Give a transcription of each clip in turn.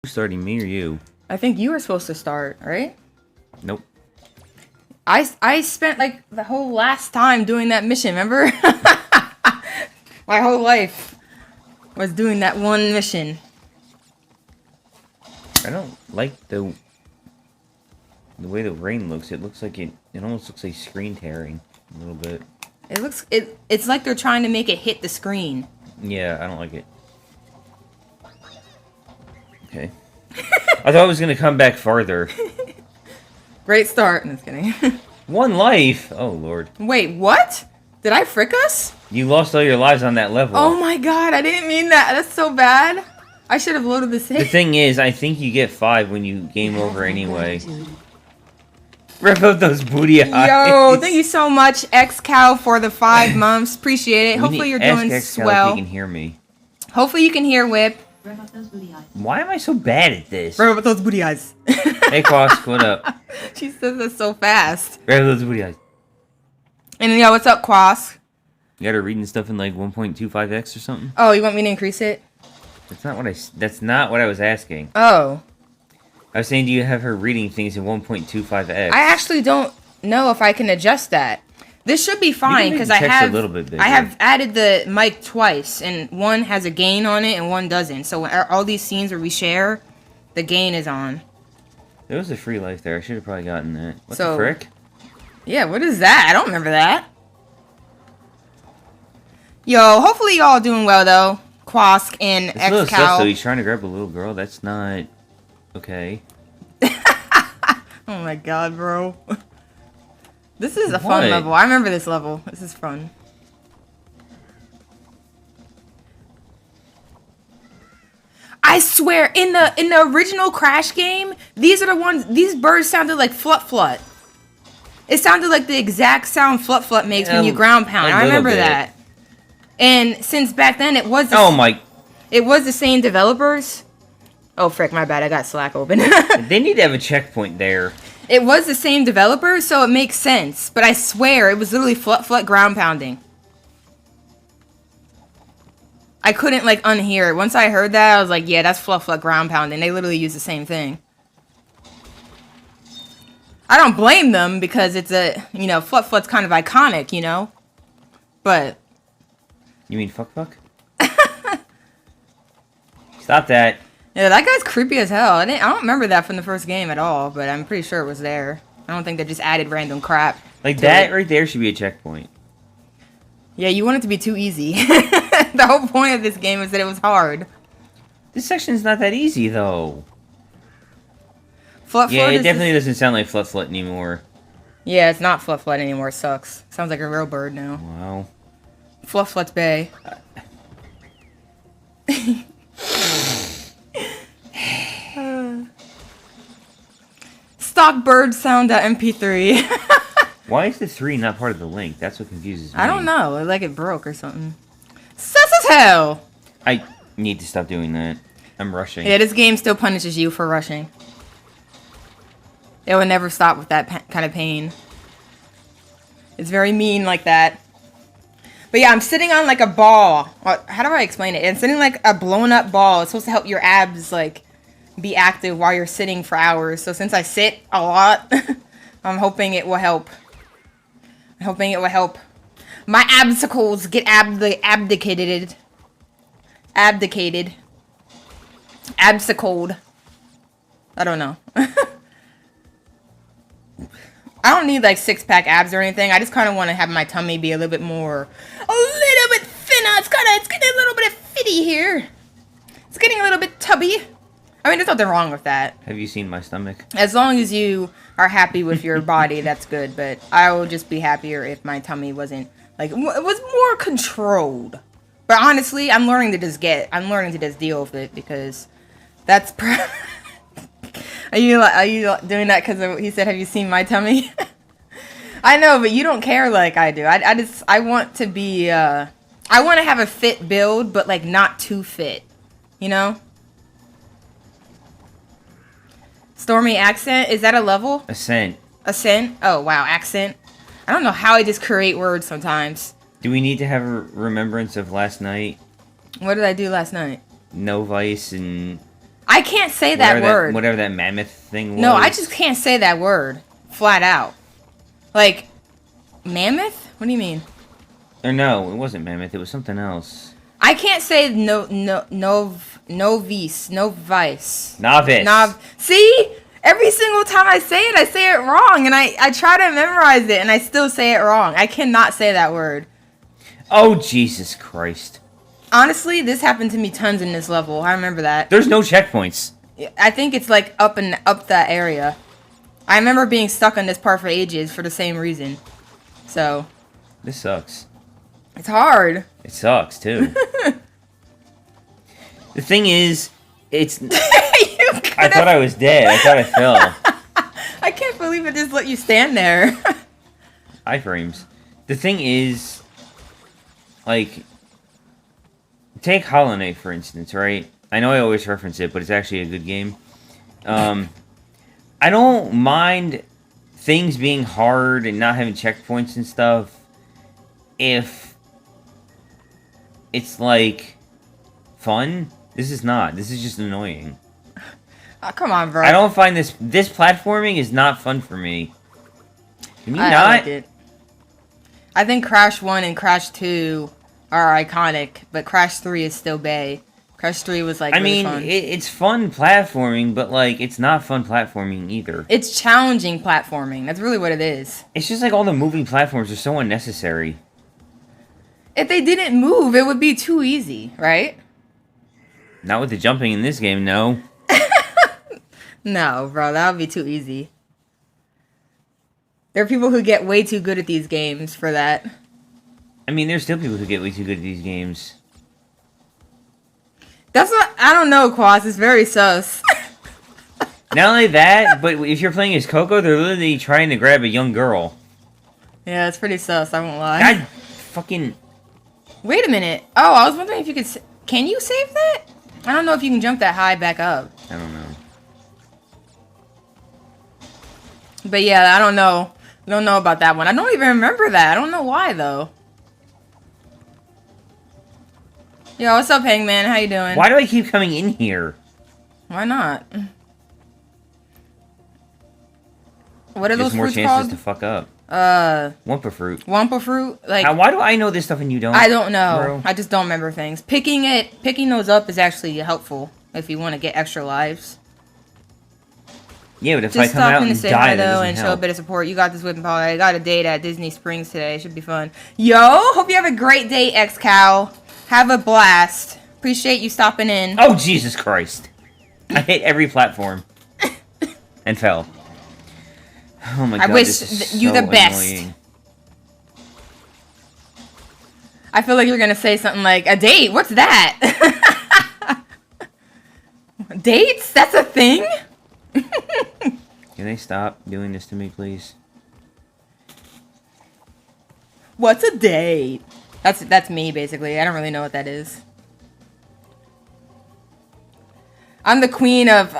Who's starting, me or you? I think you were supposed to start, right? Nope. I spent like the whole last time doing that mission, remember? My whole life was doing that one mission. I don't like the way the rain looks. It looks like it almost looks like screen tearing a little bit. It's like they're trying to make it hit the screen. Yeah, I don't like it. Okay. I thought it was gonna come back farther. Great start. No, just kidding. 1 life. Oh lord. Wait, what? Did I frick us? You lost all your lives on that level. Oh my god, I didn't mean that. That's so bad. I should have loaded this in. The thing is, I think you get 5 when you game over anyway. Rip out those booty eyes. Yo, thank you so much, X-Cow, for the 5 months. Appreciate it. Hopefully you're doing swell. If you can hear me. Hopefully you can hear Whip. Why am I so bad at this? Rip out those booty eyes. Hey, Quask, what up? She says that so fast. Rip out those booty eyes. And yo, what's up, Quask? You got her reading stuff in like 1.25x or something? Oh, you want me to increase it? That's not what I was asking. Oh. I was saying, do you have her reading things in 1.25x? I actually don't know if I can adjust that. This should be fine because I have added the mic twice, and one has a gain on it and one doesn't. So all these scenes where we share, the gain is on. There was a free life there. I should have probably gotten that. What the frick? Yeah, what is that? I don't remember that. Yo, hopefully y'all doing well though. Quask and It's a little X-Cow. sus, though. He's trying to grab a little girl. That's not okay. Oh my god, bro. This is a fun level. I remember this level. This is fun. I swear, in the original Crash game, these are the ones. These birds sounded like Flut Flut. It sounded like the exact sound Flut Flut makes when you ground pound. I remember that. And since back then it was it was the same developers. Oh frick, my bad. I got Slack open. They need to have a checkpoint there. It was the same developers, so it makes sense. But I swear it was literally Flut Flut ground pounding. I couldn't like unhear it. Once I heard that, I was like, yeah, that's Flut Flut ground pounding. They literally use the same thing. I don't blame them because it's a, you know, Flut Flut's kind of iconic, you know? But... You mean fuck? Stop that. Yeah, that guy's creepy as hell. I don't remember that from the first game at all, but I'm pretty sure it was there. I don't think they just added random crap. Like that right there should be a checkpoint. Yeah, you want it to be too easy. The whole point of this game is that it was hard. This section's not that easy, though. Flut yeah, it definitely doesn't sound like Flut Flut anymore. Yeah, it's not Flut Flut anymore. It sucks. Sounds like a real bird now. Wow. Flut Flut's Bay. Stock bird sound MP3. Why is the 3 not part of the link? That's what confuses me. I don't know. Like it broke or something. Sus as hell! I need to stop doing that. I'm rushing. Yeah, this game still punishes you for rushing. It will never stop with that kind of pain. It's very mean like that. But yeah, I'm sitting on like a ball. How do I explain it? I'm sitting like a blown up ball. It's supposed to help your abs like be active while you're sitting for hours. So since I sit a lot, I'm hoping it will help. I'm hoping it will help. My absicles get abdicated. Absicled. I don't know. I don't need like 6-pack abs or anything. I just kind of want to have my tummy be a little bit thinner. It's getting a little bit fitty here. It's getting a little bit tubby. I mean, there's nothing wrong with that. Have you seen my stomach? As long as you are happy with your body, that's good. But I would just be happier if my tummy wasn't like, it was more controlled. But honestly, I'm learning to just deal with it because that's. Are you doing that because he said, "Have you seen my tummy?" I know, but you don't care like I do. I want to be. I want to have a fit build, but like not too fit. You know. Stormy accent, is that a level? Ascent. Ascent? Oh wow, accent. I don't know how I just create words sometimes. Do we need to have a remembrance of last night? What did I do last night? No Vice and... I can't say that word. Whatever that mammoth thing was. No, I just can't say that word. Flat out. Like, mammoth? What do you mean? Or no, it wasn't mammoth. It was something else. I can't say novice. See? Every single time I say it wrong. And I try to memorize it, and I still say it wrong. I cannot say that word. Oh, Jesus Christ. Honestly, this happened to me tons in this level. I remember that. There's no checkpoints. I think it's like up that area. I remember being stuck on this part for ages for the same reason. So. This sucks. It's hard. It sucks, too. The thing is, it's... I thought I was dead. I thought I fell. I can't believe it just let you stand there. Iframes. The thing is, like, take Hollow Knight, for instance, right? I know I always reference it, but it's actually a good game. I don't mind things being hard and not having checkpoints and stuff if it's, like, fun. This is not. This is just annoying. Oh, come on, bro. I don't find this platforming is not fun for me. Can you not? I like it. I think Crash 1 and Crash 2 are iconic, but Crash 3 is still bae. Crash 3 was like really fun. It's fun platforming, but like it's not fun platforming either. It's challenging platforming. That's really what it is. It's just like all the moving platforms are so unnecessary. If they didn't move, it would be too easy, right? Not with the jumping in this game, no. No, bro, that would be too easy. There are people who get way too good at these games for that. I mean, there's still people who get way too good at these games. That's what... I don't know, Quas. It's very sus. Not only that, but if you're playing as Coco, they're literally trying to grab a young girl. Yeah, it's pretty sus, I won't lie. God fucking... Wait a minute. Oh, I was wondering if you could... Can you save that? I don't know if you can jump that high back up. I don't know. But yeah, I don't know. I don't know about that one. I don't even remember that. I don't know why, though. Yo, what's up, Hangman? How you doing? Why do I keep coming in here? Why not? What are There's those more fruits chances called? to fuck up. Wumpa fruit. Wumpa fruit? Like, why do I know this stuff and you don't? I don't know. Bro? I just don't remember things. Picking those up is actually helpful if you want to get extra lives. Yeah, but if Just I come out stopping to and say die, hi, that though, doesn't and show a help. bit of support. You got this whipping power. I got a date at Disney Springs today. Should be fun. Yo, hope you have a great day, X-Cow. Have a blast. Appreciate you stopping in. Oh, Jesus Christ. I hit every platform. And fell. Oh my god, wish this is you so the best. annoying. I feel like you're going to say something like, a date? What's that? Dates? That's a thing? Can they stop doing this to me, please? What's a date? That's me, basically. I don't really know what that is. I'm the queen of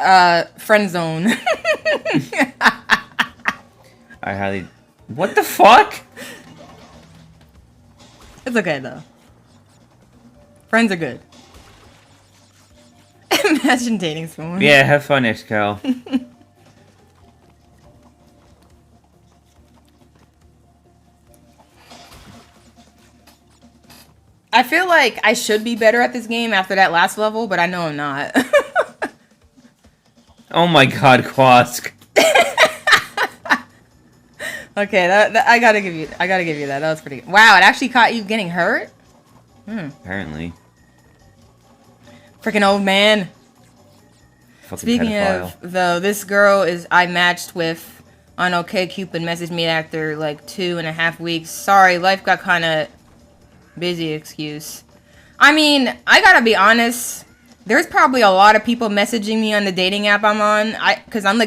friend zone. I highly... What the fuck? It's okay, though. Friends are good. Imagine dating someone. Yeah, have fun, X-Cal. I feel like I should be better at this game after that last level, but I know I'm not. Oh my god, Quask. Okay, that I gotta give you that. That was pretty good. Wow, it actually caught you getting hurt? Apparently. Freaking old man. Fucking Speaking pedophile. of, though, this girl I matched with on OkCupid messaged me after like 2.5 weeks. Sorry, life got kind of busy, excuse. I mean, I gotta be honest. There's probably a lot of people messaging me on the dating app I'm on. Because I'm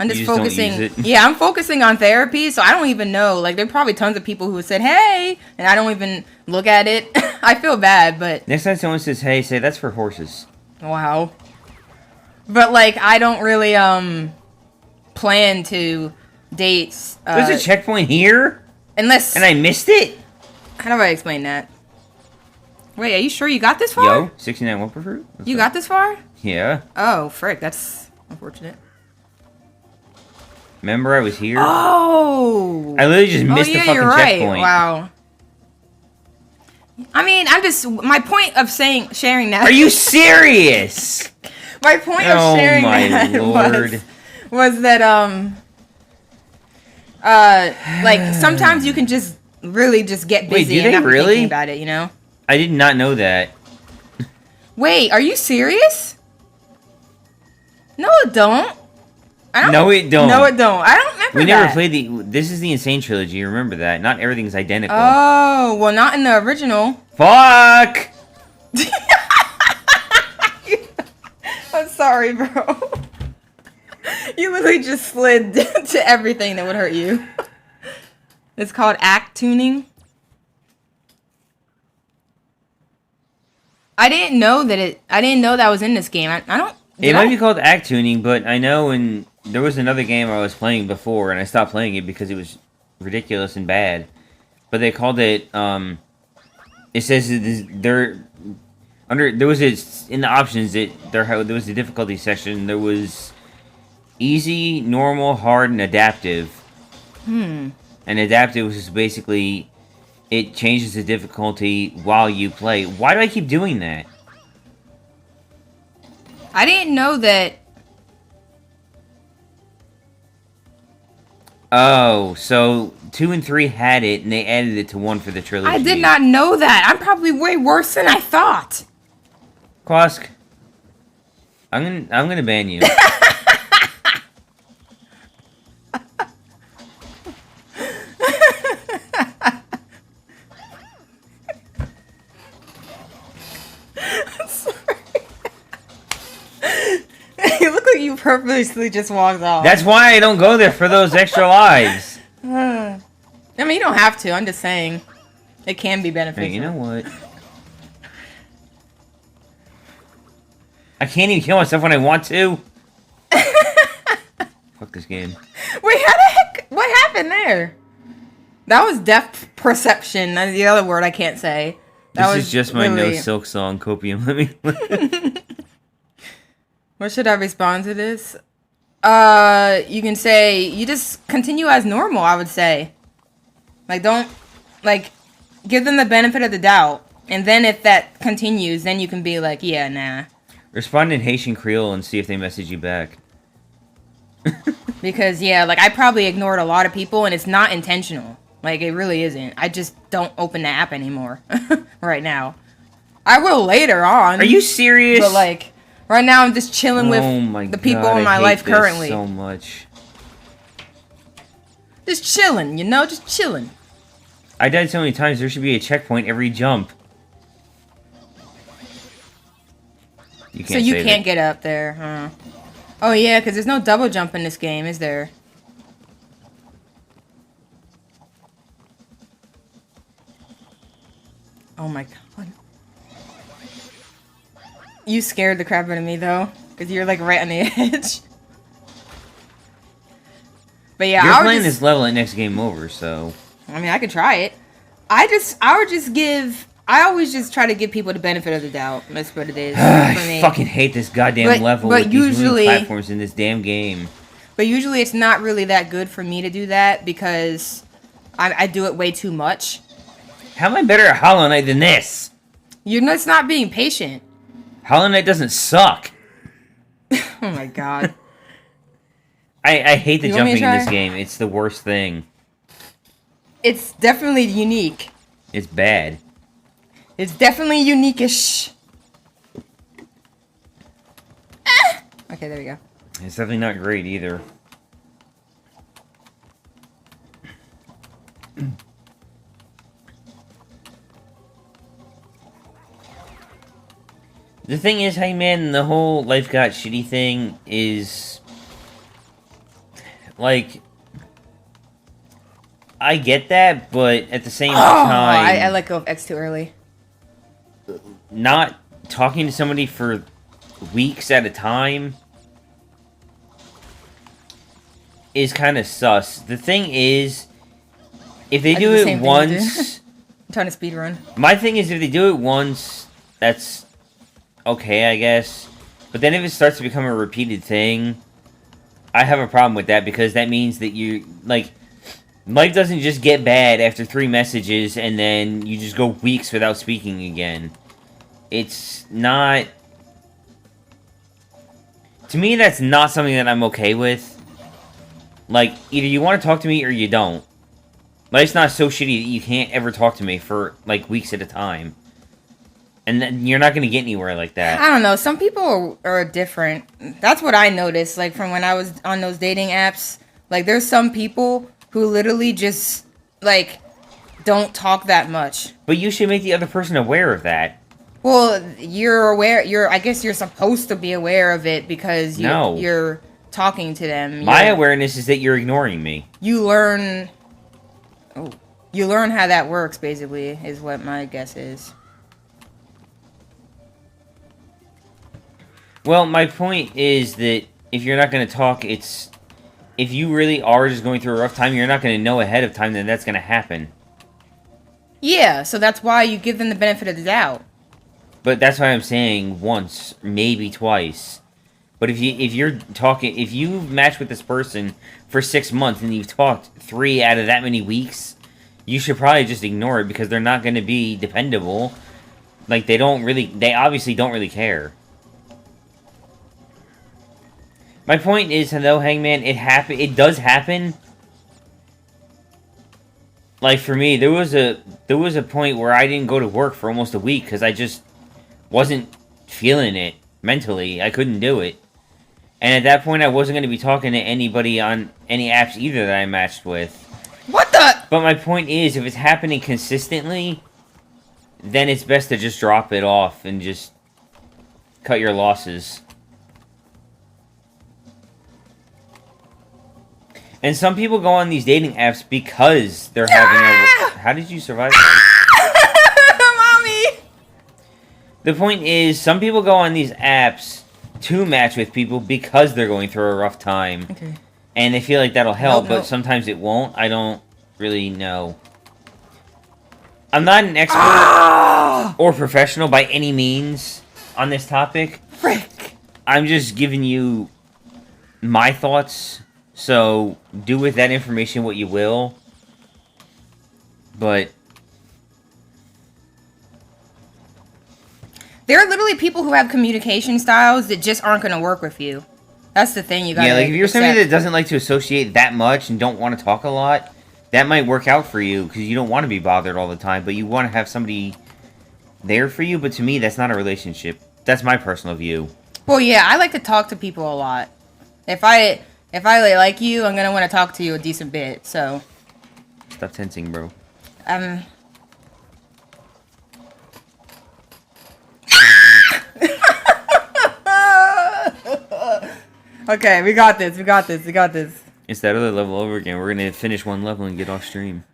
just focusing. Don't use it. Yeah, I'm focusing on therapy, so I don't even know. Like, there are probably tons of people who said, hey, and I don't even look at it. I feel bad, but... Next time someone says, hey, say, that's for horses. Wow. But, like, I don't really, plan to date... There's a checkpoint here? Unless... And I missed it? How do I explain that? Wait, are you sure you got this far? Yo, 69 Wumper Fruit? You got this far? Yeah. Oh, frick, that's unfortunate. Remember I was here? Oh! I literally just missed the fucking you're right. checkpoint. Wow. I mean, my point of sharing that. Are you serious? My point of sharing that Lord. was that, like, sometimes you can just really just get busy and not be thinking about it, you know? I did not know that. Wait, are you serious? No, it don't. No, it don't. No, it don't. I don't remember We that. never played the... This is the N Sane Trilogy, remember that. Not everything's identical. Oh, well, not in the original. Fuck! I'm sorry, bro. You literally just slid to everything that would hurt you. It's called act tuning. I didn't know that was in this game. I don't... It might be called act tuning, but I know there was another game I was playing before, and I stopped playing it because it was ridiculous and bad. But they called it, it says there was in the options, there was a difficulty section. There was easy, normal, hard, and adaptive. And adaptive was just basically, it changes the difficulty while you play. Why do I keep doing that? I didn't know that. Oh, so 2 and 3 had it, and they added it to 1 for the trilogy. I did not know that. I'm probably way worse than I thought. Quask, I'm gonna ban you. You look like you purposely just walked off. That's why I don't go there, for those extra lives. I mean, you don't have to. I'm just saying. It can be beneficial. Hey, you know what? I can't even kill myself when I want to. Fuck this game. Wait, how the heck? What happened there? That was depth perception. That's the other word I can't say. This is just my No Silk song, Copium. Let me... What should I respond to this? You can say, you just continue as normal, I would say. Like, don't, like, give them the benefit of the doubt. And then if that continues, then you can be like, yeah, nah. Respond in Haitian Creole and see if they message you back. Because, yeah, like, I probably ignored a lot of people, and it's not intentional. Like, it really isn't. I just don't open the app anymore. Right now. I will later on. Are you serious? But, like, right now I'm just chilling with the people in my life currently. So much. Just chilling, you know? Just chilling. I died so many times, there should be a checkpoint every jump. You can't so you can't get up there, huh? Oh yeah, because there's no double jump in this game, is there? Oh my god. You scared the crap out of me though, because you're like right on the edge. But yeah, you're playing this level at next game over, so. I mean, I could try it. I always just try to give people the benefit of the doubt. That's what it is for me. I fucking hate this goddamn level with these moving platforms in this damn game. But usually it's not really that good for me to do that because I do it way too much. How am I better at Hollow Knight than this? You're just not being patient. Hollow Knight doesn't suck. Oh my god. I hate the jumping in this game. It's the worst thing. It's definitely unique. It's bad. It's definitely unique-ish. Okay, there we go. It's definitely not great either. The thing is, hey man, the whole life got shitty thing is... Like... I get that, but at the same time... I let go of X too early. Not talking to somebody for weeks at a time is kind of sus. The thing is, if they do it once, trying to speed run. My thing is, if they do it once, that's okay, I guess. But then if it starts to become a repeated thing, I have a problem with that, because that means that you, like, life doesn't just get bad after 3 messages and then you just go weeks without speaking again. It's not... To me, that's not something that I'm okay with. Like, either you want to talk to me or you don't. Life's not so shitty that you can't ever talk to me for, like, weeks at a time. And then you're not going to get anywhere like that. I don't know. Some people are different. That's what I noticed, like, from when I was on those dating apps. Like, there's some people who literally just, like, don't talk that much. But you should make the other person aware of that. Well, you're aware. I guess you're supposed to be aware of it because you're talking to them. My awareness is that you're ignoring me. You learn... Oh. You learn how that works, basically, is what my guess is. Well, my point is that if you're not going to talk, it's... If you really are just going through a rough time, you're not going to know ahead of time that that's going to happen. Yeah, so that's why you give them the benefit of the doubt. But that's why I'm saying once, maybe twice. But if you match with this person for 6 months and you've talked 3 out of that many weeks, you should probably just ignore it, because they're not going to be dependable. Like, they obviously don't really care. My point is, hello, Hangman, it does happen. Like, for me, there was a point where I didn't go to work for almost a week, because I just wasn't feeling it mentally. I couldn't do it. And at that point, I wasn't going to be talking to anybody on any apps either that I matched with. What the? But my point is, if it's happening consistently, then it's best to just drop it off and just cut your losses. And some people go on these dating apps because they're having a... How did you survive that? Mommy! The point is, some people go on these apps to match with people because they're going through a rough time. Okay. And they feel like that'll help, Nope. but sometimes it won't. I don't really know. I'm not an expert or professional by any means on this topic. Frick! I'm just giving you my thoughts. So, do with that information what you will. But... There are literally people who have communication styles that just aren't going to work with you. That's the thing you gotta like if you're somebody that doesn't like to associate that much and don't want to talk a lot, that might work out for you, because you don't want to be bothered all the time, but you want to have somebody there for you. But to me, that's not a relationship. That's my personal view. Well, yeah, I like to talk to people a lot. If I like you, I'm gonna want to talk to you a decent bit. So. Stop tensing, bro. Okay, we got this. It's that other level over again. We're gonna finish one level and get off stream.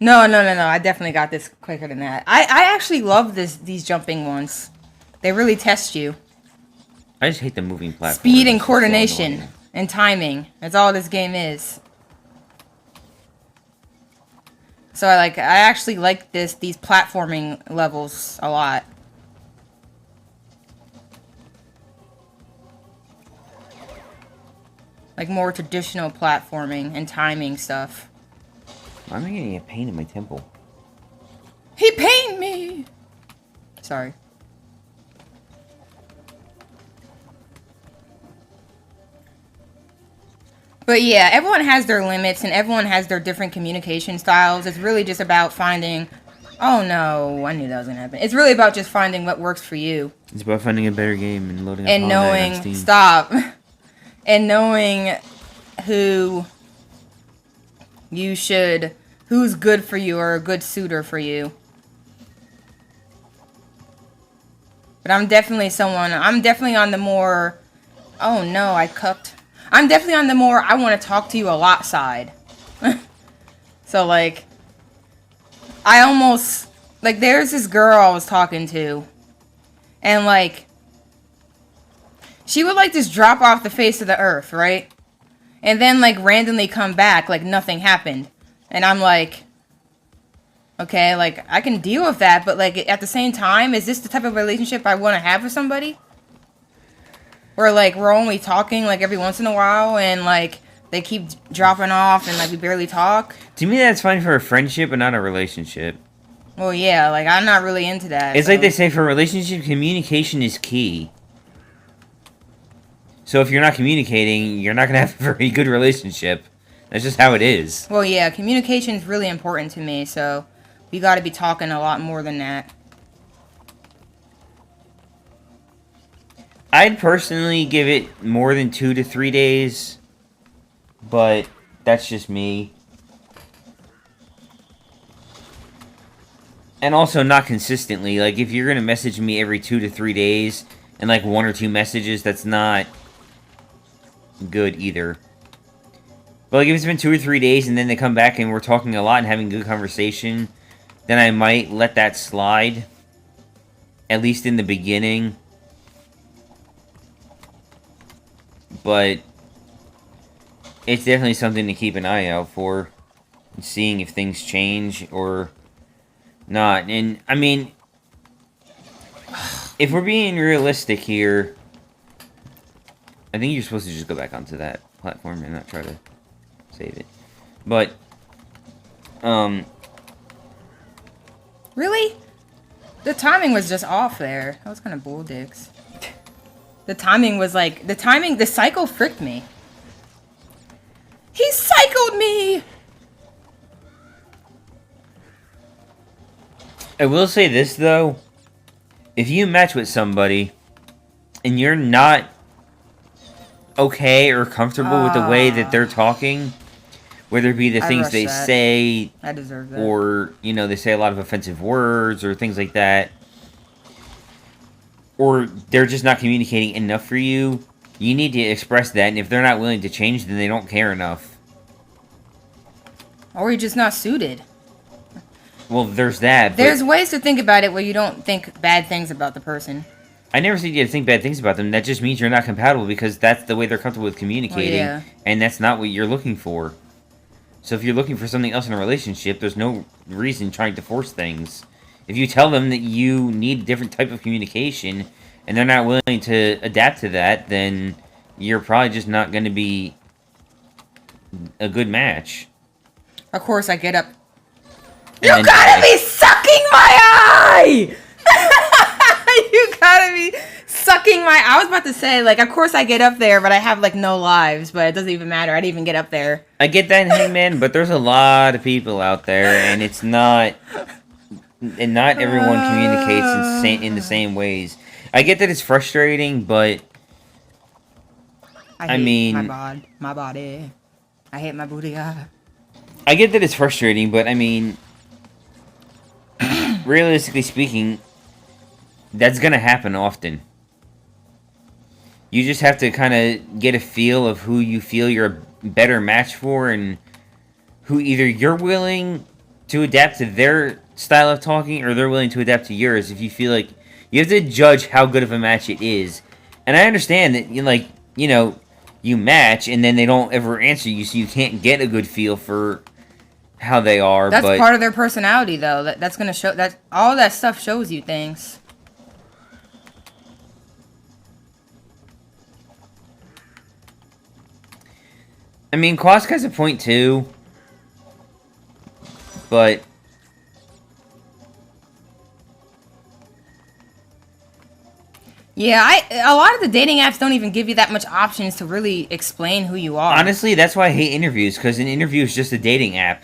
No. I definitely got this quicker than that. I actually love these jumping ones. They really test you. I just hate the moving platform. Speed and coordination and timing. That's all this game is. So I actually like these platforming levels a lot. Like more traditional platforming and timing stuff. Why am I getting a pain in my temple? He pained me! Sorry. But yeah, everyone has their limits and everyone has their different communication styles. It's really just about finding... Oh no, I knew that was going to happen. It's really about just finding what works for you. It's about finding a better game and loading up and knowing... Stop. And knowing who you should... Who's good for you or a good suitor for you. But I'm definitely on the more... Oh no, I cucked. I'm definitely on the more I want to talk to you a lot side. So, like... I almost... Like, there's this girl I was talking to. And, like... She would, like, just drop off the face of the earth, right? And then, like, randomly come back like nothing happened. And I'm like... Okay, like, I can deal with that, but, like, at the same time, is this the type of relationship I want to have with somebody? Where, like, we're only talking, like, every once in a while, and, like, they keep dropping off, and, like, we barely talk? To me, that's fine for a friendship, but not a relationship. Well, yeah, like, I'm not really into that. It's like they say, for a relationship, communication is key. So if you're not communicating, you're not going to have a very good relationship. That's just how it is. Well, yeah, communication is really important to me, so we got to be talking a lot more than that. I'd personally give it more than 2 to 3 days, but that's just me. And also not consistently. Like, if you're going to message me every 2 to 3 days, and like 1 or 2 messages, that's not good either. But like, if it's been 2 or 3 days, and then they come back and we're talking a lot and having good conversation, then I might let that slide. At least in the beginning. But it's definitely something to keep an eye out for. Seeing if things change or not. And, I mean, if we're being realistic here, I think you're supposed to just go back onto that platform and not try to save it. But, Really? The timing was just off there. That was kind of bull dicks. The timing was like, the cycle fricked me. He cycled me! I will say this, though. If you match with somebody and you're not okay or comfortable with the way that they're talking, whether it be the things they say, I deserve that. or, you know, they say a lot of offensive words or things like that, or they're just not communicating enough for you, you need to express that, and if they're not willing to change, then they don't care enough. Or you're just not suited. Well, there's that. There's ways to think about it where you don't think bad things about the person. I never said you to think bad things about them. That just means you're not compatible because that's the way they're comfortable with communicating. Yeah. And that's not what you're looking for. So if you're looking for something else in a relationship, there's no reason trying to force things. If you tell them that you need a different type of communication and they're not willing to adapt to that, then you're probably just not going to be a good match. Of course, I get up. And You gotta be sucking my eye! You gotta be sucking my... I was about to say, like, of course I get up there, but I have, like, no lives, but it doesn't even matter. I didn't even get up there. I get that, Hangman, but there's a lot of people out there, and it's not... And not everyone communicates in the same ways. I get that it's frustrating, but... I mean... My body. I hate my booty. I get that it's frustrating, but, I mean... realistically speaking, that's gonna happen often. You just have to kind of get a feel of who you feel you're a better match for, and who either you're willing to adapt to their style of talking, or they're willing to adapt to yours. If you feel like you have to judge how good of a match it is. And I understand that, you match and then they don't ever answer you, so you can't get a good feel for how they are. That's but part of their personality, though. That's gonna show that all that stuff shows you things. I mean, Quask has a point too, but Yeah, a lot of the dating apps don't even give you that much options to really explain who you are. honestly, that's why I hate interviews, because an interview is just a dating app.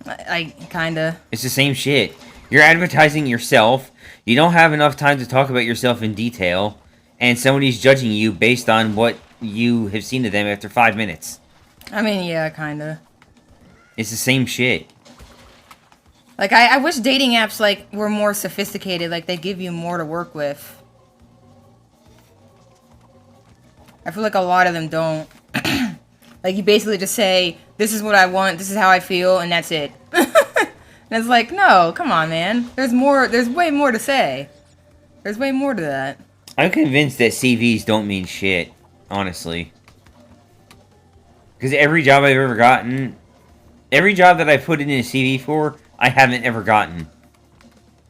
I kinda. It's the same shit. You're advertising yourself, you don't have enough time to talk about yourself in detail, and somebody's judging you based on what you have seen of them after 5 minutes. I mean, yeah, kinda. It's the same shit. Like, I wish dating apps, like, were more sophisticated. Like, they give you more to work with. I feel like a lot of them don't. Like, you basically just say, this is what I want, this is how I feel, and that's it. And it's like, no, come on, man. There's way more to say. There's way more to that. I'm convinced that CVs don't mean shit, honestly. Because every job I've ever gotten, every job that I put in a CV for, I haven't ever gotten.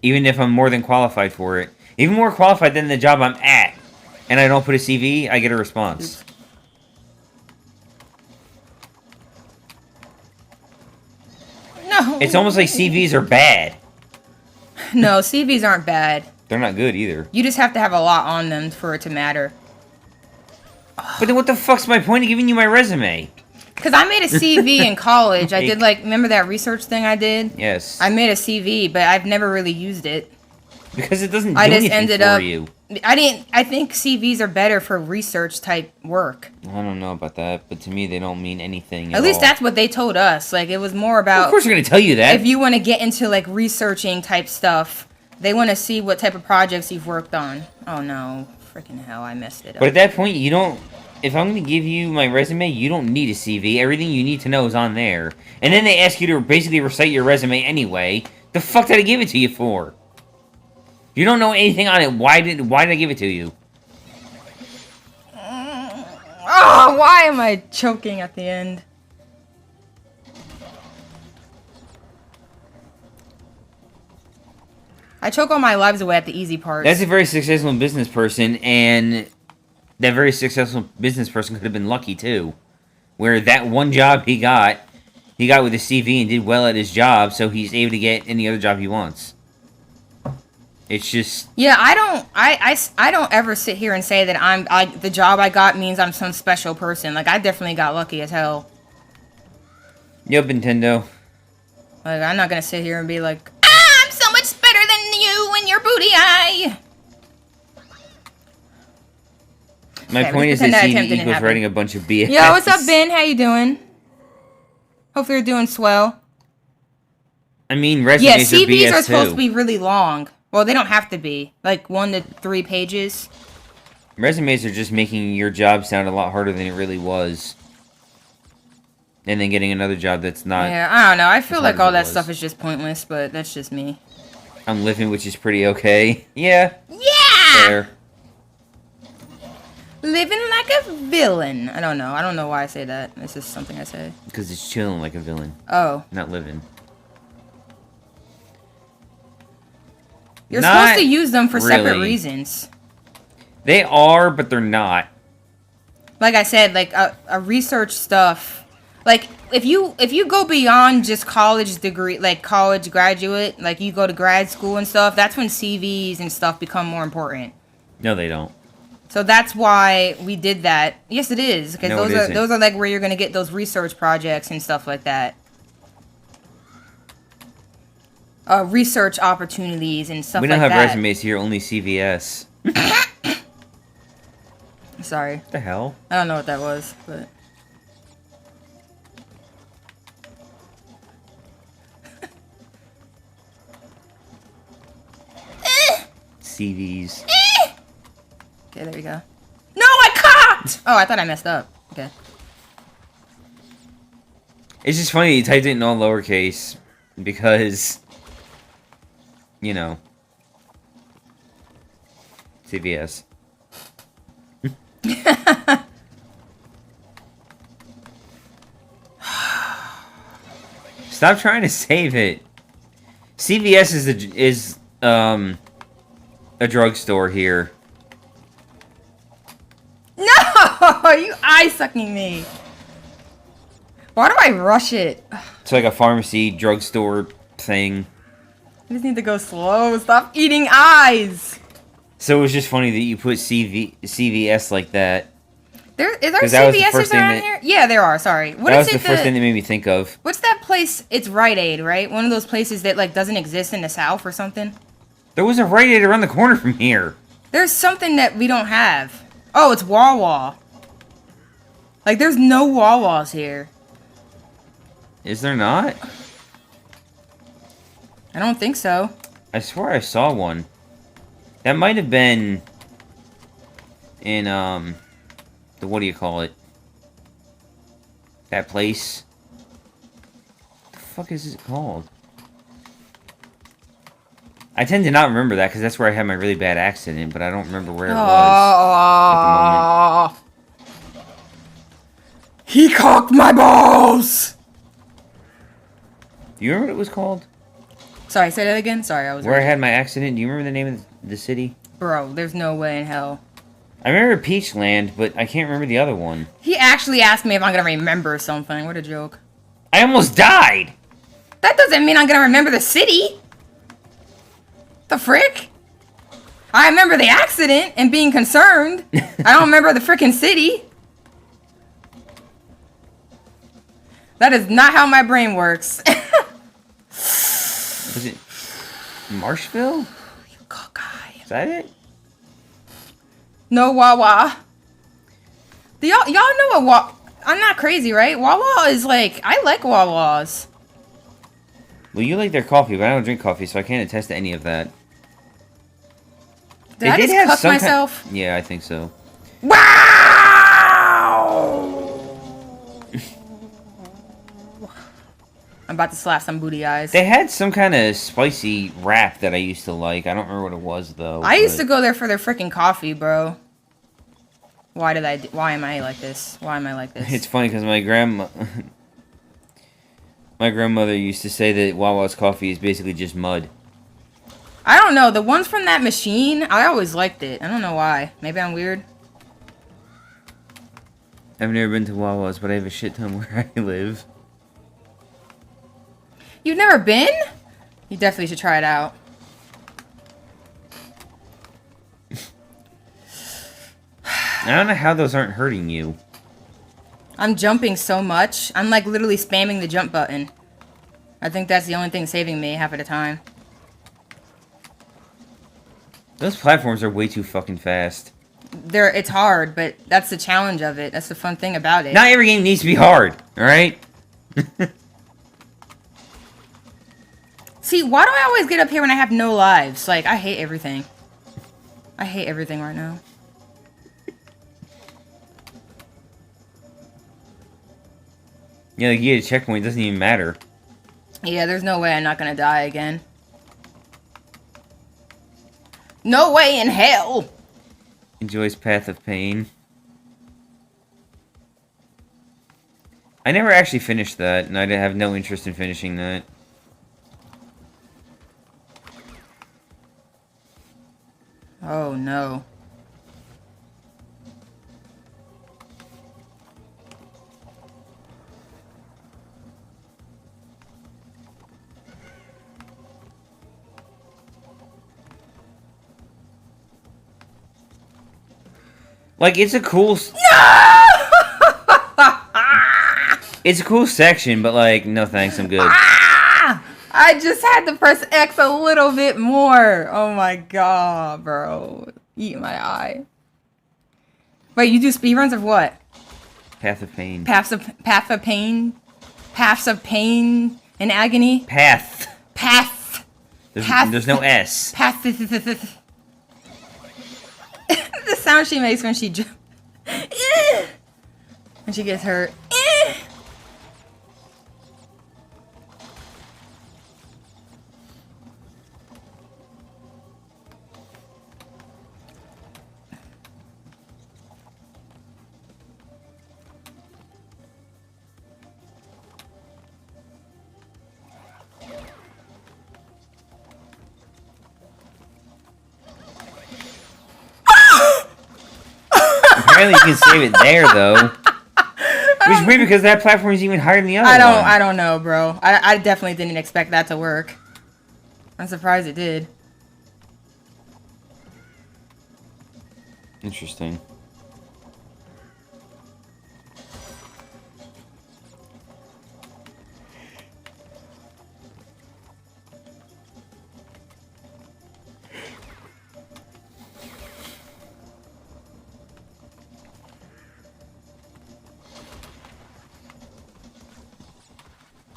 Even if I'm more than qualified for it. Even more qualified than the job I'm at. And I don't put a CV, I get a response. Oops. No. It's almost like CVs are bad. No, CVs aren't bad. They're not good either. You just have to have a lot on them for it to matter. But then what the fuck's my point of giving you my resume? Because I made a CV in college. I did, like, remember that research thing I did? Yes. I made a CV, but I've never really used it. Because it doesn't do I just anything ended for up. you. I think CVs are better for research type work. I don't know about that, but to me they don't mean anything At least all. that's what they told us. Like, it was more about. Of course they're going to tell you that. If you want to get into, like, researching type stuff, they want to see what type of projects you've worked on. Oh, no. Freaking hell, I messed it up. But at that point, you don't... If I'm going to give you my resume, you don't need a CV. Everything you need to know is on there. And then they ask you to basically recite your resume anyway. The fuck did I give it to you for? If you don't know anything on it, why did I give it to you? Oh, why am I choking at the end? I choke all my lives away at the easy parts. That's a very successful business person, and that very successful business person could have been lucky too. Where that one job he got with a CV and did well at his job, so he's able to get any other job he wants. It's just... Yeah, I don't ever sit here and say that the job I got means I'm some special person. Like, I definitely got lucky as hell. Yep, Nintendo. Like, I'm not gonna sit here and be like, I'm so much better than you and your booty eye. My Okay, point is pretend that that CV attempt didn't equals happen. writing a bunch of BS. Yo, what's up, Ben? How you doing? Hopefully you're doing swell. I mean, Yeah, resumes are CVs BS are supposed to too. be really long. Well, they don't have to be. Like 1 to 3 pages. Resumes are just making your job sound a lot harder than it really was. And then getting another job that's not... Yeah, I don't know. I feel as like hard as all it that was. stuff is just pointless, but that's just me. I'm living, which is pretty okay. Yeah, Yeah! fair. Living like a villain. I don't know. I don't know why I say that. It's just something I say. Because it's chilling like a villain, Oh. not living. You're Not supposed to use them for separate really. reasons. They are, but they're not. Like I said, like a research stuff. Like if you go beyond just college degree, like college graduate, like you go to grad school and stuff, that's when CVs and stuff become more important. No, they don't. So that's why we did that. Yes, it is, because No, it isn't. those are like where you're gonna get those research projects and stuff like that. Research opportunities and stuff We like don't that. have resumes here, only CVS. Sorry, What the hell? I don't know what that was, but. CVs. Okay, there we go. No, I cocked! Oh, I thought I messed up. Okay. It's just funny you typed it in all lowercase because, you know, CVS. Stop trying to save it. CVS is a drugstore here. No! You eye sucking me. Why do I rush it? It's like a pharmacy drugstore thing. I just need to go slow. Stop eating eyes. So it was just funny that you put CVS like that. Is there 'Cause that was the CVS's first thing around that- here? Yeah, there are. Sorry. What That is was it? the first thing that made me think of. What's that place? It's Rite Aid, right? One of those places that like doesn't exist in the South or something. There was a Rite Aid around the corner from here. There's something that we don't have. Oh, it's Wawa. Like there's no Wawas here. Is there not? I don't think so. I swear I saw one. That might have been in, the, what do you call it? That place? What the fuck is it called? I tend to not remember that, because that's where I had my really bad accident, but I don't remember where it was at the moment. He cocked my balls! Do you remember what it was called? Sorry, say that again? Sorry, I was... Where I had my accident. Do you remember the name of the city? Bro, there's no way in hell. I remember Peachland, but I can't remember the other one. He actually asked me if I'm gonna remember something. What a joke. I almost died! That doesn't mean I'm gonna remember the city. The frick? I remember the accident and being concerned. I don't remember the frickin' city. That is not how my brain works. Was it Marshville? You cockeye. Is that it? No Wawa. Do y'all know what Wawa... I'm not crazy, right? Wawa is like... I like Wawas. Well, you like their coffee, but I don't drink coffee, so I can't attest to any of that. Did I just cuss myself? Yeah, I think so. Wow! I'm about to slap some booty eyes. They had some kind of spicy wrap that I used to like. I don't remember what it was, though. I used to go there for their freaking coffee, bro. Why am I like this? Why am I like this? It's funny because my grandmother used to say that Wawa's coffee is basically just mud. I don't know. The ones from that machine, I always liked it. I don't know why. Maybe I'm weird. I've never been to Wawa's, but I have a shit ton where I live. You've never been? You definitely should try it out. I don't know how those aren't hurting you. I'm jumping so much. I'm like literally spamming the jump button. I think that's the only thing saving me half of the time. Those platforms are way too fucking fast. It's hard, but that's the challenge of it. That's the fun thing about it. Not every game needs to be hard, alright? See, why do I always get up here when I have no lives? Like, I hate everything. I hate everything right now. Yeah, like you get a checkpoint, it doesn't even matter. Yeah, there's no way I'm not gonna die again. No way in hell! Enjoys Path of Pain. I never actually finished that, and I have no interest in finishing that. Oh no. Like, it's a cool... It's a cool section, but like, no thanks, I'm good. I just had to press X a little bit more. Oh my god, bro. Eat my eye. Wait, you do speedruns of what? Path of Pain. Paths of pain? Paths of pain and agony? Path. Path. There's no S. Path. The sound she makes when she jumps. When she gets hurt. Apparently you can save it there, though. Which is weird because that platform is even higher than the other one. I don't know, bro. I definitely didn't expect that to work. I'm surprised it did. Interesting.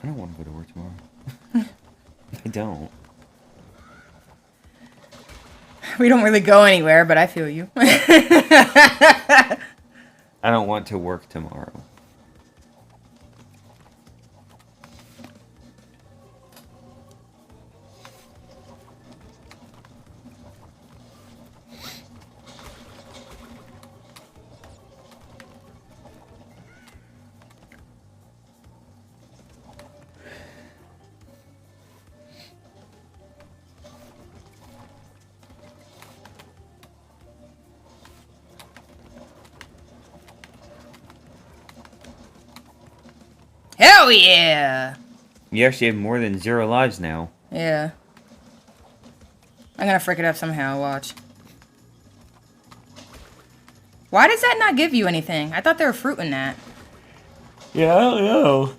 I don't want to go to work tomorrow. I don't. We don't really go anywhere, but I feel you. I don't want to work tomorrow. Hell yeah! You actually have more than 0 lives now. Yeah. I'm gonna frick it up somehow, watch. Why does that not give you anything? I thought there were fruit in that. Yeah, I don't know.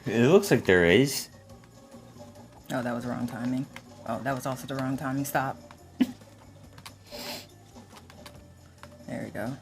It looks like there is. Oh, that was wrong timing. Oh, that was also the wrong timing. Stop. There we go.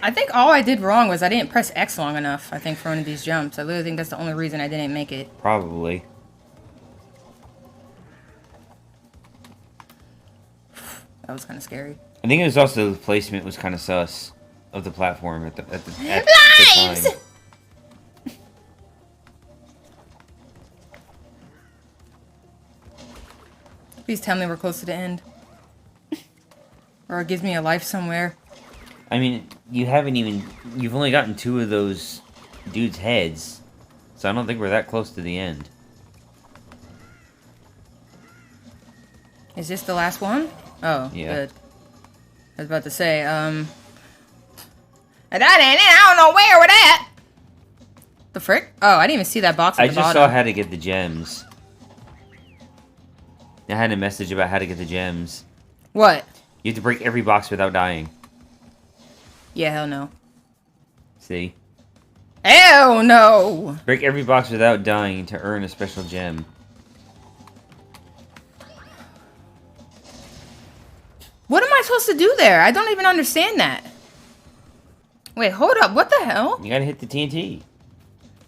I think all I did wrong was I didn't press X long enough, I think, for one of these jumps. I literally think that's the only reason I didn't make it. Probably. That was kind of scary. I think it was also the placement was kind of sus of the platform at the Lives! time. Please tell me we're close to the end. Or it gives me a life somewhere. I mean, you've only gotten 2 of those dudes' heads, so I don't think we're that close to the end. Is this the last one? Oh, Yeah. good. I was about to say, that ain't it. I don't know where we're at. The frick? Oh, I didn't even see that box at I the just bottom. saw how to get the gems. I had a message about how to get the gems. What? You have to break every box without dying. Yeah, hell no. See? Hell no! Break every box without dying to earn a special gem. What am I supposed to do there? I don't even understand that. Wait, hold up. What the hell? You gotta hit the TNT.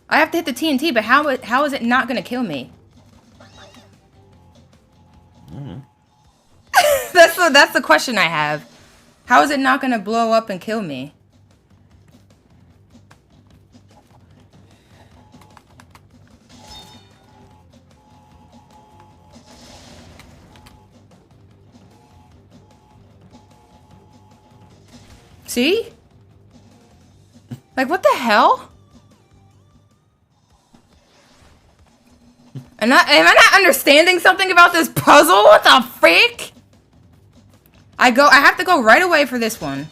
I have to hit the TNT, but how is it not going to kill me? I don't know. That's the question I have. How is it not going to blow up and kill me? See? Like, what the hell? Am I not understanding something about this puzzle? What the freak? I have to go right away for this one.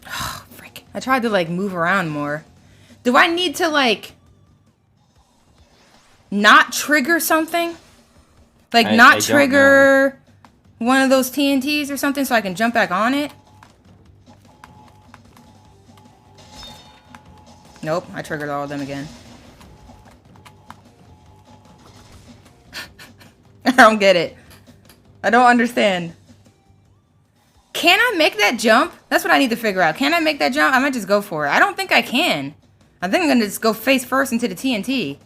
Oh, frick. I tried to, like, move around more. Do I need to, like, not trigger something? Like, not trigger one of those TNTs or something so I can jump back on it? Nope, I triggered all of them again. I don't get it. I don't understand. Can I make that jump? That's what I need to figure out. Can I make that jump? I might just go for it. I don't think I can. I think I'm going to just go face first into the TNT.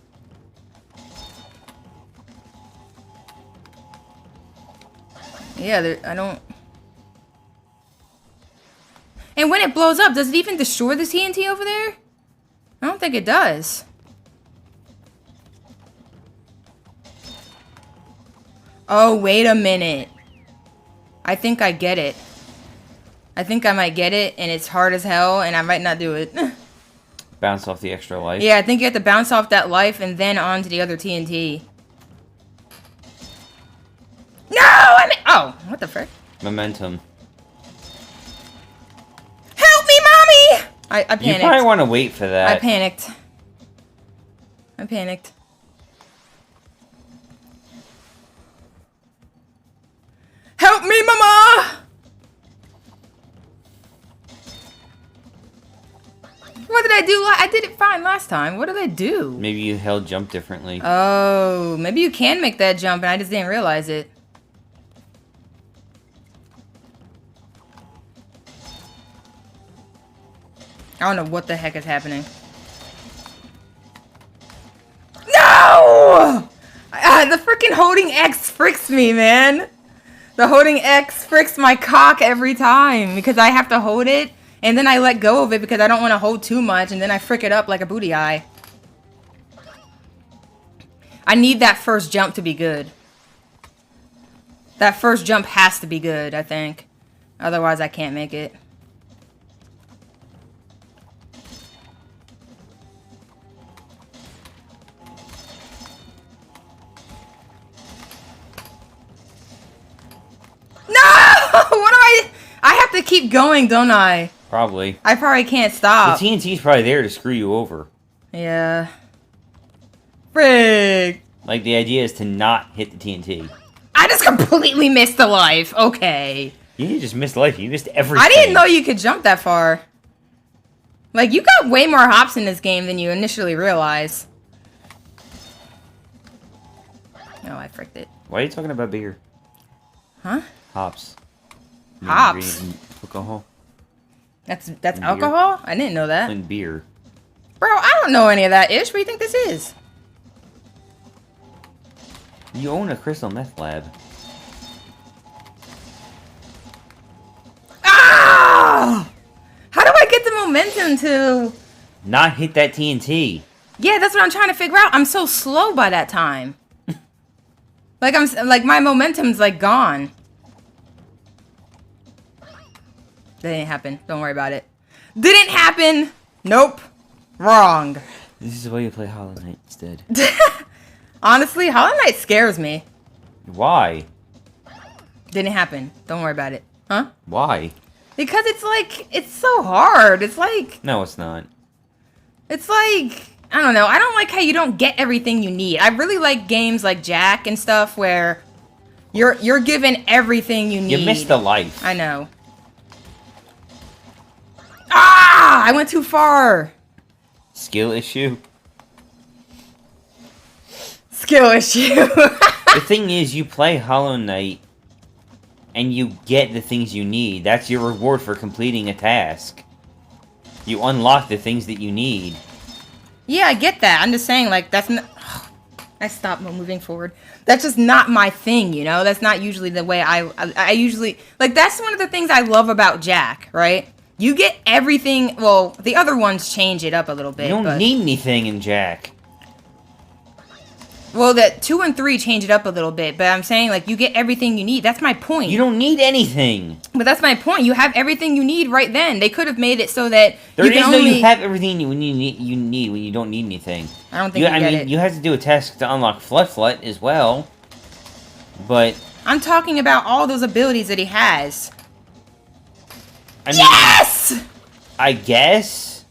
Yeah, I don't... And when it blows up, does it even destroy the TNT over there? I don't think it does. Oh, wait a minute. I think I get it. I think I might get it, and it's hard as hell, and I might not do it. Bounce off the extra life. Yeah, I think you have to bounce off that life and then onto the other TNT. No! Oh, what the frick? Momentum. Help me, mommy! I panicked. You probably want to wait for that. I panicked. I panicked. Help me, mama! What did I do? I did it fine last time. What did I do? Maybe you held jump differently. Oh, maybe you can make that jump and I just didn't realize it. I don't know what the heck is happening. No! The freaking holding X fricks me, man. The holding X fricks my cock every time because I have to hold it And then I let go of it because I don't want to hold too much, and then I frick it up like a booty eye. I need that first jump to be good. That first jump has to be good, I think. Otherwise, I can't make it. No! What do I have to keep going, don't I? Probably. I probably can't stop. The TNT's probably there to screw you over. Yeah. Frig. Like, the idea is to not hit the TNT. I just completely missed the life. Okay. You didn't just miss life. You missed everything. I didn't know you could jump that far. Like, you got way more hops in this game than you initially realized. Oh, I fricked it. Why are you talking about beer? Huh? Hops. Hops? Alcohol. That's alcohol? I didn't know that. And beer. Bro, I don't know any of that, Ish. What do you think this is? You own a crystal meth lab. Ah! How do I get the momentum to... Not hit that TNT. Yeah, that's what I'm trying to figure out. I'm so slow by that time. Like my momentum's like gone. That didn't happen. Don't worry about it. Didn't happen. Nope. Wrong. This is why you play Hollow Knight instead. Honestly, Hollow Knight scares me. Why? Didn't happen. Don't worry about it. Huh? Why? Because it's like, it's so hard. It's like... No, it's not. It's like... I don't know. I don't like how you don't get everything you need. I really like games like Jack and stuff where you're given everything you need. You missed the life. I know. Ah! I went too far. Skill issue. Skill issue. The thing is, you play Hollow Knight and you get the things you need. That's your reward for completing a task. You unlock the things that you need. Yeah, I get that. I'm just saying, like, that's not... I stopped moving forward. That's just not my thing, you know? That's not usually the way I usually... Like, that's one of the things I love about Jack, right? You get everything... Well, the other ones change it up a little bit, You don't but... need anything in Jack. Well, that 2 and 3 change it up a little bit, but I'm saying, like, you get everything you need. That's my point. You don't need anything. But that's my point. You have everything you need right then. They could have made it so that There you can is no only... you have everything you need when you don't need anything. I don't think you get it. You have to do a task to unlock Flut as well. But... I'm talking about all those abilities that he has. I mean, yes! I guess?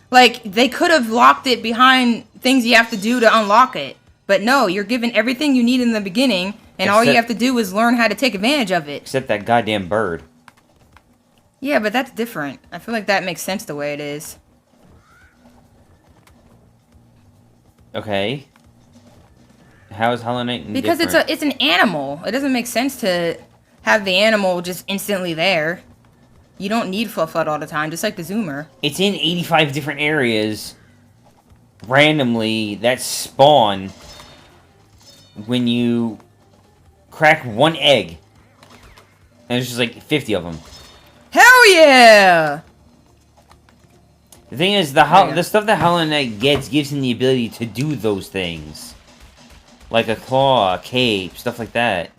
Like, they could have locked it behind things you have to do to unlock it. But no, you're given everything you need in the beginning, and all you have to do is learn how to take advantage of it. Except that goddamn bird. Yeah, but that's different. I feel like that makes sense the way it is. Okay. How is Hollow Knight Because different? it's an animal. It doesn't make sense to have the animal just instantly there. You don't need Fluff all the time, just like the Zoomer. It's in 85 different areas randomly that spawn when you crack one egg. And there's just like 50 of them. Hell yeah! The thing is, the stuff that Hollow Knight gets gives him the ability to do those things. Like a claw, a cape, stuff like that.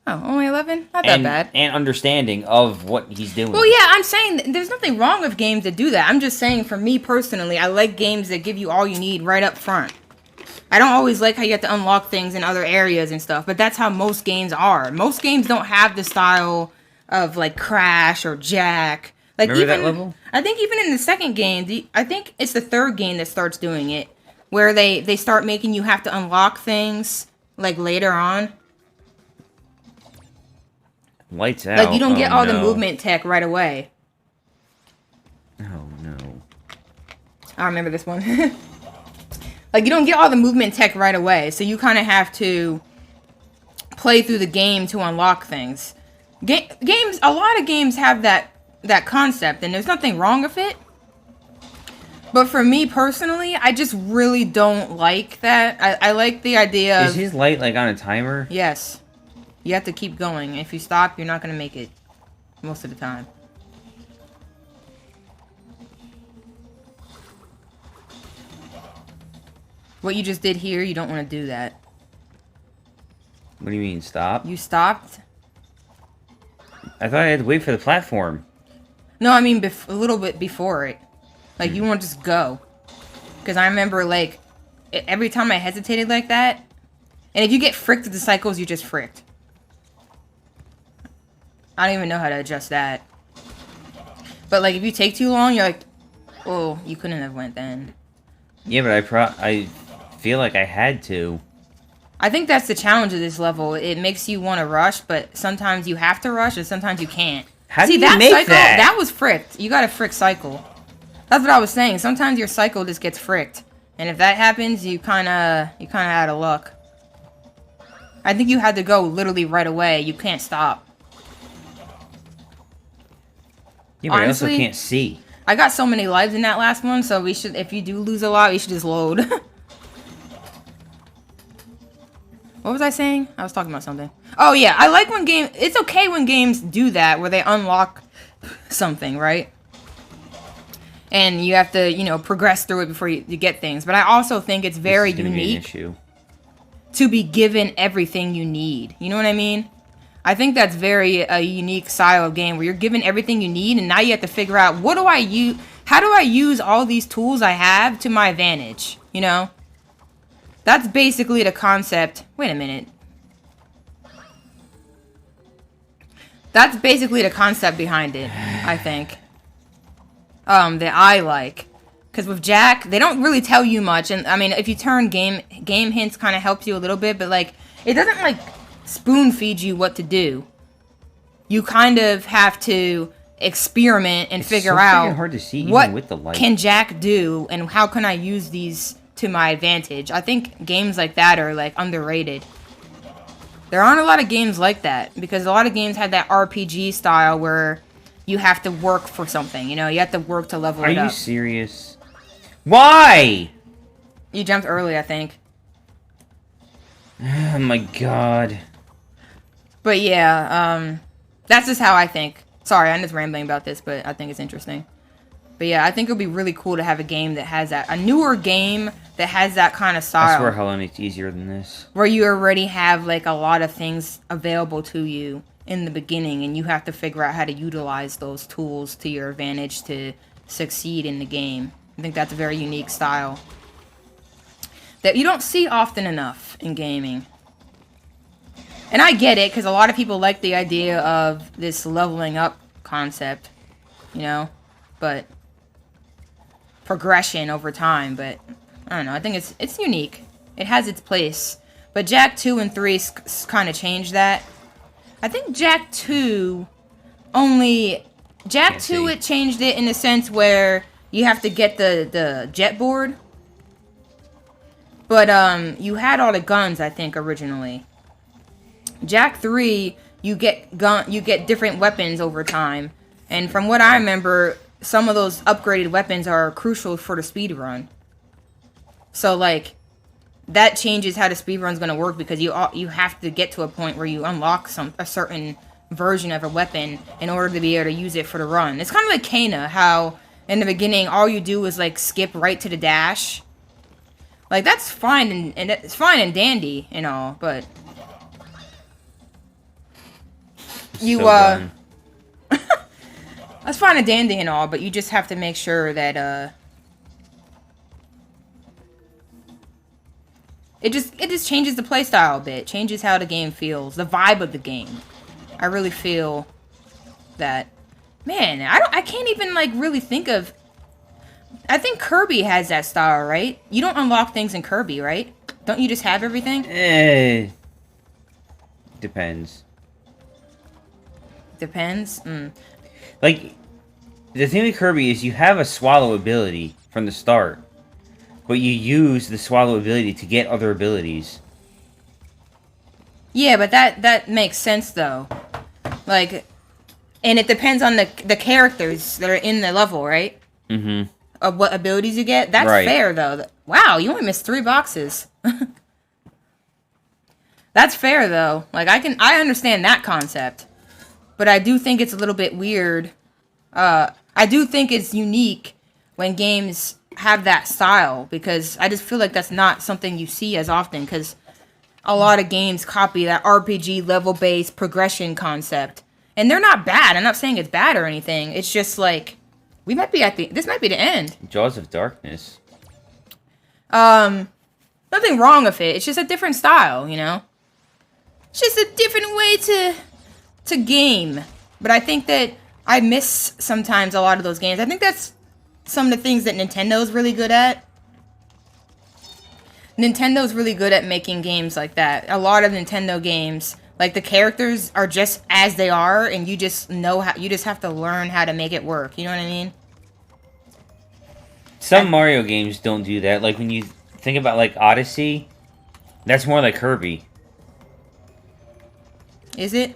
Oh, only 11? Not that bad. And understanding of what he's doing. Well, yeah, I'm saying there's nothing wrong with games that do that. I'm just saying, for me personally, I like games that give you all you need right up front. I don't always like how you have to unlock things in other areas and stuff, but that's how most games are. Most games don't have the style of, like, Crash or Jack. Like, Remember even, that level? I think even in the second game, I think it's the third game that starts doing it, where they start making you have to unlock things, like, later on. Lights out. Like, you don't get all the movement tech right away. Oh, no. I remember this one. Like, you don't get all the movement tech right away, so you kind of have to play through the game to unlock things. Games, a lot of games have that concept, and there's nothing wrong with it. But for me personally, I just really don't like that. I like the idea of... Is his light, like, on a timer? Yes. You have to keep going. If you stop, you're not going to make it most of the time. What you just did here, you don't want to do that. What do you mean, stop? You stopped? I thought I had to wait for the platform. No, I mean a little bit before it. Like, you want to just go. Because I remember, like, every time I hesitated like that, and if you get fricked at the cycles, you just fricked. I don't even know how to adjust that. But, like, if you take too long, you're like, oh, you couldn't have went then. Yeah, but I feel like I had to. I think that's the challenge of this level. It makes you want to rush, but sometimes you have to rush, and sometimes you can't. How do you make cycle, that? That was fricked. You got to frick cycle. That's what I was saying. Sometimes your cycle just gets fricked, and if that happens, you kind of out of luck. I think you had to go literally right away. You can't stop. Yeah, but Honestly, I also can't see. I got so many lives in that last one, so we should. If you do lose a lot, we should just load. What was I saying? I was talking about something. Oh yeah, I like when it's okay when games do that, where they unlock something, right? And you have to, progress through it before you get things. But I also think it's very unique to be given everything you need. You know what I mean? I think that's a unique style of game where you're given everything you need, and now you have to figure out how do I use all these tools I have to my advantage, you know? That's basically the concept. Wait a minute. That's basically the concept behind it, I think. That I like. Because with Jack, they don't really tell you much. And, I mean, if you turn game hints kind of helps you a little bit. But, like, it doesn't, like, spoon feed you what to do. You kind of have to experiment and figure out hard to see what even with the light. Can Jack do and how can I use these to my advantage. I think games like that are, like, underrated. There aren't a lot of games like that, because a lot of games have that RPG style where you have to work for something, you have to work to level it up. Are you serious? Why? You jumped early, I think. Oh my god. But yeah, that's just how I think. Sorry, I'm just rambling about this, but I think it's interesting. But yeah, I think it would be really cool to have a game that has that. A newer game that has that kind of style. I swear Hollow Knight's easier than this. Where you already have, like, a lot of things available to you in the beginning, and you have to figure out how to utilize those tools to your advantage to succeed in the game. I think that's a very unique style that you don't see often enough in gaming. And I get it, because a lot of people like the idea of this leveling up concept, but progression over time, but I don't know, I think it's unique. It has its place. But Jak 2 and 3 kind of changed that. I think Jak 2 it changed it in the sense where you have to get the jet board. But you had all the guns, I think, originally. Jak 3, you get different weapons over time. And from what I remember, some of those upgraded weapons are crucial for the speed run. So, like, that changes how the speed run's going to work, because you have to get to a point where you unlock a certain version of a weapon in order to be able to use it for the run. It's kind of like Kana, how in the beginning all you do is, like, skip right to the dash. Like, that's fine and it's fine and dandy and all, but that's fine and dandy and all, but you just have to make sure that it just changes the playstyle a bit, changes how the game feels, the vibe of the game. I really feel that. Man, I can't even, like, really think of. I think Kirby has that style, right? You don't unlock things in Kirby, right? Don't you just have everything? Depends. Depends? Like, the thing with Kirby is you have a swallow ability from the start, but you use the swallow ability to get other abilities. Yeah, but that makes sense, though. Like, and it depends on the characters that are in the level, right? Mm-hmm. Of what abilities you get. That's right. Fair, though. Wow, you only missed 3 boxes. That's fair, though. Like, I understand that concept. But I do think it's a little bit weird. I do think it's unique when games have that style, because I just feel like that's not something you see as often, because a lot of games copy that RPG level-based progression concept. And they're not bad. I'm not saying it's bad or anything. It's just like, we might be this might be the end. Jaws of Darkness. Nothing wrong with it. It's just a different style, you know? It's just a different way to game. But I think that I miss sometimes a lot of those games. I think that's some of the things that Nintendo's really good at. Nintendo's really good at making games like that. A lot of Nintendo games, like the characters are just as they are, and you just have to learn how to make it work. You know what I mean? Some Mario games don't do that. Like when you think about like Odyssey, that's more like Kirby. Is it?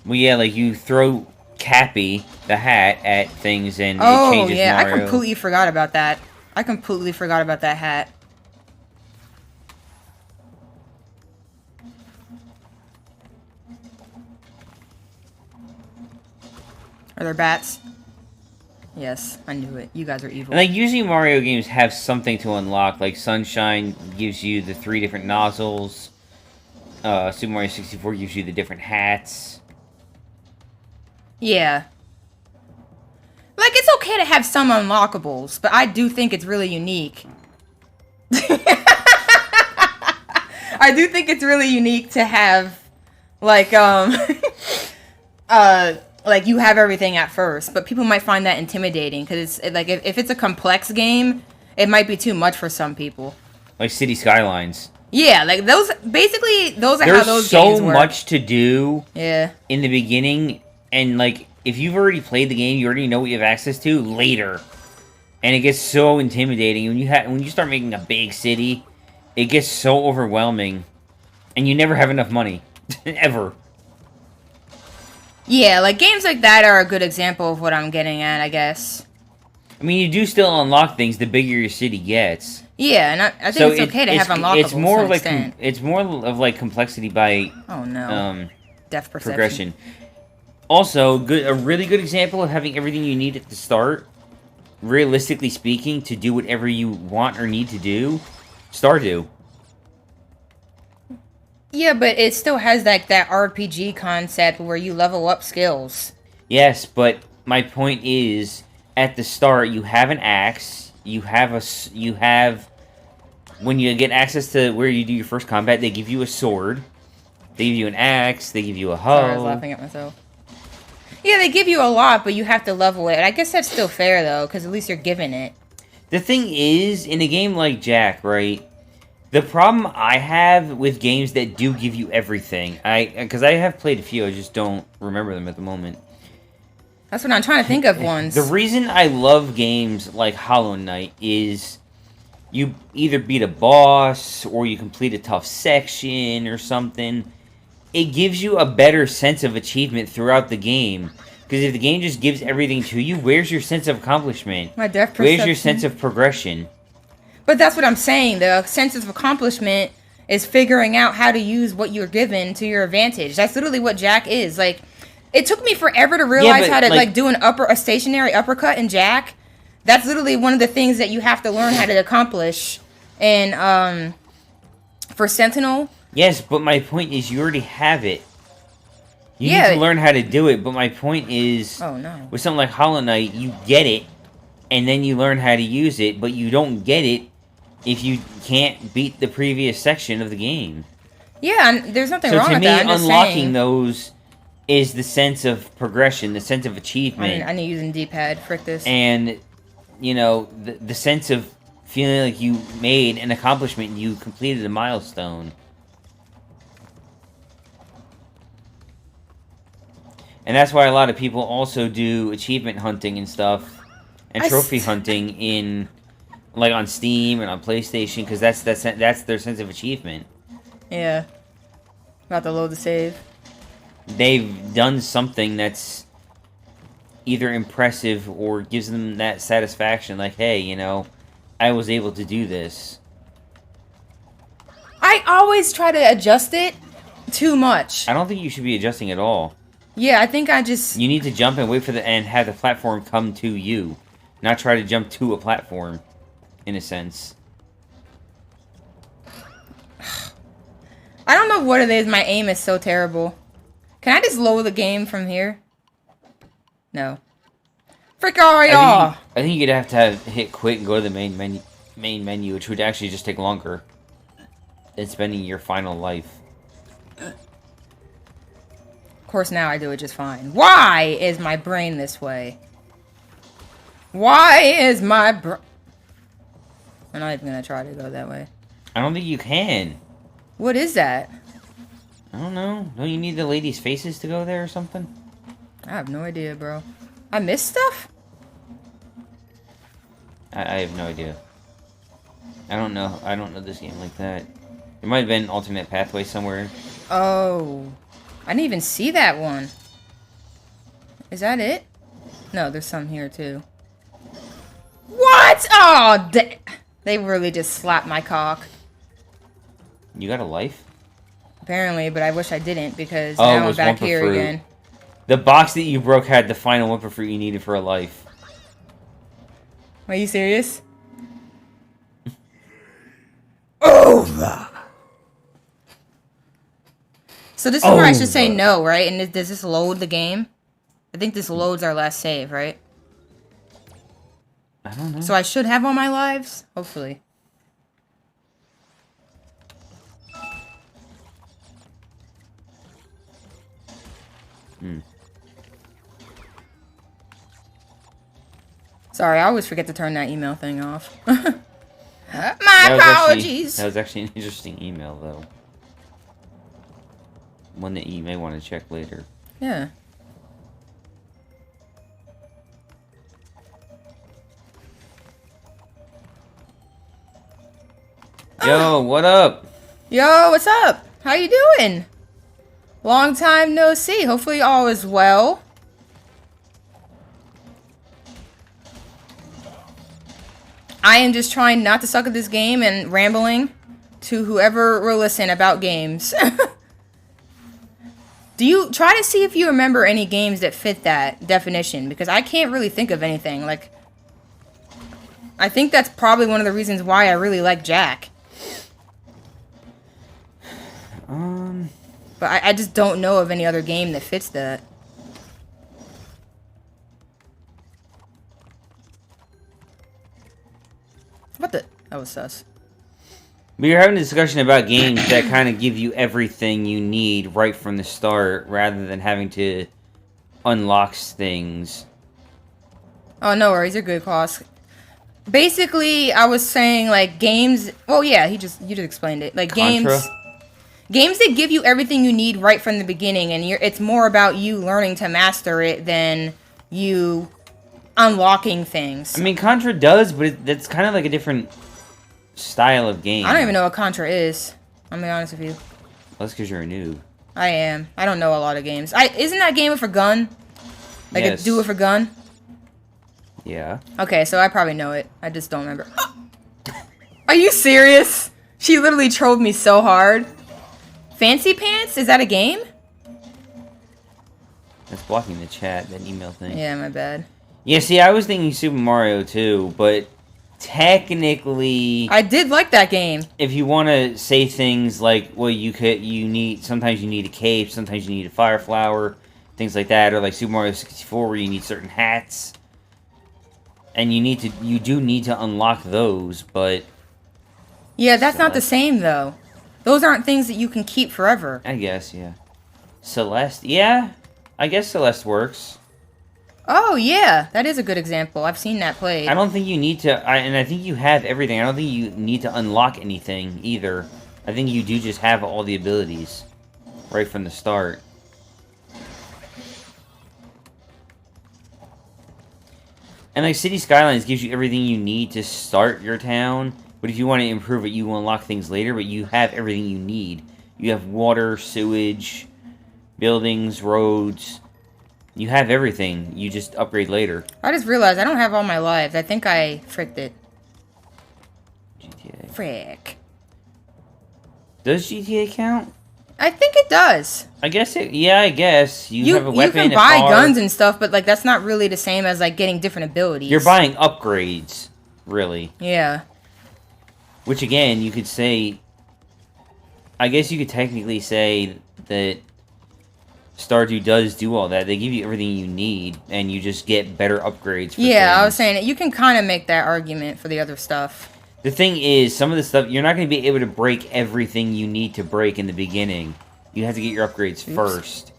Well, yeah, like you throw Cappy, the hat, at things and it changes yeah, Mario. I completely forgot about that. I completely forgot about that hat. Are there bats? Yes, I knew it. You guys are evil. And like usually Mario games have something to unlock. Like Sunshine gives you the 3 different nozzles. Super Mario 64 gives you the different hats. Yeah. Like, it's okay to have some unlockables, but I do think it's really unique. I do think it's really unique to have, like, like, you have everything at first, but people might find that intimidating, because it's, like, if it's a complex game, it might be too much for some people. Like City Skylines. Yeah, like, those are There's how those games work. so much to do in the beginning, and, like, if you've already played the game, you already know what you have access to later. And it gets so intimidating. When you start making a big city, it gets so overwhelming. And you never have enough money. Ever. Yeah, like, games like that are a good example of what I'm getting at, I guess. I mean, you do still unlock things the bigger your city gets. Yeah, and I think it's okay to have unlockables it's more to an like extent. it's more of like complexity by Depth perception. progression. Also, a really good example of having everything you need at the start, realistically speaking, to do whatever you want or need to do, Stardew. Yeah, but it still has like that RPG concept where you level up skills. Yes, but my point is, at the start, you have an axe. You have when you get access to where you do your first combat, they give you a sword. They give you an axe. They give you a hoe. Sorry, I was laughing at myself. Yeah, they give you a lot, but you have to level it. I guess that's still fair, though, because at least you're given it. The thing is, in a game like Jak, right, the problem I have with games that do give you everything, because I have played a few, I just don't remember them at the moment. That's what I'm trying to think of ones. The reason I love games like Hollow Knight is you either beat a boss, or you complete a tough section, or something. It gives you a better sense of achievement throughout the game. Because if the game just gives everything to you, where's your sense of accomplishment? My depth perception. Where's your sense of progression? But that's what I'm saying. The sense of accomplishment is figuring out how to use what you're given to your advantage. That's literally what Jak is. Like, it took me forever to realize how to like do a stationary uppercut in Jak. That's literally one of the things that you have to learn how to accomplish. And for Sentinel. Yes, but my point is you already have it. You need to learn how to do it, but my point is... Oh, no. With something like Hollow Knight, you get it, and then you learn how to use it, but you don't get it if you can't beat the previous section of the game. Yeah, and there's nothing wrong with that. So to me, unlocking those is the sense of progression, the sense of achievement. I need using D-pad. Frick this. And, you know, the sense of feeling like you made an accomplishment and you completed a milestone. And that's why a lot of people also do achievement hunting and stuff, and trophy hunting in, like, on Steam and on PlayStation, because that's their sense of achievement. Yeah. About to load the save. They've done something that's either impressive or gives them that satisfaction, like, hey, you know, I was able to do this. I always try to adjust it too much. I don't think you should be adjusting at all. Yeah, I think I just... You need to jump and wait for and have the platform come to you. Not try to jump to a platform. in a sense. I don't know what it is. My aim is so terrible. Can I just lower the game from here? No. Frick all y'all! I think you'd have to hit quit and go to the main menu, which would actually just take longer than spending your final life. Of course, now I do it just fine. Why is my brain this way? Why is my brain... I'm not even gonna try to go that way. I don't think you can. What is that? I don't know. Don't you need the ladies' faces to go there or something? I have no idea, bro. I missed stuff? I have no idea. I don't know. I don't know this game like that. There might have been an alternate pathway somewhere. Oh. I didn't even see that one. Is that it? No, there's some here, too. What? Oh, they really just slapped my cock. You got a life? Apparently, but I wish I didn't because Oh, now it I'm was back Wumpa here fruit. again. The box that you broke had the final Wumpa fruit you needed for a life. Are you serious? Over. So this is where I should say no, right? And does this load the game? I think this loads our last save, right? I don't know. So I should have all my lives? Hopefully. Sorry, I always forget to turn that email thing off. My apologies! That was actually an interesting email, though. One that you may want to check later. Yeah. Yo, what up? Yo, what's up? How you doing? Long time no see. Hopefully all is well. I am just trying not to suck at this game and rambling to whoever will listen about games. Do you try to see if you remember any games that fit that definition? Because I can't really think of anything. Like, I think that's probably one of the reasons why I really like Jack. But I just don't know of any other game that fits that. What the? That was sus. We were having a discussion about games that kind of give you everything you need right from the start, rather than having to unlock things. Oh, no worries. You're good, Koss. Basically, I was saying, like, games... Oh, yeah, you just explained it. Like, Contra? Games that give you everything you need right from the beginning, and it's more about you learning to master it than you unlocking things. I mean, Contra does, but that's kind of like a different style of game. I don't even know what Contra is. I'm gonna be honest with you. That's because you're a noob. I am. I don't know a lot of games. Isn't that game with a gun? Like Yes. a do with a gun? Yeah. Okay, so I probably know it. I just don't remember. Are you serious? She literally trolled me so hard. Fancy Pants? Is that a game? That's blocking the chat, that email thing. Yeah, my bad. Yeah, see, I was thinking Super Mario too, but technically, I did like that game. if you want to say things like, well, sometimes you need a cape, sometimes you need a fire flower, things like that, or like Super Mario 64 where you need certain hats, and you do need to unlock those, but Yeah, that's not the same though. Those aren't things that you can keep forever. I guess, yeah. Celeste, yeah, I guess Celeste works. Oh, yeah. That is a good example. I've seen that played. I don't think you need to, and I think you have everything. I don't think you need to unlock anything either. I think you do just have all the abilities right from the start. And like City Skylines gives you everything you need to start your town, but if you want to improve it, you unlock things later, but you have everything you need. You have water, sewage, buildings, roads. You have everything. You just upgrade later. I just realized I don't have all my lives. I think I fricked it. GTA. Frick. Does GTA count? I think it does. I guess it. Yeah, I guess you have a weapon. You can buy guns and stuff, but like that's not really the same as like getting different abilities. You're buying upgrades, really. Yeah. Which, again, you could say... I guess you could technically say that Stardew does do all that. They give you everything you need, and you just get better upgrades for Yeah, things. I was saying, you can kind of make that argument for the other stuff. The thing is, some of the stuff, you're not going to be able to break everything you need to break in the beginning. You have to get your upgrades first.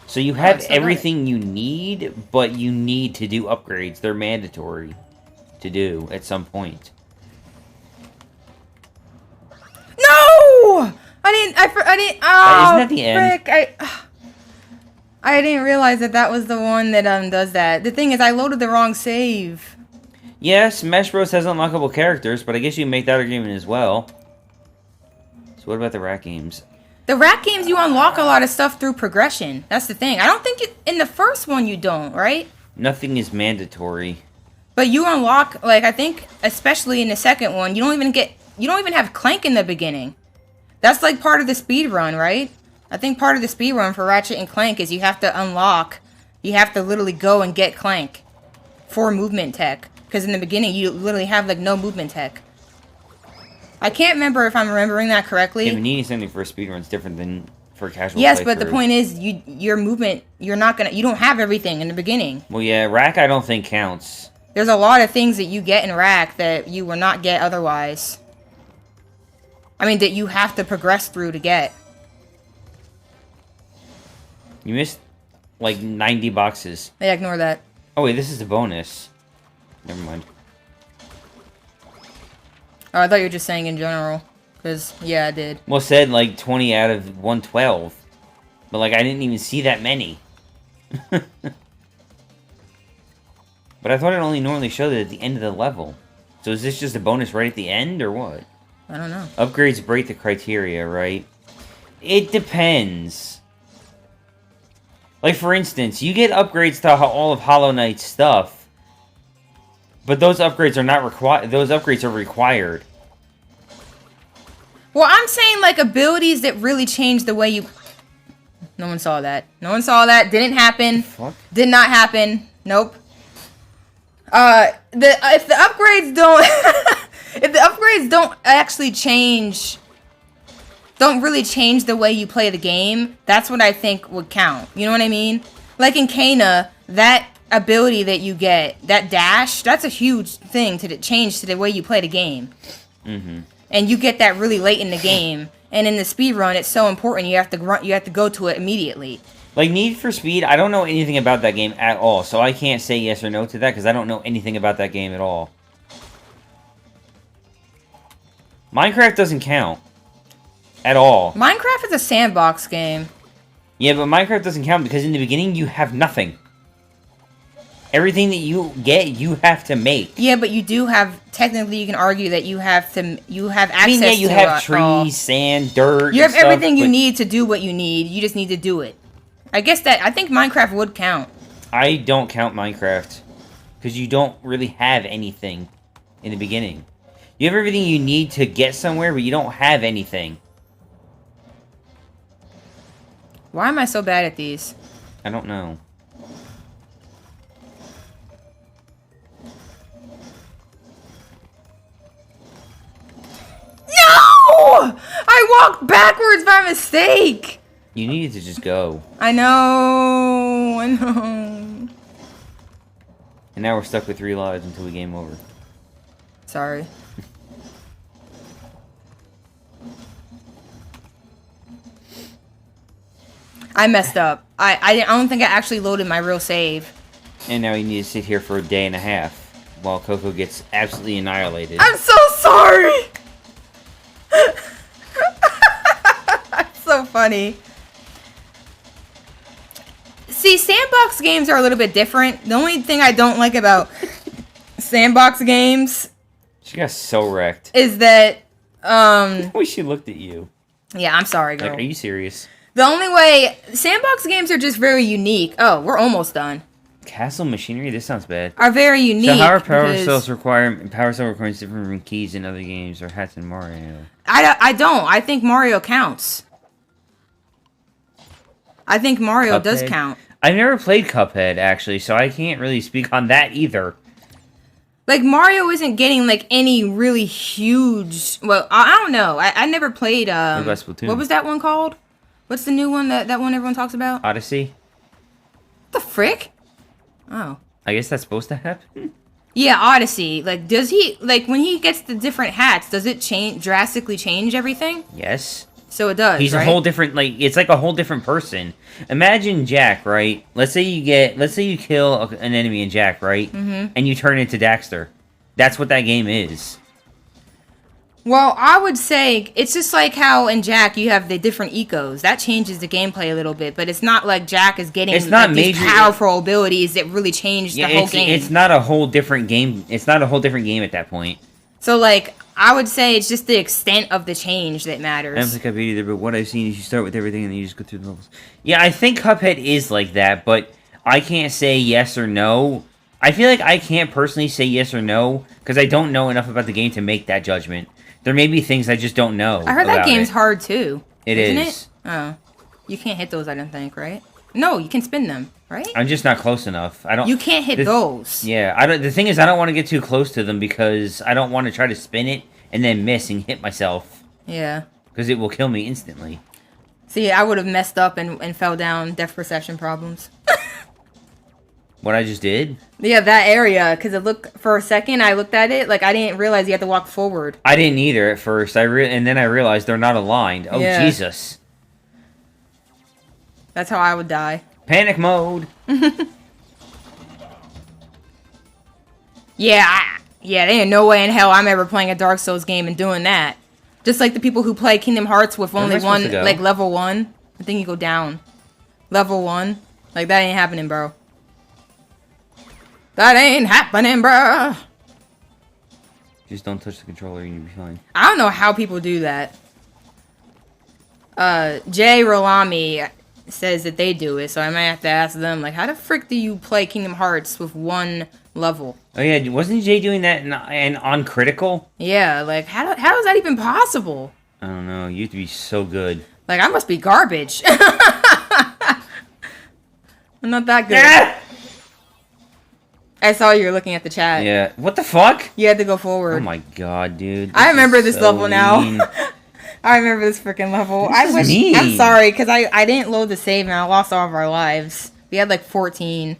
So you have everything you need, but you need to do upgrades. They're mandatory to do at some point. No! I didn't, oh, isn't that the end? frick, I didn't realize that was the one that, does that. The thing is, I loaded the wrong save. Yeah, Smash Bros. Has unlockable characters, but I guess you can make that argument as well. So what about the rat games? The rat games, you unlock a lot of stuff through progression. That's the thing. I don't think in the first one you don't, right? Nothing is mandatory. But you unlock, like, I think, especially in the second one, you don't even have Clank in the beginning. That's, like, part of the speed run, right? I think part of the speed run for Ratchet and Clank is you have to literally go and get Clank for movement tech. Because in the beginning, you literally have, like, no movement tech. I can't remember if I'm remembering that correctly. Yeah, but needing something for a speedrun is different than for a casual Yes, playthrough. but the point is, your movement, you don't have everything in the beginning. Well, yeah, rack I don't think counts. There's a lot of things that you get in rack that you will not get otherwise. I mean, that you have to progress through to get. You missed, like, 90 boxes. Yeah, ignore that. Oh, wait, this is a bonus. Never mind. Oh, I thought you were just saying in general. Because, yeah, I did. Well, it said, like, 20 out of 112. But, like, I didn't even see that many. But I thought it only normally showed it at the end of the level. So is this just a bonus right at the end, or what? I don't know. Upgrades break the criteria, right? It depends. Like, for instance, you get upgrades to all of Hollow Knight's stuff. But those upgrades are not required. Those upgrades are required. Well, I'm saying, like, abilities that really change the way you... No one saw that. No one saw that. Didn't happen. Fuck? Did not happen. Nope. If the upgrades don't... if the upgrades don't actually change... Don't really change the way you play the game, that's what I think would count. You know what I mean? Like in Kana, that ability that you get, that dash, that's a huge thing to change to the way you play the game. Mm-hmm. And you get that really late in the game. And in the speed run, it's so important. You have to go to it immediately. Like Need for Speed, I don't know anything about that game at all, so I can't say yes or no to that because I don't know anything about that game at all. Minecraft doesn't count at all. Minecraft is a sandbox game. Yeah, but Minecraft doesn't count because in the beginning you have nothing. Everything that you get, you have to make. Yeah, but you do have, technically you can argue that you have access I mean, yeah, you to have trees, sand, dirt, you have stuff, everything you but need to do what you need. You just need to do it. I think Minecraft would count. I don't count Minecraft because you don't really have anything in the beginning. You have everything you need to get somewhere, but you don't have anything. Why am I so bad at these? I don't know. No! I walked backwards by mistake! You needed to just go. I know. And now we're stuck with 3 lives until we game over. Sorry. I messed up. I don't think I actually loaded my real save. And now you need to sit here for a day and a half while Coco gets absolutely annihilated. I'm so sorry! That's so funny. See, sandbox games are a little bit different. The only thing I don't like about sandbox games... She got so wrecked. ...is that, The way she looked at you. Yeah, I'm sorry, girl. Like, are you serious? The only way... Sandbox games are just very unique. Oh, we're almost done. Castle machinery? This sounds bad. Are very unique. So how are power cells requirements different from keys in other games or hats in Mario? I don't. I think Mario counts. I think Mario does count. I've never played Cuphead, actually, so I can't really speak on that either. Like, Mario isn't getting, like, any really huge... Well, I don't know. I never played, What about Splatoon? What was that one called? What's the new one that one everyone talks about? Odyssey? What the frick? Oh. I guess that's supposed to happen. Yeah, Odyssey. Like, does he... Like, when he gets the different hats, does it drastically change everything? Yes. So it does, He's right? a whole different, like, it's like a whole different person. Imagine Jack, right? Let's say you kill an enemy in Jack, right? Mm-hmm. And you turn into Daxter. That's what that game is. Well, I would say it's just like how in Jack you have the different ecos. That changes the gameplay a little bit, but it's not like Jack is getting these powerful abilities that really change the whole game. It's not a whole different game. It's not a whole different game at that point. So, like, I would say it's just the extent of the change that matters. I don't think Cuphead either, but what I've seen is you start with everything and then you just go through the levels. Yeah, I think Cuphead is like that, but I can't say yes or no. I feel like I can't personally say yes or no because I don't know enough about the game to make that judgment. There may be things I just don't know. I heard that game's hard too. Isn't it? Oh, you can't hit those. I don't think, right? No, you can spin them, right? I'm just not close enough. I don't. You can't hit those. Yeah, I don't. The thing is, I don't want to get too close to them because I don't want to try to spin it and then miss and hit myself. Yeah. Because it will kill me instantly. See, I would have messed up and fell down. Depth perception problems. What I just did? Yeah, that area. Because it looked for a second. I looked at it like I didn't realize you had to walk forward. I didn't either at first. And then I realized they're not aligned. Oh yeah. Jesus. That's how I would die. Panic mode. Yeah, there ain't no way in hell I'm ever playing a Dark Souls game and doing that. Just like the people who play Kingdom Hearts with only one, like level 1. I think you go down. Level 1. Like, that ain't happening, bro. That ain't happening, bro. Just don't touch the controller and you'll be fine. I don't know how people do that. Jay Rolami says that they do it, so I might have to ask them, like, how the frick do you play Kingdom Hearts with one level? Oh yeah, wasn't Jay doing that and on critical? Yeah, like, how is that even possible? I don't know, you have to be so good. Like, I must be garbage. I'm not that good. Yeah! I saw you were looking at the chat. Yeah, what the fuck? You had to go forward. Oh my god, dude. I remember this level now. I remember this freaking level. I'm sorry, because I didn't load the save and I lost all of our lives. We had like 14.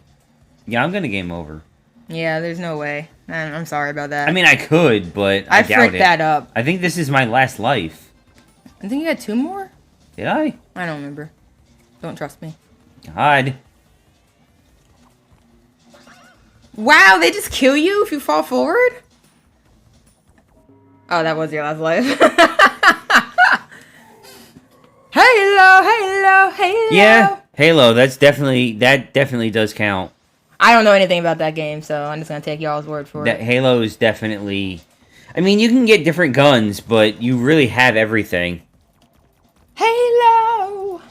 Yeah, I'm gonna game over. Yeah, there's no way. I'm sorry about that. I mean, I could, but I doubt it. fricked that up. I think this is my last life. I think you had 2 more? Did I? I don't remember. Don't trust me. God. Wow, they just kill you if you fall forward? Oh, that was your last life. Halo. Yeah, Halo. That definitely does count. I don't know anything about that game, so I'm just gonna take y'all's word for it. Halo is definitely. I mean, you can get different guns, but you really have everything. Halo.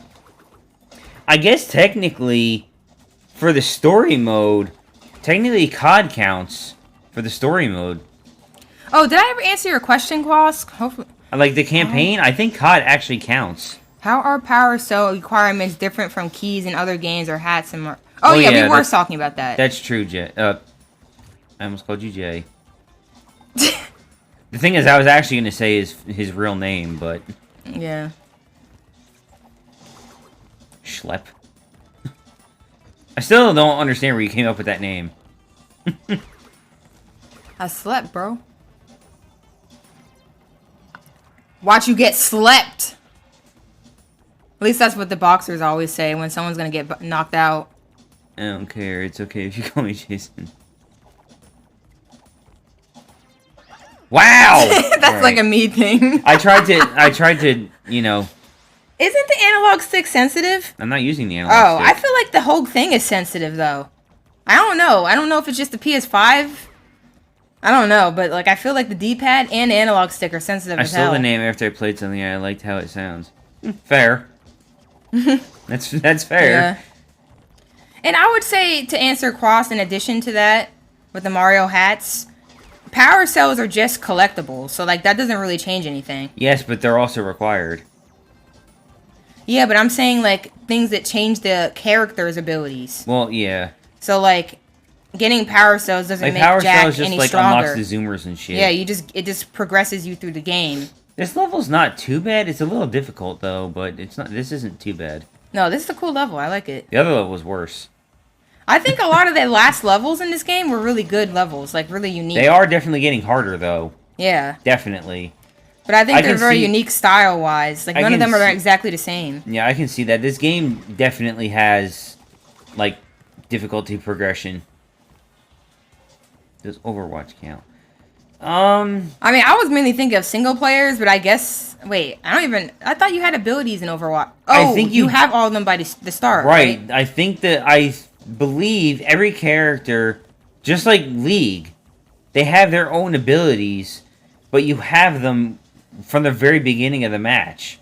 I guess technically, for the story mode, technically COD counts for the story mode. Oh, did I ever answer your question, Quask? Hopefully. Like the campaign, I think COD actually counts. How are power cell requirements different from keys in other games or hats and more? Oh yeah, we were talking about that. That's true, Jay. I almost called you Jay. The thing is, I was actually going to say his real name, but... Yeah. Schlep. I still don't understand where you came up with that name. I slept, bro. Watch you get slept. At least that's what the boxers always say when someone's gonna get knocked out. I don't care. It's okay if you call me Jason. Wow! That's like a me thing. I tried to, you know... Isn't the analog stick sensitive? I'm not using the analog stick. I feel like the whole thing is sensitive, though. I don't know. I don't know if it's just the PS5. I don't know, but like I feel like the D-pad and the analog stick are sensitive as hell. I stole the name after I played something and I liked how it sounds. Fair. That's fair. Yeah. And I would say, to answer Cross, in addition to that, with the Mario hats, power cells are just collectibles, so like that doesn't really change anything. Yes, but they're also required. Yeah, but I'm saying like things that change the character's abilities. Well, yeah. So like, getting power cells doesn't Like, make power Jack cells just, any like, stronger. unlocks the zoomers and shit. Yeah, it just progresses you through the game. This level's not too bad. It's a little difficult, though, but it's not. This isn't too bad. No, this is a cool level. I like it. The other level was worse. I think a lot of the last levels in this game were really good levels, like really unique. They are definitely getting harder, though. Yeah. Definitely. But I think I they're can very see- unique style-wise. Like, I none of can them are see- exactly the same. Yeah, I can see that. This game definitely has, like, difficulty progression. Does Overwatch count? I mean, I was mainly thinking of single players, but I guess... Wait, I thought you had abilities in Overwatch. Oh, I think you have all of them by the start, Right. right? I think that I believe every character, just like League, they have their own abilities, but you have them from the very beginning of the match.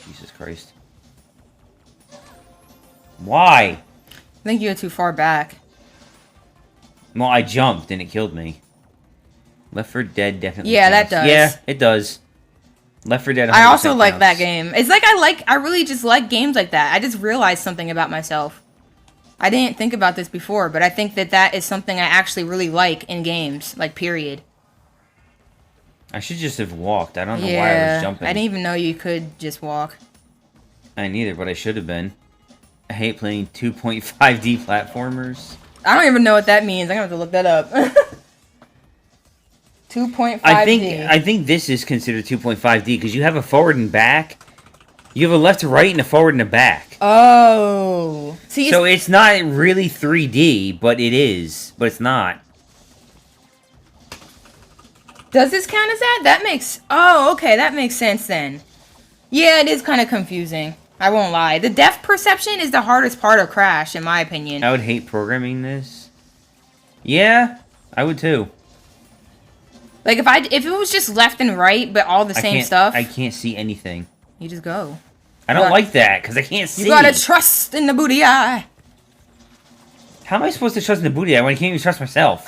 Jesus Christ. Why? I think you're too far back. Well, I jumped and it killed me. Left 4 Dead definitely Yeah, that counts. does. Yeah, it does. Left 4 Dead 100% I also like that counts. game. It's like I really just like games like that. I just realized something about myself. I didn't think about this before, but I think that is something I actually really like in games, like, period. I should just have walked. I don't know why I Yeah, was jumping. I didn't even know you could just walk. I neither, but I should have been. I hate playing 2.5D platformers. I don't even know what that means. I'm gonna have to look that up. 2.5D. I think this is considered 2.5D because you have a forward and back. You have a left to right and a forward and a back. Oh. See, So it's not really 3D, but it is. But it's not. does this count as that? That makes... Oh, okay. That makes sense then. Yeah, it is kind of confusing. I won't lie. The depth perception is the hardest part of Crash, in my opinion. I would hate programming this. Yeah, I would too. Like, if it was just left and right, but all the same stuff, I can't see anything. you just go. I don't Right. like that because I can't see. You gotta trust in the booty eye. How am I supposed to trust in the booty when I can't even trust myself?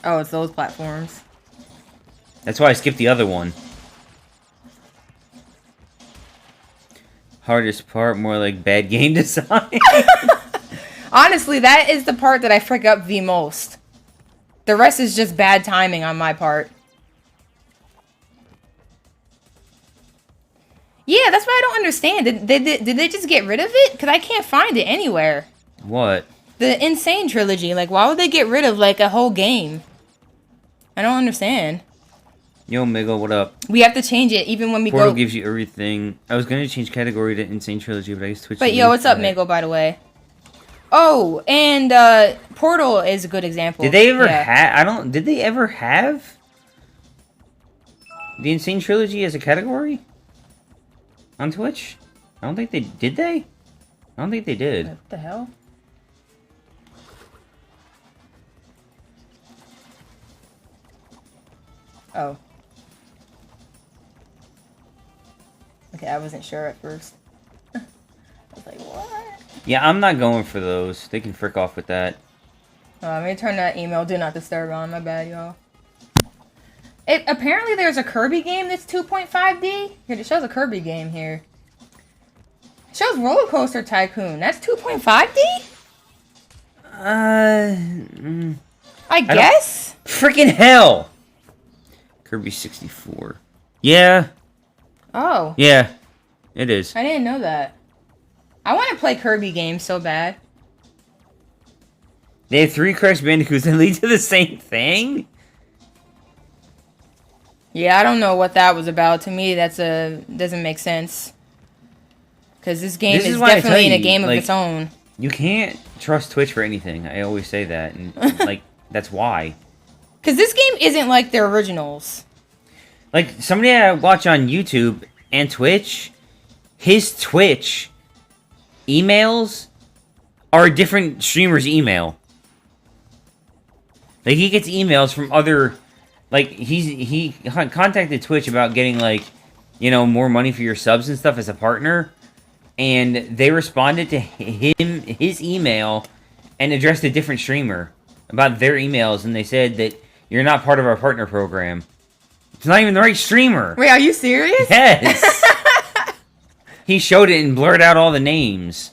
Oh, it's those platforms. That's why I skipped the other one. Hardest part, more like bad game design. Honestly, that is the part that I frick up the most. The rest is just bad timing on my part. Yeah, that's what I don't understand. Did they just get rid of it? Because I can't find it anywhere. What? The N Sane Trilogy. Like, why would they get rid of, like, a whole game? I don't understand. Yo, Miggle, what up? We have to change it even when we Portal go... gives you everything. I was going to change category to N Sane Trilogy, but I guess Twitch... But yo, what's up, Miggle, by the way? Oh, and Portal is a good example. Did they ever Yeah. have... Did they ever have... the Insane Trilogy as a category? On Twitch? I don't think they... Did they? I don't think they did. What the hell? Oh. Okay, I wasn't sure at first. I was like, what? Yeah, I'm not going for those. They can frick off with that. Let me turn that email do not disturb on. My bad, y'all. Apparently there's a Kirby game that's 2.5D. Here, it shows a Kirby game here. It shows Roller Coaster Tycoon. That's 2.5D? I guess? Freaking hell! Kirby 64. Yeah. Oh. Yeah. It is. I didn't know that. I want to play Kirby games so bad. They have 3 Crash Bandicoots that lead to the same thing? Yeah, I don't know what that was about. To me, doesn't make sense. Because this game This is is why I definitely tell in a you, game of like, its own. You can't trust Twitch for anything. I always say that. And, like, that's why. Because this game isn't like their originals. Like, somebody I watch on YouTube and Twitch, his Twitch emails are a different streamer's email. Like, he gets emails from other... Like, he contacted Twitch about getting, like, you know, more money for your subs and stuff as a partner. And they responded to his email and addressed a different streamer about their emails. And they said that you're not part of our partner program. It's not even the right streamer. Wait, are you serious? Yes. He showed it and blurred out all the names.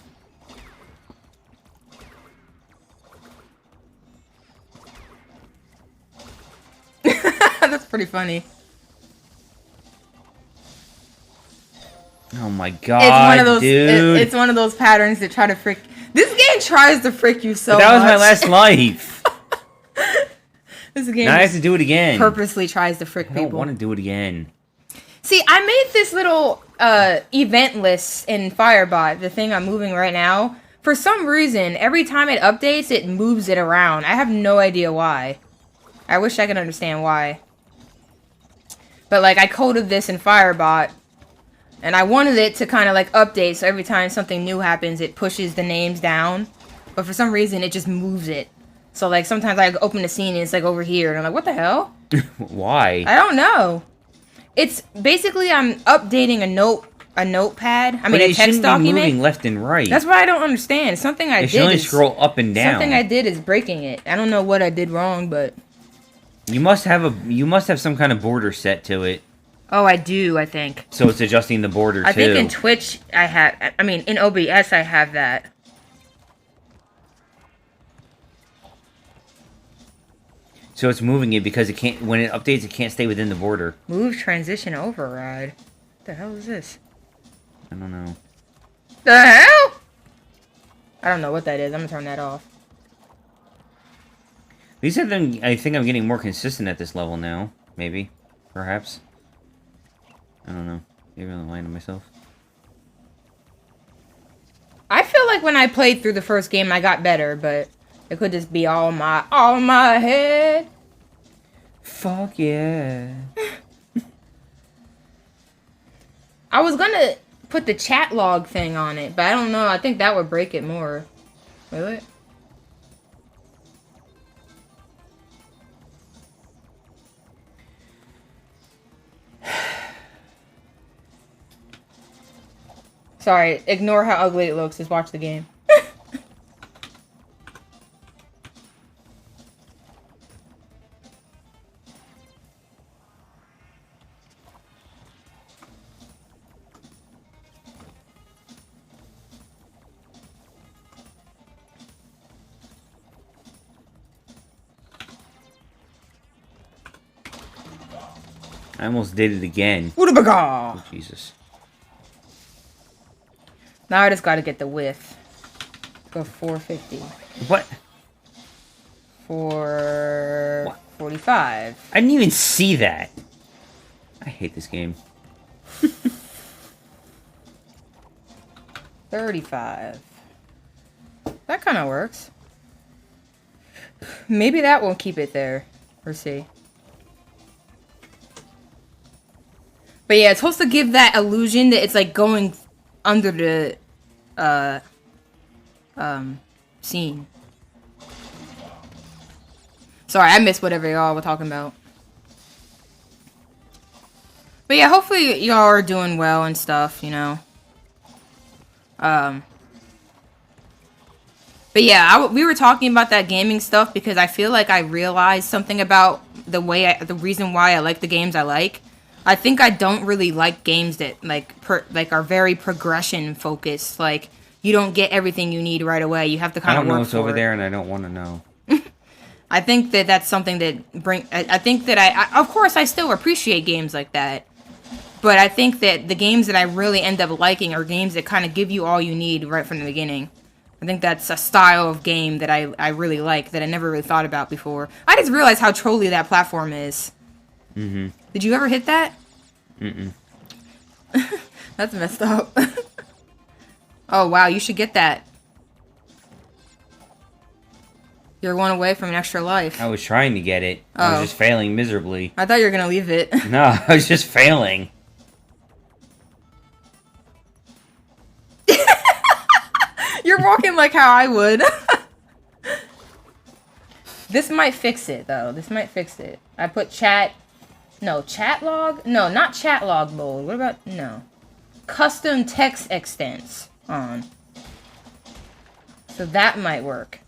pretty funny. Oh my god, It's one of those. dude. It's one of those patterns that try to frick. This game tries to frick you so But that was much. my last life. This game Now I have to do it again. purposely tries to frick I don't people. want to do it again. See, I made this little event list in Firebot, the thing I'm moving right now. For some reason, every time it updates, it moves it around. I have no idea why. I wish I could understand why. But, like, I coded this in Firebot, and I wanted it to kind of, like, update, so every time something new happens, it pushes the names down. But for some reason, it just moves it. So, like, sometimes I open the scene and it's, like, over here, and I'm like, what the hell? Why? I don't know. It's basically I'm updating a notepad. I mean, a text Be document. moving left and right. That's what I don't understand. Something I It did. should only is, scroll up and down. Something I did is breaking it. I don't know what I did wrong, but You must have some kind of border set to it. oh, I do. I think. So it's adjusting the border too. I think in Twitch I have. I mean, in OBS I have that. So it's moving it because it can't. When it updates, it can't stay within the border. Move transition override. What the hell is this? I don't know. The hell? I don't know what that is. I'm gonna turn that off. At least I think I'm getting more consistent at this level now. Maybe, perhaps. I don't know. Maybe I'm lying to myself. I feel like when I played through the first game, I got better, but it could just be all my head. Fuck yeah. I was gonna put the chat log thing on it, but I don't know. I think that would break it more. Will it? Sorry, ignore how ugly it looks. Just watch the game. I almost did it again. Woodabaga! Oh, Jesus. Now I just gotta get the width. For 450. What? For What? 45. I didn't even see that. I hate this game. 35. That kind of works. Maybe that won't keep it there. We'll see. But yeah, it's supposed to give that illusion that it's like going under the scene. Sorry, I missed whatever y'all were talking about. But yeah, hopefully y'all are doing well and stuff, you know. But yeah, we were talking about that gaming stuff because I feel like I realized something about the reason why I like the games I like. I think I don't really like games that like are very progression focused. Like you don't get everything you need right away. You have to I kind of don't know work what's for over it. there, and I don't want to know. I think that that's something that I think that I of course I still appreciate games like that. But I think that the games that I really end up liking are games that kind of give you all you need right from the beginning. I think that's a style of game that I really like that I never really thought about before. I just realized how trolly that platform is. Mm-hmm. Did you ever hit that? Mm-mm. That's messed up. Oh, wow, you should get that. You're one away from an extra life. I was trying to get it. I Oh. was just failing miserably. I thought you were going to leave it. No, I was just failing. You're walking like how I would. This might fix it, though. This might fix it. I put chat... No, chat log? No, not chat log mode. What about... No. Custom text extents on. So that might work.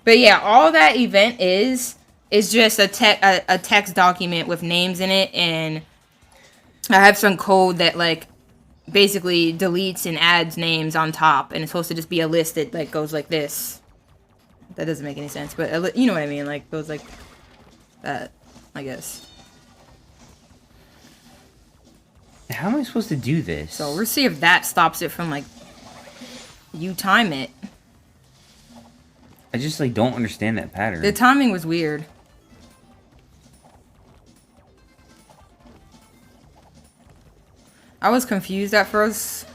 But yeah, all that event is just a text document with names in it, and I have some code that like basically deletes and adds names on top, and it's supposed to just be a list that like goes like this. That doesn't make any sense, but you know what I mean, like goes like that, I guess. How am I supposed to do this? So we'll see if that stops it from, like, you time it. I just, like, don't understand that pattern. The timing was weird. I was confused at first,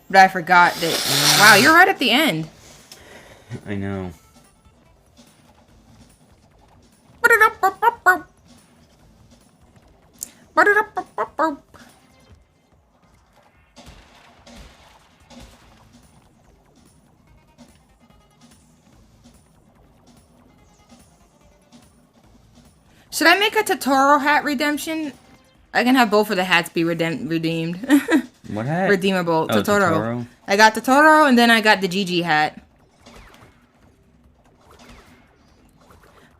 but I forgot that... Wow, you're right at the end. I know. Should I make a Totoro hat redemption? I can have both of the hats be redeemed. What hat? Redeemable. Oh, Totoro. Totoro. I got Totoro, and then I got the Gigi hat.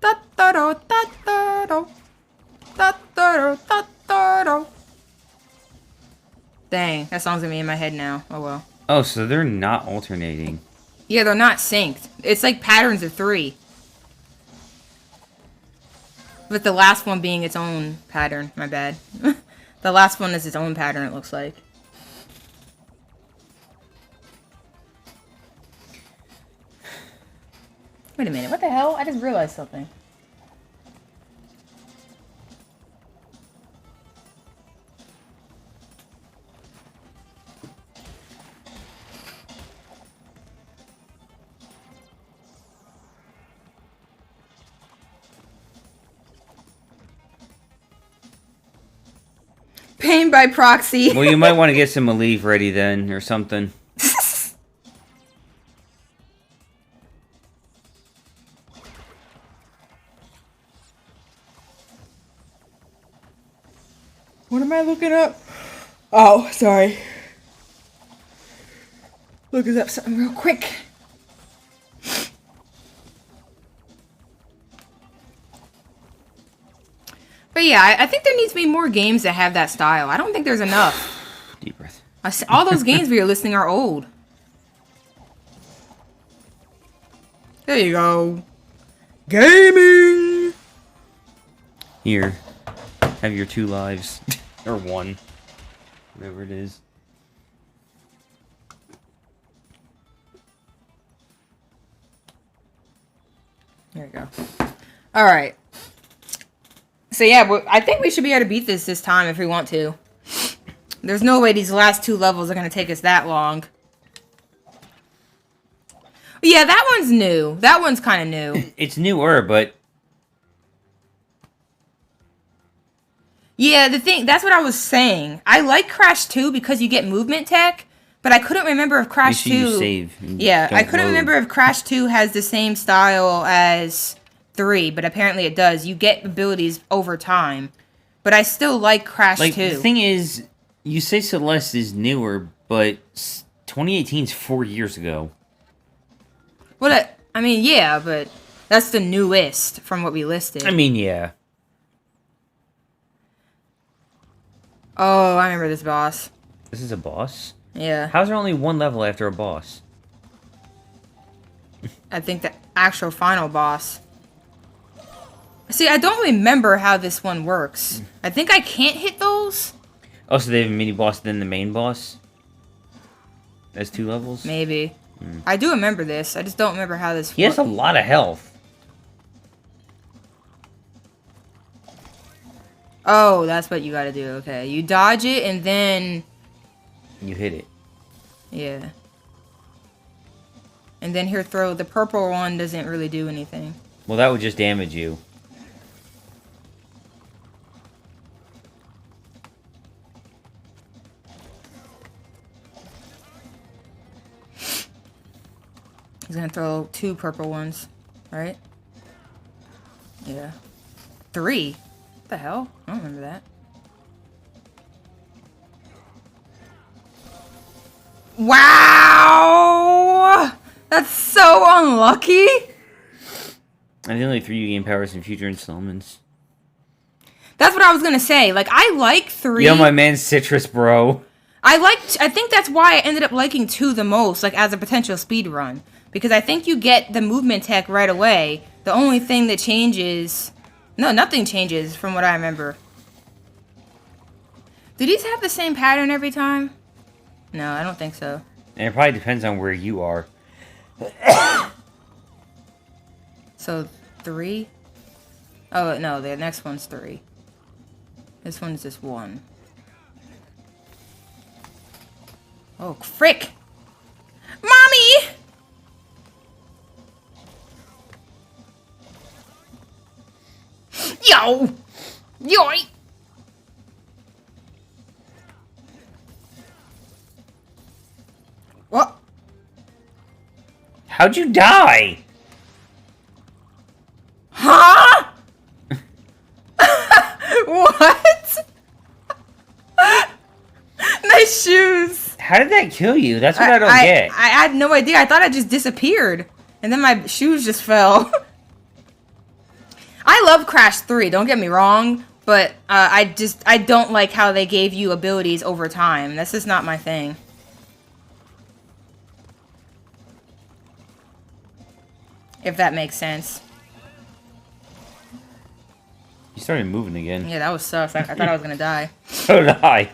Totoro, Totoro. Totoro, Totoro. Dang, that song's gonna be in my head now. Oh well. Oh, so they're not alternating. Yeah, they're not synced. It's like patterns of 3. With the last one being its own pattern. My bad. The last one is its own pattern, it looks like. Wait a minute, what the hell? I just realized something. Pain by proxy. Well, you might want to get some Aleve ready then, or something. What am I looking up? Oh, sorry. Looking up something real quick. But yeah, I think there needs to be more games that have that style. I don't think there's enough. Deep breath. All those games we are listing are old. There you go. Gaming! Here. Have your 2 lives. Or 1. Whatever it is. There you go. Alright. So yeah, I think we should be able to beat this time if we want to. There's no way these last 2 levels are going to take us that long. Yeah, that one's new. That one's kind of new. It's newer, but... Yeah, that's what I was saying. I like Crash 2 because you get movement tech, but I couldn't remember if Crash 2... You save. Yeah, I couldn't remember if Crash 2 has the same style as 3, but apparently it does. You get abilities over time. But I still like Crash 2. The thing is, you say Celeste is newer, but 2018 is 4 years ago. Well, I mean, yeah, but that's the newest from what we listed. I mean, yeah. Oh, I remember this boss. This is a boss? Yeah. How's there only 1 level after a boss? I think the actual final boss. See, I don't remember how this one works. I think I can't hit those? Oh, so they have a mini boss then the main boss? That's 2 levels? Maybe. I do remember this. I just don't remember how this He has a lot of health. Oh, that's what you gotta do. Okay. You dodge it and then... You hit it. Yeah. And then here throw... The purple one doesn't really do anything. Well, that would just damage you. He's gonna throw 2 purple ones. Right? Yeah. 3? What the hell? I don't remember that. Wow! That's so unlucky! I only 3 game powers in future installments. That's what I was gonna say. Like, I like 3. Yo, my man Citrus, bro. I think that's why I ended up liking 2 the most, like, as a potential speed run. Because I think you get the movement tech right away. The only thing that changes... No, nothing changes from what I remember. Do these have the same pattern every time? No, I don't think so. And it probably depends on where you are. So, 3? Oh, no, the next one's 3. This one's just 1. Oh, frick! Mommy! Yo! Yoy! What? How'd you die? Huh? What? Nice shoes. How did that kill you? That's what I don't get. I had no idea. I thought I just disappeared. And then my shoes just fell. I love Crash 3, don't get me wrong. But I don't like how they gave you abilities over time. That's just not my thing. If that makes sense. You started moving again. Yeah, that was sus. I thought I was gonna die. So did I.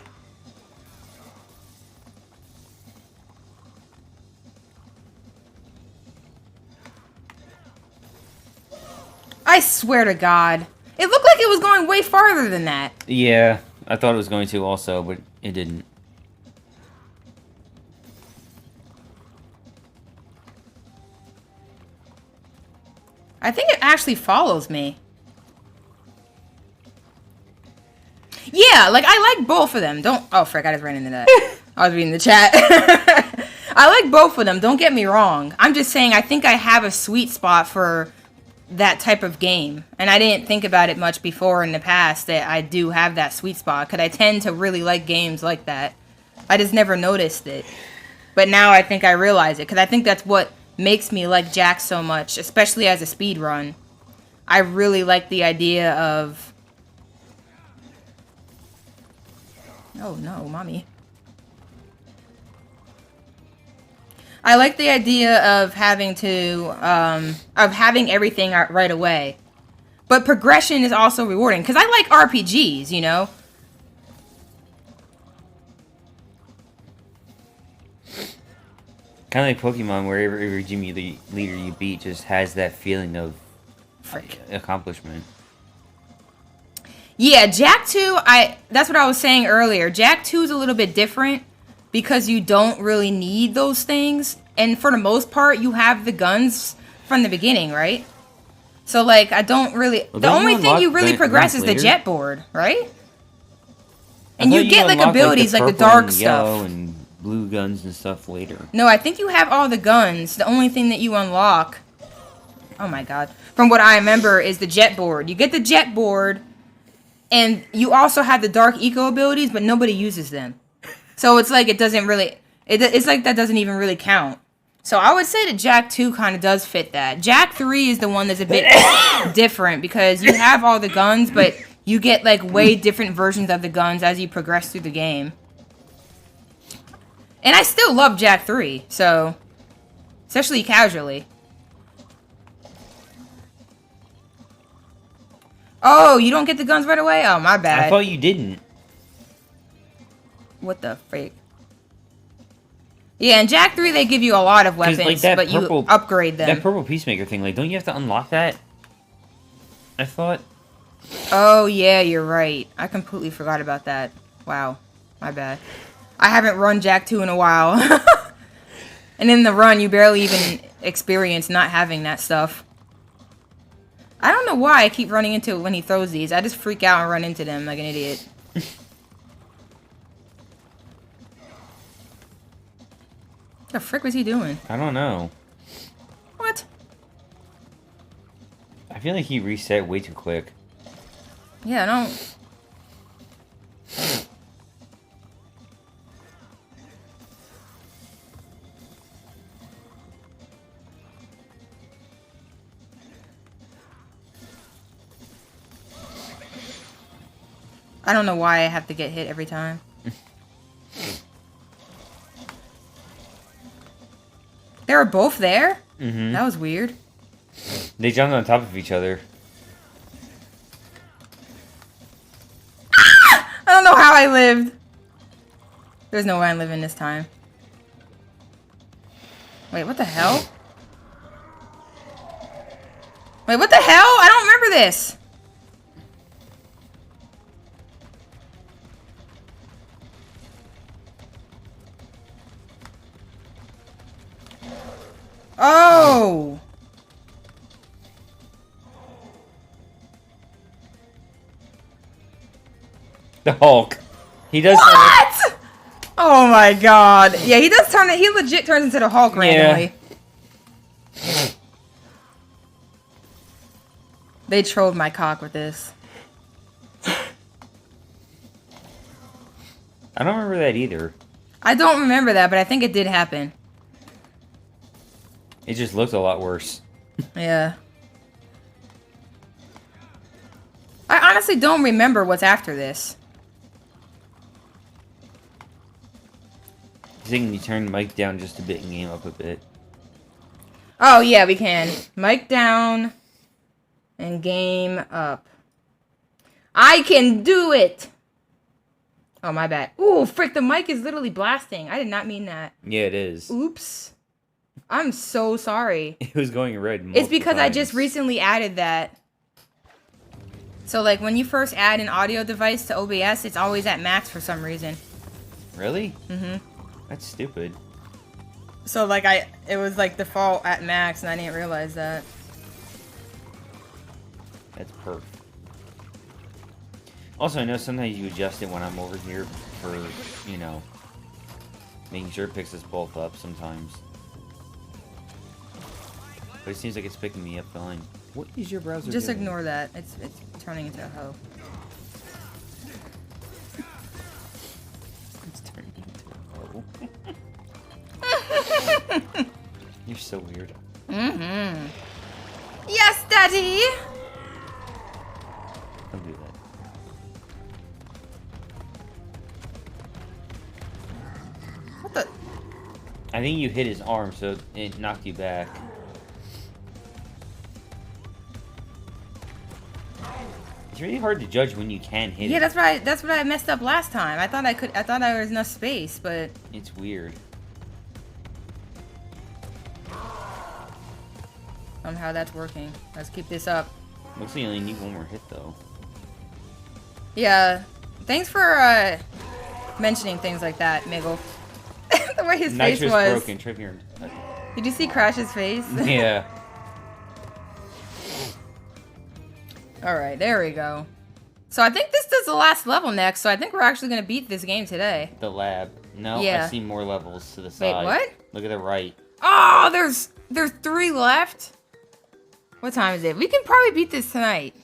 I swear to God. It looked like it was going way farther than that. Yeah, I thought it was going to also, but it didn't. I think it actually follows me. Yeah, like, I like both of them. Oh, frick, I just ran into that. I was reading the chat. I like both of them, don't get me wrong. I'm just saying I think I have a sweet spot for that type of game. And I didn't think about it much before in the past that I do have that sweet spot. Because I tend to really like games like that. I just never noticed it. But now I think I realize it. Because I think that's what makes me like Jak so much. Especially as a speed run. I really like the idea of... Oh no, mommy. I like the idea of having to, having everything right away. But progression is also rewarding. Because I like RPGs, you know? Kind of like Pokemon, where every gym leader you beat just has that feeling of accomplishment. Yeah, Jak 2, that's what I was saying earlier. Jak 2 is a little bit different. Because you don't really need those things. And for the most part, you have the guns from the beginning, right? So, like, I don't really... Well, the only thing you really progress is the jet board, right? And you get, like, abilities like the dark stuff. Yellow and blue guns and stuff later. No, I think you have all the guns. The only thing that you unlock... Oh, my God. From what I remember is the jet board. You get the jet board, and you also have the dark eco abilities, but nobody uses them. So it's like it doesn't really... It's like that doesn't even really count. So I would say that Jak 2 kind of does fit that. Jak 3 is the one that's a bit different because you have all the guns, but you get like way different versions of the guns as you progress through the game. And I still love Jak 3, so... Especially casually. Oh, you don't get the guns right away? Oh, my bad. I thought you didn't. What the freak? Yeah, in Jak 3 they give you a lot of weapons, like but purple, you upgrade them. That purple Peacemaker thing, like, don't you have to unlock that? I thought. Oh, yeah, you're right. I completely forgot about that. Wow. My bad. I haven't run Jak 2 in a while. And in the run, you barely even experience not having that stuff. I don't know why I keep running into it when he throws these. I just freak out and run into them like an idiot. What the frick was he doing? I don't know. What? I feel like he reset way too quick. Yeah, I don't... I don't know why I have to get hit every time. They were both there? Mm-hmm. That was weird. They jumped on top of each other. Ah! don't know how I lived. There's no way I'm living this time. Wait, what the hell? Wait, what the hell? I don't remember this. Oh. The Hulk. He does. What? Oh my god. Yeah, he does turn it. He legit turns into the Hulk randomly. Yeah. They trolled my cock with this. I don't remember that either. I don't remember that, but I think it did happen. It just looked a lot worse. Yeah. I honestly don't remember what's after this. I think you turn Mike down just a bit and game up a bit. Oh, yeah, we can. Mic down and game up. I can do it! Oh, my bad. Ooh, frick, the mic is literally blasting. I did not mean that. Yeah, it is. Oops. I'm so sorry. It was going red. It's because I just recently added that. So, like, when you first add an audio device to OBS, it's always at max for some reason. Really? Mm-hmm. That's stupid. So, like, it was, like, default at max, and I didn't realize that. That's perf. Also, I know sometimes you adjust it when I'm over here for, you know, making sure it picks us both up sometimes. But it seems like it's picking me up fine. What is your browser Just doing? ignore that. It's turning into a hoe. It's turning into a hoe. You're so weird. Mm-hmm. Yes, Daddy! Don't do that. What the? I think you hit his arm, so it knocked you back. It's really hard to judge when you can hit it. Yeah, that's what I messed up last time. I thought there was enough space, but It's weird. somehow that's working. Let's keep this up. Looks like you only need one more hit, though. Yeah. Thanks for mentioning things like that, Miggle. The way his face Nitrous was. broken. Trip here. Did you see Crash's face? Yeah. Alright, there we go. So I think this does the last level next, so I think we're actually going to beat this game today. The lab. No, Yeah. I see more levels to the Wait, side. what? Look at the right. Oh, there's 3 left? What time is it? We can probably beat this tonight.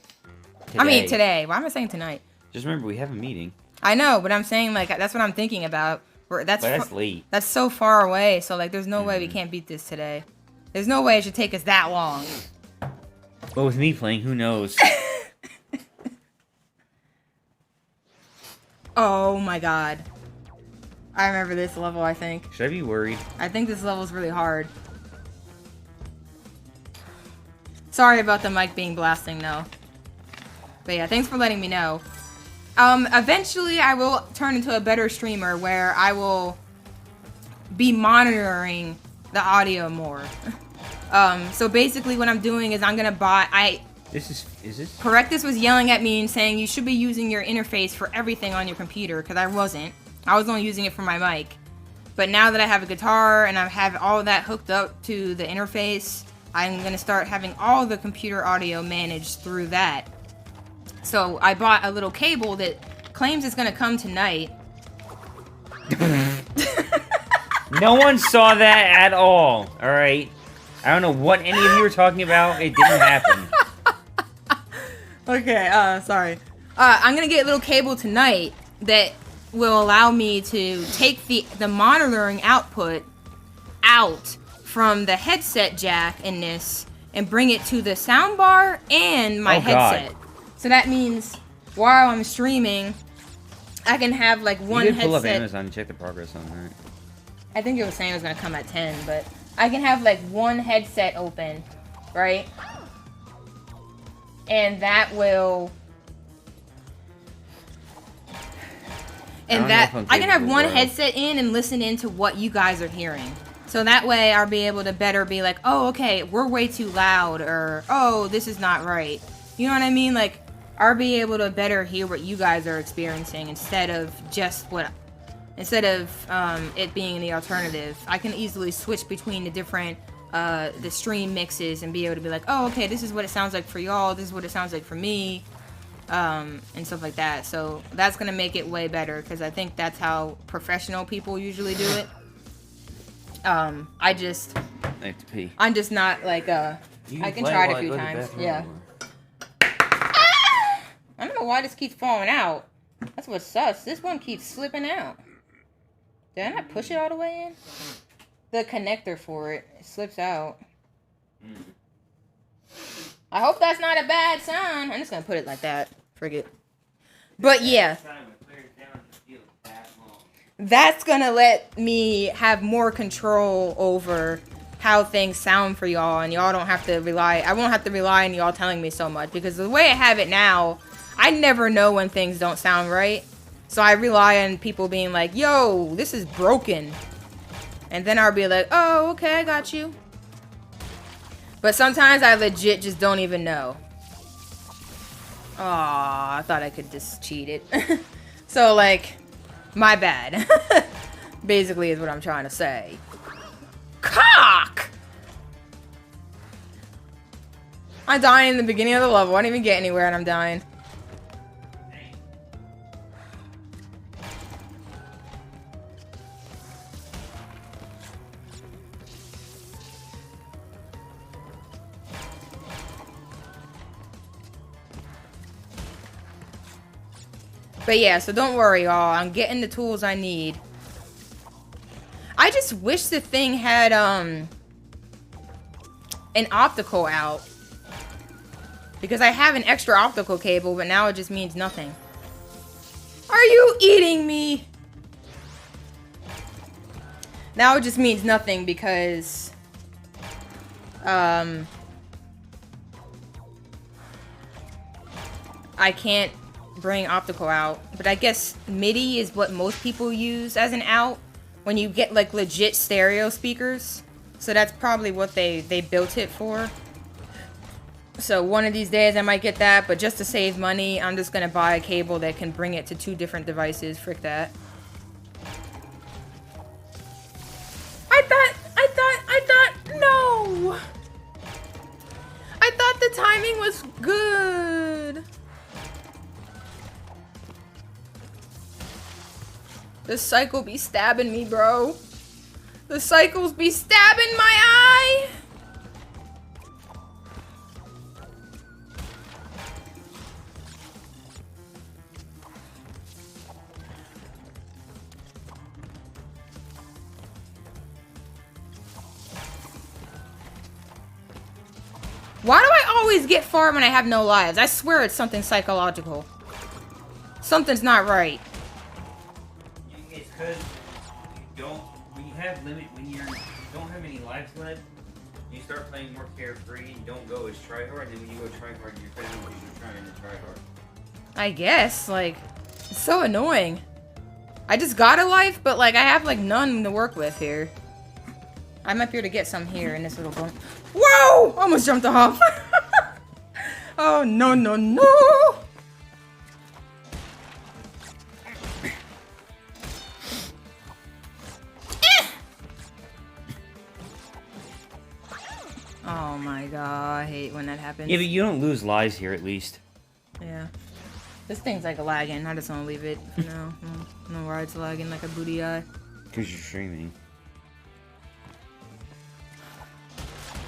I mean, today. Why am I saying tonight? Just remember, we have a meeting. I know, but I'm saying, like, that's what I'm thinking about. That's late. That's so far away, so, like, there's no way we can't beat this today. There's no way it should take us that long. But with me playing, who knows? Oh my god. I remember this level, I think. Should I be worried? I think this level's really hard. Sorry about the mic being blasting, though. But yeah, thanks for letting me know. Eventually I will turn into a better streamer where I will be monitoring the audio more. So basically what I'm doing is I'm gonna buy... Is this? Correctus was yelling at me and saying you should be using your interface for everything on your computer, because I wasn't. I was only using it for my mic. But now that I have a guitar and I have all that hooked up to the interface, I'm going to start having all the computer audio managed through that. So I bought a little cable that claims it's going to come tonight. No one saw that at all. Alright? I don't know what any of you were talking about. It didn't happen. Okay, sorry. I'm gonna get a little cable tonight that will allow me to take the monitoring output out from the headset jack in this and bring it to the soundbar and my headset. So that means while I'm streaming, I can have like one you headset. Pull up Amazon and check the progress on that. I think it was saying it was gonna come at 10, but I can have like one headset open, right? And that will And don't that know if I'm I can have capable, one bro. headset in and listen into what you guys are hearing. So that way I'll be able to better be like, oh, okay, we're way too loud, or oh, this is not right. You know what I mean? Like, I'll be able to better hear what you guys are experiencing instead of it being the alternative. I can easily switch between the different the stream mixes and be able to be like, oh, okay, this is what it sounds like for y'all. This is what it sounds like for me. And stuff like that. So that's gonna make it way better because I think that's how professional people usually do it. I have to pee. I'm just not like I can try it a few times. Yeah. Ah! I don't know why this keeps falling out. That's what's sus. This one keeps slipping out. Did I not push it all the way in? The connector for it slips out. I hope that's not a bad sign. I'm just gonna put it like that. Forget. But yeah. That's gonna let me have more control over how things sound for y'all, and y'all don't have to I won't have to rely on y'all telling me so much, because the way I have it now, I never know when things don't sound right. So I rely on people being like, yo, this is broken. And then I'll be like, oh, okay, I got you. But sometimes I legit just don't even know. Aw, I thought I could just cheat it. So, like, my bad. Basically is what I'm trying to say. Cock! I'm dying in the beginning of the level. I don't even get anywhere and I'm dying. But yeah, so don't worry, y'all. I'm getting the tools I need. I just wish the thing had an optical out. Because I have an extra optical cable, but now it just means nothing. Are you eating me? Now it just means nothing because I can't bring optical out, but I guess MIDI is what most people use as an out when you get like legit stereo speakers. So that's probably what they built it for. So one of these days I might get that, but just to save money, I'm just gonna buy a cable that can bring it to 2 different devices. Frick that. I thought, no! I thought the timing was good. The cycle be stabbing me, bro. The cycles be stabbing my eye. Why do I always get far when I have no lives? I swear it's something psychological. Something's not right. It's because when you don't have any lives left, you start playing more carefree and you don't go as tryhard, and then when you go tryhard, you're playing because you're trying to tryhard. I guess, like, it's so annoying. I just got a life, but like I have like none to work with here. I might be able to get some here in this little bone. Whoa! Almost jumped off. Oh, no, no, no! Oh my god, I hate when that happens. Yeah, but you don't lose lives here, at least. Yeah. This thing's like a lagging. I just want to leave it for now. No why it's lagging like a booty eye. Because you're streaming.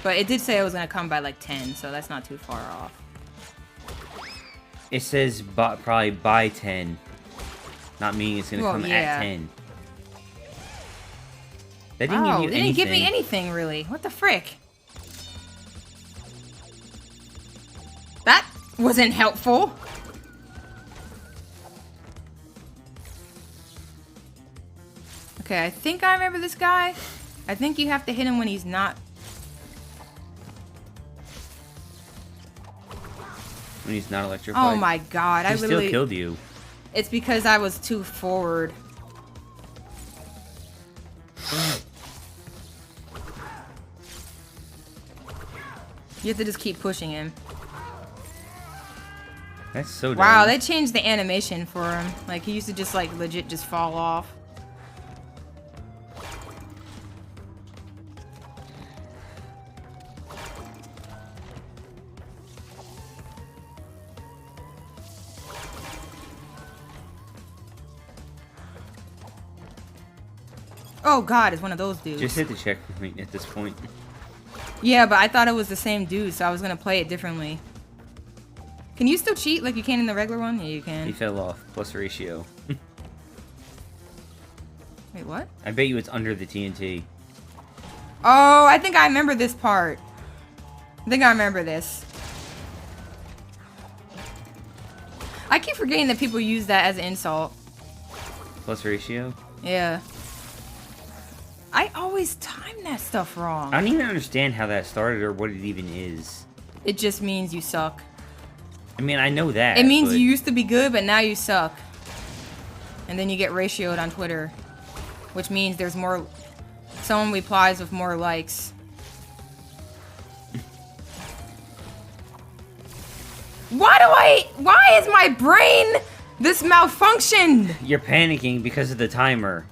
But it did say it was going to come by like 10, so that's not too far off. It says probably by 10. Not meaning it's going to come at 10. That didn't give you anything. It didn't give me anything, really. What the frick? That wasn't helpful. Okay, I think I remember this guy. I think you have to hit him when he's not... When he's not electrified. Oh my god, I literally... still killed you. It's because I was too forward. You have to just keep pushing him. That's so dumb. Wow, they changed the animation for him. Like, he used to just, like, legit just fall off. Oh god, it's one of those dudes. Just hit the checkpoint at this point. Yeah, but I thought it was the same dude, so I was gonna play it differently. Can you still cheat like you can in the regular one? Yeah, you can. He fell off. Plus ratio. Wait, what? I bet you it's under the TNT. Oh, I think I remember this part. I think I remember this. I keep forgetting that people use that as an insult. Plus ratio? Yeah. I always time that stuff wrong. I don't even understand how that started or what it even is. It just means you suck. I mean, I know that. It means but... you used to be good, but now you suck. And then you get ratioed on Twitter. Which means there's more... Someone replies with more likes. Why is my brain this malfunctioned? You're panicking because of the timer.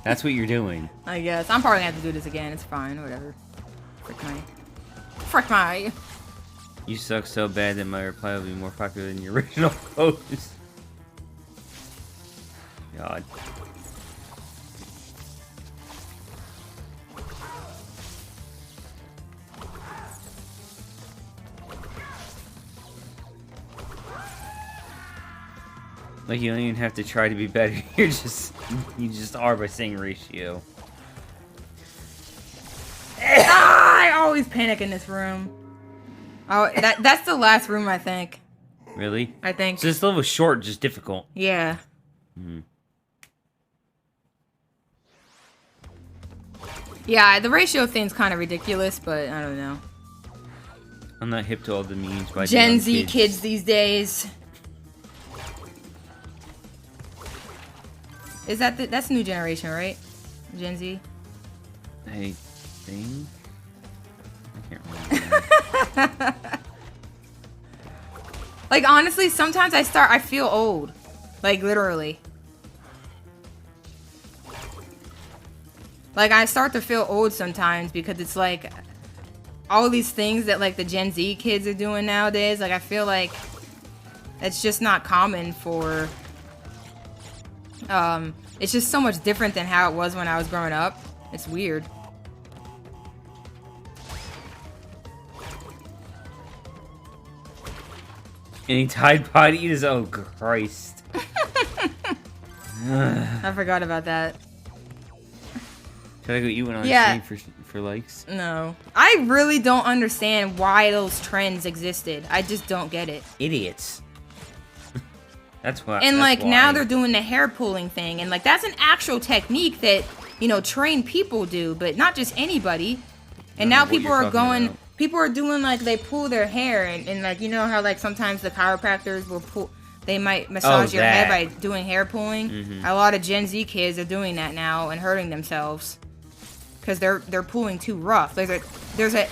That's what you're doing. I guess. I'm probably gonna have to do this again. It's fine. Whatever. Frick my. You suck so bad that my reply will be more popular than your original post. God. Like, you don't even have to try to be better. You just are by saying ratio. I always panic in this room. Oh, that's the last room, I think. Really? I think. So this level was short, just difficult. Yeah. Yeah, the ratio thing's kind of ridiculous, but I don't know. I'm not hip to all the memes by Gen young Z kids these days. Is that's new generation, right? Gen Z? I think... I can't remember. Like, honestly, sometimes I feel old. Like, literally. Like, I start to feel old sometimes because it's like... all these things that, like, the Gen Z kids are doing nowadays. Like, I feel like... it's just not common for... it's just so much different than how it was when I was growing up. It's weird. Any Tide Pod eaters? Oh, Christ. I forgot about that. Should I go eat one on Yeah. stream for likes? No. I really don't understand why those trends existed. I just don't get it. Idiots. That's why. And, that's like, why. now they're doing the hair pulling thing. And, like, that's an actual technique that, you know, trained people do. But not just anybody. And now people are going... about. People are doing, like, they pull their hair. And, like, you know how, like, sometimes the chiropractors will pull... They might massage your head by doing hair pulling. Mm-hmm. A lot of Gen Z kids are doing that now and hurting themselves. Because they're pulling too rough. There's a...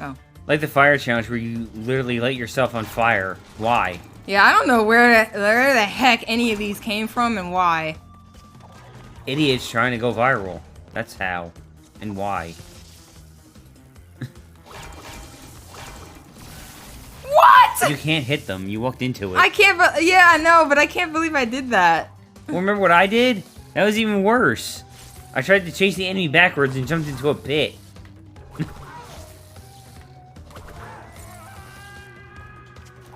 Oh. Like the fire challenge where you literally light yourself on fire. Why? Yeah, I don't know where the heck any of these came from and why. Idiots trying to go viral. That's how. And why. What? You can't hit them. You walked into it. I can't... Yeah, I know, but I can't believe I did that. Well, remember what I did? That was even worse. I tried to chase the enemy backwards and jumped into a pit.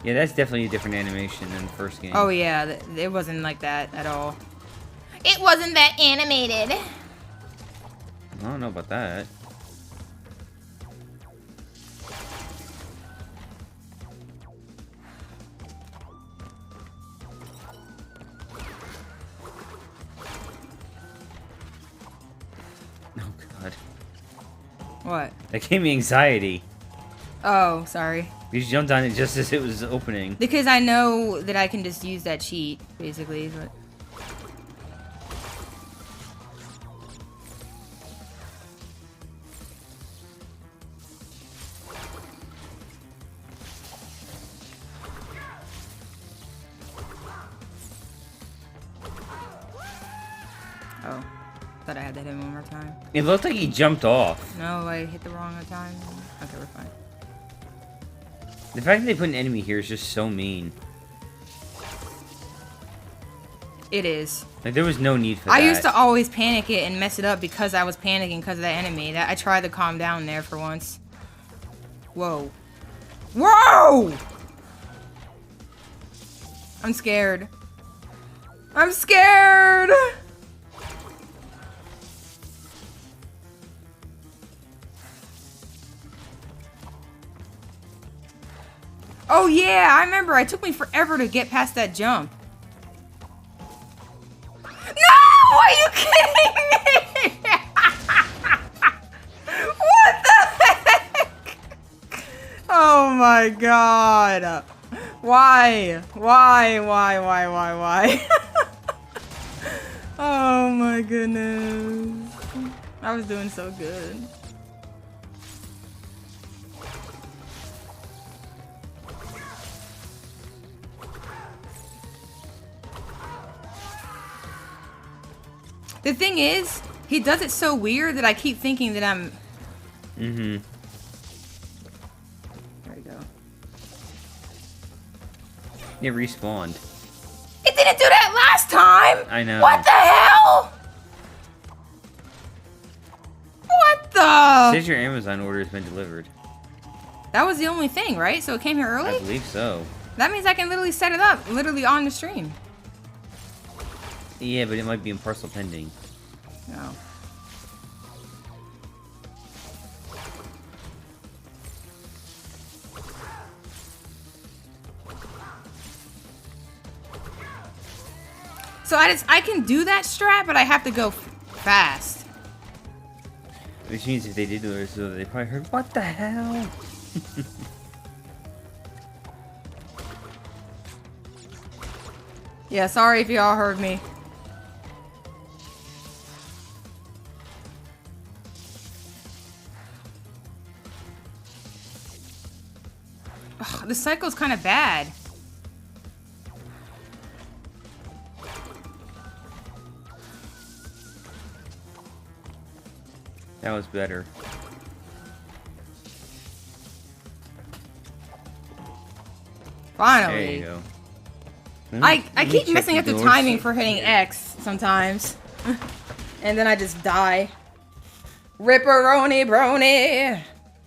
Yeah, that's definitely a different animation than the first game. Oh, yeah. It wasn't like that at all. It wasn't that animated. I don't know about that. Oh, God. What? That gave me anxiety. Oh, sorry. You jumped on it just as it was opening. Because I know that I can just use that cheat, basically. But oh, thought I had to hit him one more time. It looked like he jumped off. No, I hit the wrong time. Okay, we're fine. The fact that they put an enemy here is just so mean. It is. Like, there was no need for that. I used to always panic it and mess it up because I was panicking because of that enemy. I tried to calm down there for once. Whoa. Whoa! I'm scared. I'm scared! Oh yeah, I remember. It took me forever to get past that jump. No! Are you kidding me? What the heck? Oh my god. Why? Why? Oh my goodness. I was doing so good. The thing is, he does it so weird that I keep thinking that I'm... Mm-hmm. There we go. It respawned. It didn't do that last time! I know. What the hell? What It the... says your Amazon order has been delivered. That was the only thing, right? So it came here early? I believe so. That means I can literally set it up, literally on the stream. Yeah, but it might be in parcel pending. No. So I can do that strat, but I have to go fast. Which means if they did do it, so they probably heard, what the hell? Yeah, sorry if y'all heard me. Ugh, the cycle's kind of bad. That was better. Finally. There you go. I Let me keep check messing up the doors. timing for hitting X sometimes. And then I just die. Ripperoni brony.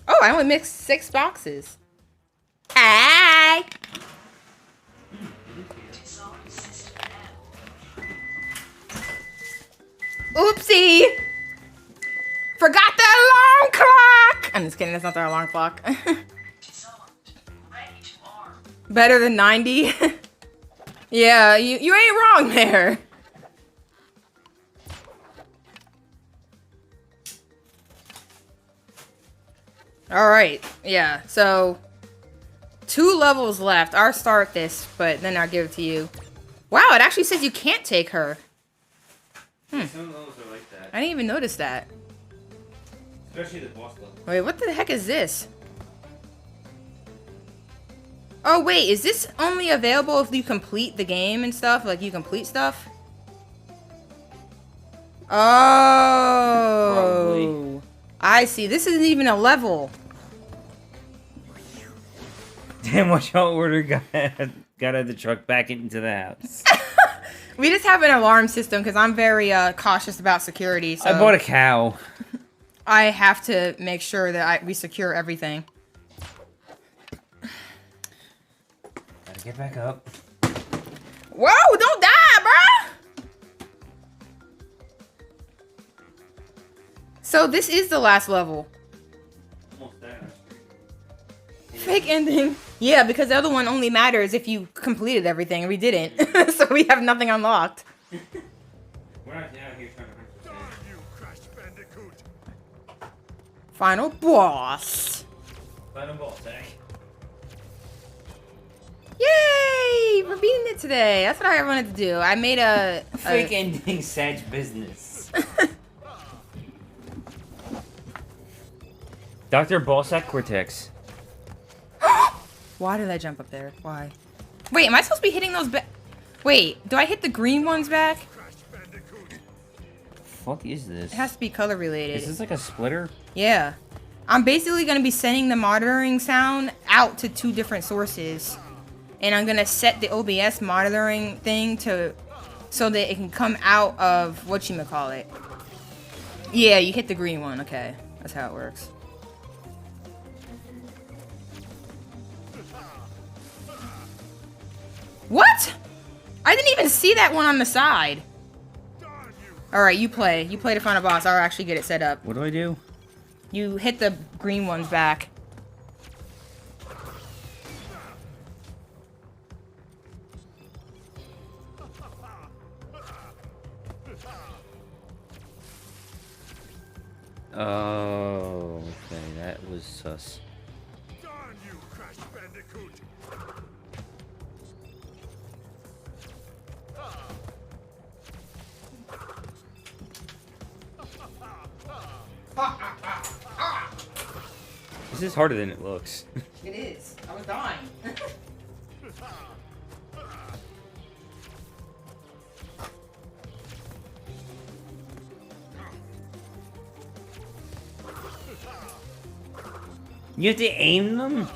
Oh, I only mixed 6 boxes. Aye. Oopsie. Forgot the alarm clock. I'm just kidding. That's not the alarm clock. Better than 90. Yeah, you ain't wrong there. Alright, yeah, so 2 levels left. I'll start this, but then I'll give it to you. Wow, it actually says you can't take her. Some levels are like that. I didn't even notice that. Especially the boss level. Wait, what the heck is this? Oh, wait, is this only available if you complete the game and stuff? Like, you complete stuff? Oh. Probably. I see. This isn't even a level. Damn, what y'all order got out of the truck back into the house. We just have an alarm system because I'm very cautious about security. So I bought a cow. I have to make sure that we secure everything. Gotta get back up. Whoa, don't die, bruh! So this is the last level. Almost there. Fake ending. Yeah, because the other one only matters if you completed everything, and we didn't. So we have nothing unlocked. We're not down here trying to You crashed Bandicoot. Final boss. Final ball sack. Yay! We're beating it today. That's what I wanted to do. I made a Fake ending Sag business. Dr. Ballsack Cortex. Why did I jump up there? Why? Wait, am I supposed to be hitting those back? Wait, do I hit the green ones back? Fuck is this? It has to be color related. Is this like a splitter? Yeah. I'm basically going to be sending the monitoring sound out to 2 different sources. And I'm going to set the OBS monitoring thing to so that it can come out of whatchamacallit. Yeah, you hit the green one. Okay. That's how it works. What? I didn't even see that one on the side. Alright, you play. You play the final boss. I'll actually get it set up. What do I do? You hit the green ones back. Oh, okay, that was sus. Darn you, Crash Bandicoot! This is harder than it looks. It is. I was dying. You have to aim them?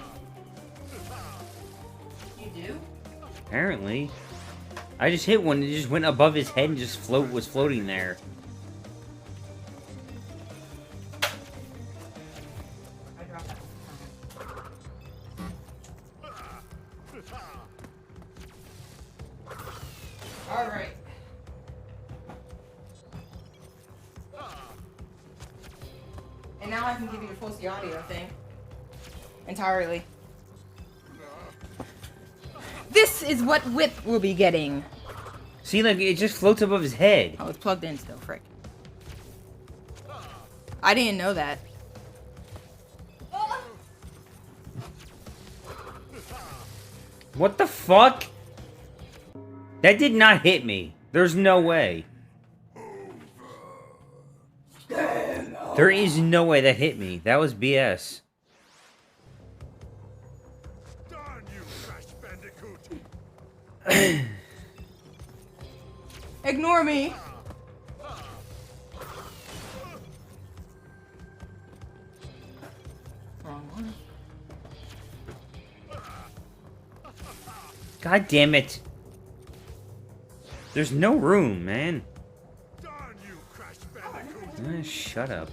You do? Apparently. I just hit one, it just went above his head and just was floating there. I dropped that. Alright. And now I can give you the full audio thing. Entirely. This is what Whip will be getting. See, like, it just floats above his head. Oh, it's plugged in still, frick. I didn't know that. What the fuck? That did not hit me. There's no way. There is no way that hit me. That was BS. Darn you, Crash Bandicoot! Ignore me. Wrong one. God damn it. There's no room, man. Darn you, Crash Bandicoot! Shut up.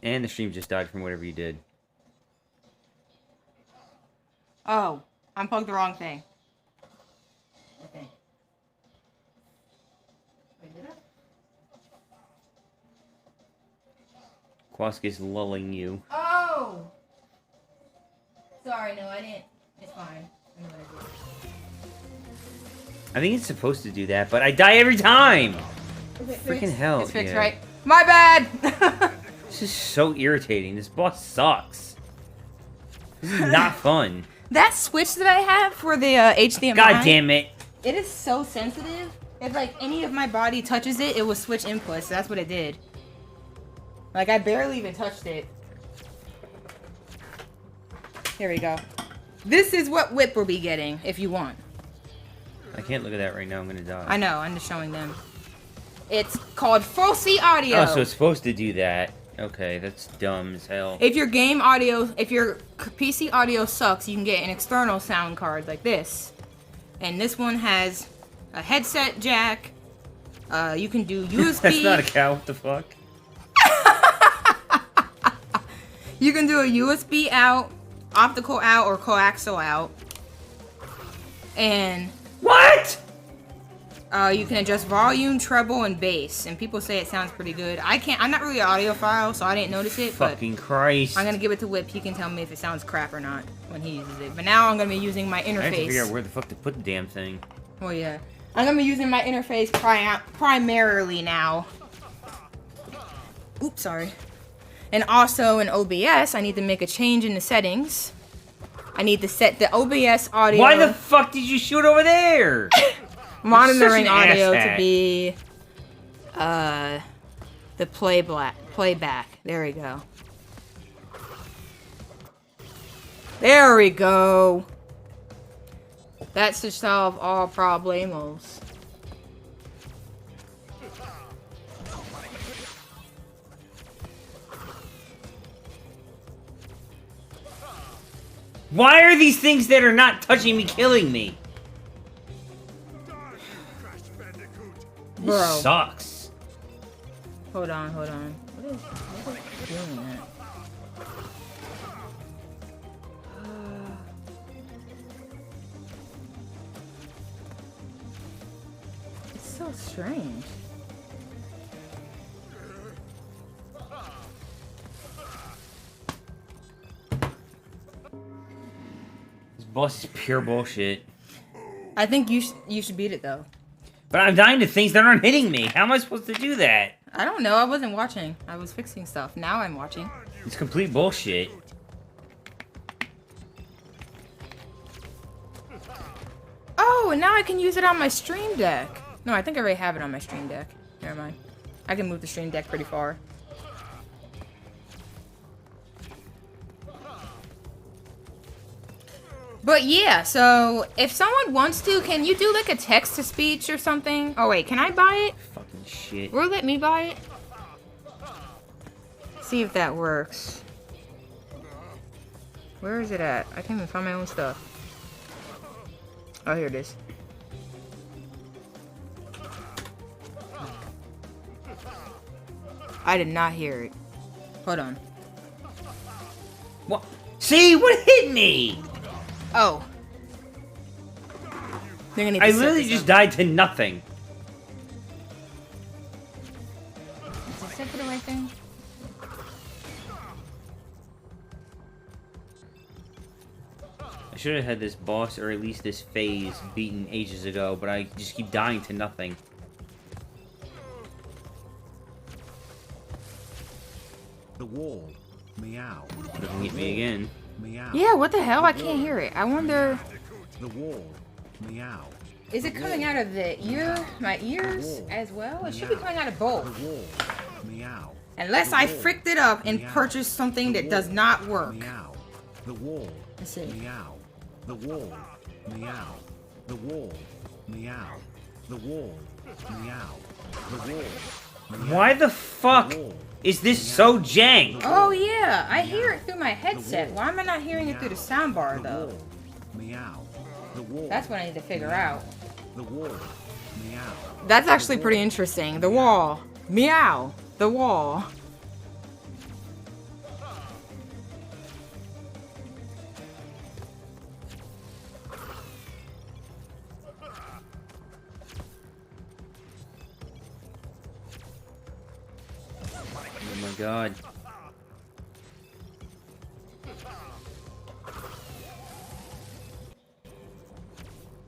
And the stream just died from whatever you did. Oh, unplugged the wrong thing. I think. Wait, did I? Quaski's lulling you. Oh! Sorry, no, I didn't. It's fine. I know what I did. I think it's supposed to do that, but I die every time! Is it Freaking fixed? hell, It's fixed, yeah. right? My bad! This is so irritating. This boss sucks. This is not fun. That switch that I have for the HDMI. God damn it. It is so sensitive. If like any of my body touches it, it will switch inputs. That's what it did. Like I barely even touched it. Here we go. This is what Whip will be getting if you want. I can't look at that right now. I'm gonna die. I know. I'm just showing them. It's called Full C Audio. Oh, so it's supposed to do that. Okay, that's dumb as hell. If your game audio, if your PC audio sucks, you can get an external sound card like this. And this one has a headset jack. You can do USB. That's not a cow. What the fuck? You can do a USB out, optical out, or coaxial out. And What? you can adjust volume, treble, and bass. And people say it sounds pretty good. I'm not really an audiophile, so I didn't notice it. Fucking Christ. I'm gonna give it to Whip. He can tell me if it sounds crap or not when he uses it. But now I'm gonna be using my I have to figure out interface. where the fuck to put the damn thing. Oh yeah, I'm gonna be using my interface primarily now. Oops, sorry. And also in OBS, I need to make a change in the settings. I need to set the OBS audio. Why the fuck did you shoot over there? monitoring You're such an audio to asshat. be the playback. There we go. There we go. That should solve all problemos. Why are these things that are not touching me killing me? Crash Bandicoot. Bro. This sucks. Hold on. What is doing that? It's so strange. This boss is pure bullshit. I think you should beat it though. But I'm dying to things that aren't hitting me. How am I supposed to do that? I don't know. I wasn't watching. I was fixing stuff. Now I'm watching. It's complete bullshit. Oh, and now I can use it on my stream deck. No, I think I already have it on my stream deck. Never mind. I can move the stream deck pretty far. But yeah, so if someone wants to, can you do like a text to speech or something? Oh wait, can I buy it? Fucking shit. Or let me buy it? See if that works. Where is it at? I can't even find my own stuff. Oh, here it is. I did not hear it. Hold on. What? See? What hit me? Oh. They're gonna need to I set literally this just up. died to nothing. Is it set for the right thing? I should have had this boss, or at least this phase, beaten ages ago, but I just keep dying to nothing. The wall. Meow. Doesn't hit me again. Meow. Yeah, what the hell? I can't hear it. I wonder... The wall. Meow. Is it coming out of the ear, my ears as well? It should be coming out of both. The wall. Meow. Unless I fricked it up and purchased something that does not work. Meow. The wall. Let's see. Meow. The wall. Meow. The wall. Meow. The wall. Meow. The wall. Meow. Why the fuck is this so jank? Oh yeah, I hear it through my headset. Why am I not hearing it through the soundbar The though? wall. Meow. The wall. That's what I need to figure out. The wall. Meow. That's actually pretty interesting. The wall. Meow. The wall. Oh my god.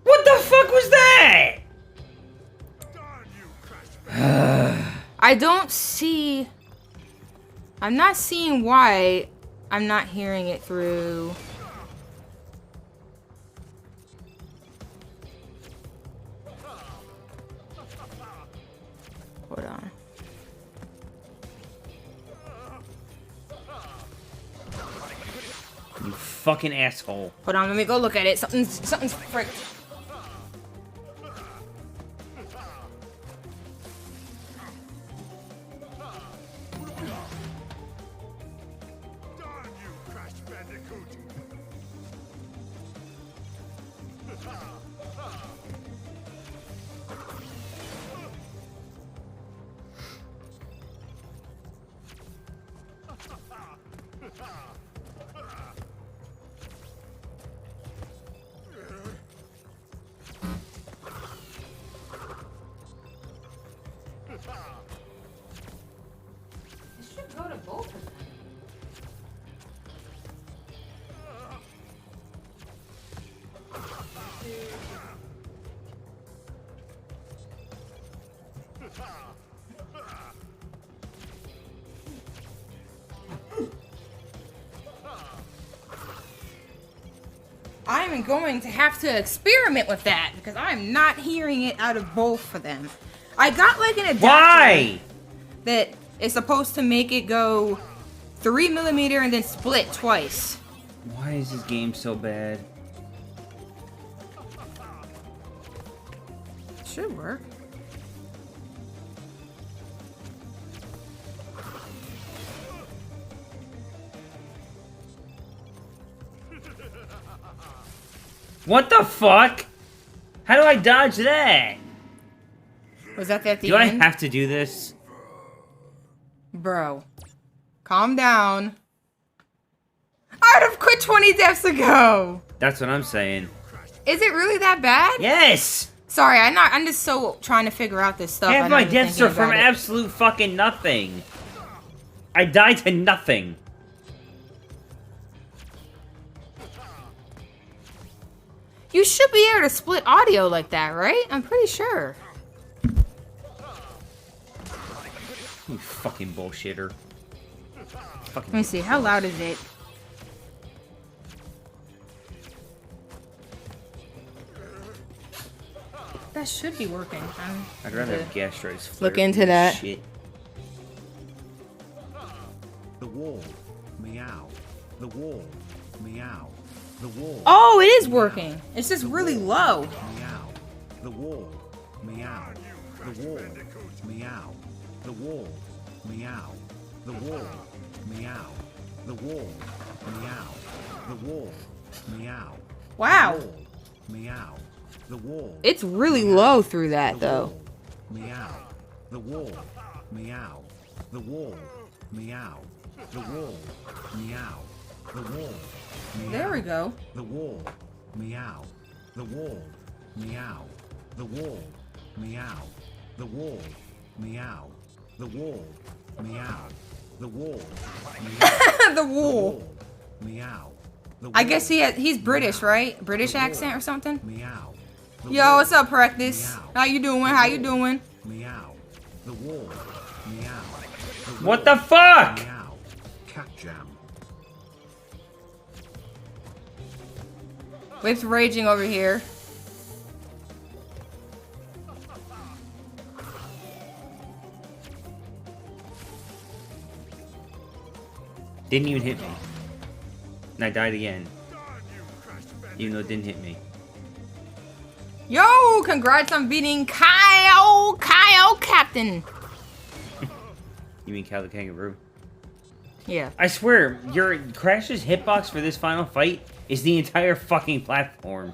What the fuck was that? Darn you, Crash I don't see... I'm not seeing why I'm not hearing it through... Hold on. You fucking asshole. Hold on, let me go look at it. Something's fricked. Darn you, Crash Bandicoot. It should go to both of them. I'm going to have to experiment with that because I'm not hearing it out of both of them. I got like an adapter Why? that is supposed to make it go 3mm and then split twice. Why is this game so bad? Should work. What the fuck? How do I dodge that? Was that at the Do I end? have to do this? Bro, calm down. I'd have quit 20 deaths ago. That's what I'm saying. Is it really that bad? Yes! Sorry, I'm just so trying to figure out this stuff. Half I'm my not even deaths are thinking from about it. absolute fucking nothing. I died to nothing. You should be able to split audio like that, right? I'm pretty sure. You fucking bullshitter. Fucking Let me see, how loud is it? That should be working. I'd rather have gastritis. Look into that. Shit. The wall. Meow. The wall. Meow. The wall. Oh, it is working. It's just really low. Meow. The wall. Meow. The wall. Meow. The wall. Meow. The wall. Meow. The wall. Meow. The wall. Meow. Wow. The wall. Meow. The wall. It's really low through that, though. Meow. The wall. Meow. The wall. Meow. The wall. Meow. The wall. Meow. There we go. The wall. Meow. The wall. Meow. The wall. Meow. The wall. Meow. The wall. Meow. The wall. Meow. The wool. Meow. The I guess he's British, right? British accent or something? Meow. The Yo, wall. what's up, Practice? Meow. How you doing? How you doing? Meow. The wall. Meow. The What wall. the fuck? Meow. Cat jam. Whip's raging over here. Didn't even hit me. And I died again. Even though it didn't hit me. Yo, congrats on beating Kyle Captain. You mean Cal the Kangaroo? Yeah. I swear, your Crash's hitbox for this final fight is the entire fucking platform.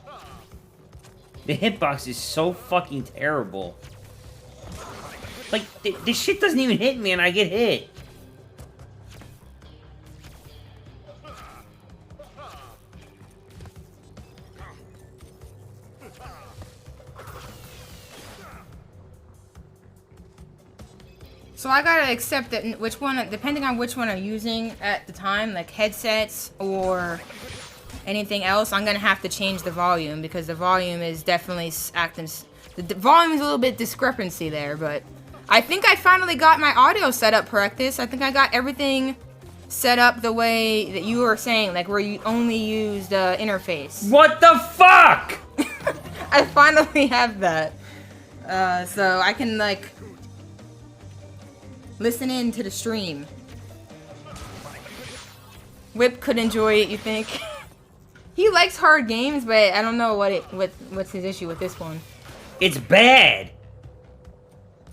The hitbox is so fucking terrible. Like, this shit doesn't even hit me and I get hit. So I gotta accept that which one, depending on which one I'm using at the time, like headsets or anything else, I'm gonna have to change the volume because the volume is definitely acting. The volume is a little bit discrepancy there, but I think I finally got my audio set up, Practice. I think I got everything set up the way that you were saying, like where you only used interface. What the fuck? I finally have that, so I can like listen in to the stream. Whip could enjoy it, you think? He likes hard games, but I don't know what's his issue with this one. It's bad.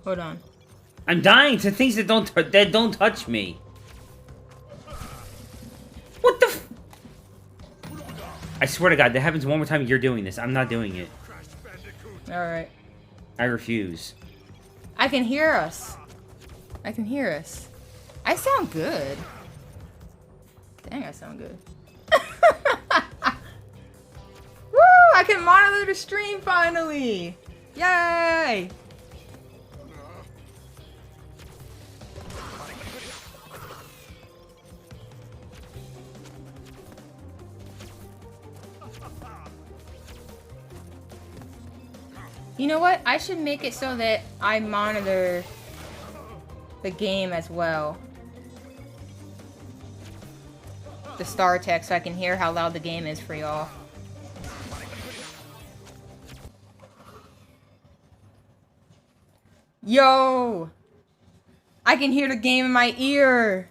Hold on. I'm dying to things that don't touch me. What the f- I swear to God, that happens one more time, you're doing this. I'm not doing it. Alright. I refuse. I can hear us. I can hear us. I sound good. Dang, I sound good. Woo! I can monitor the stream finally! Yay! You know what? I should make it so that I monitor the game as well. The star text so I can hear how loud the game is for y'all. Yo! I can hear the game in my ear.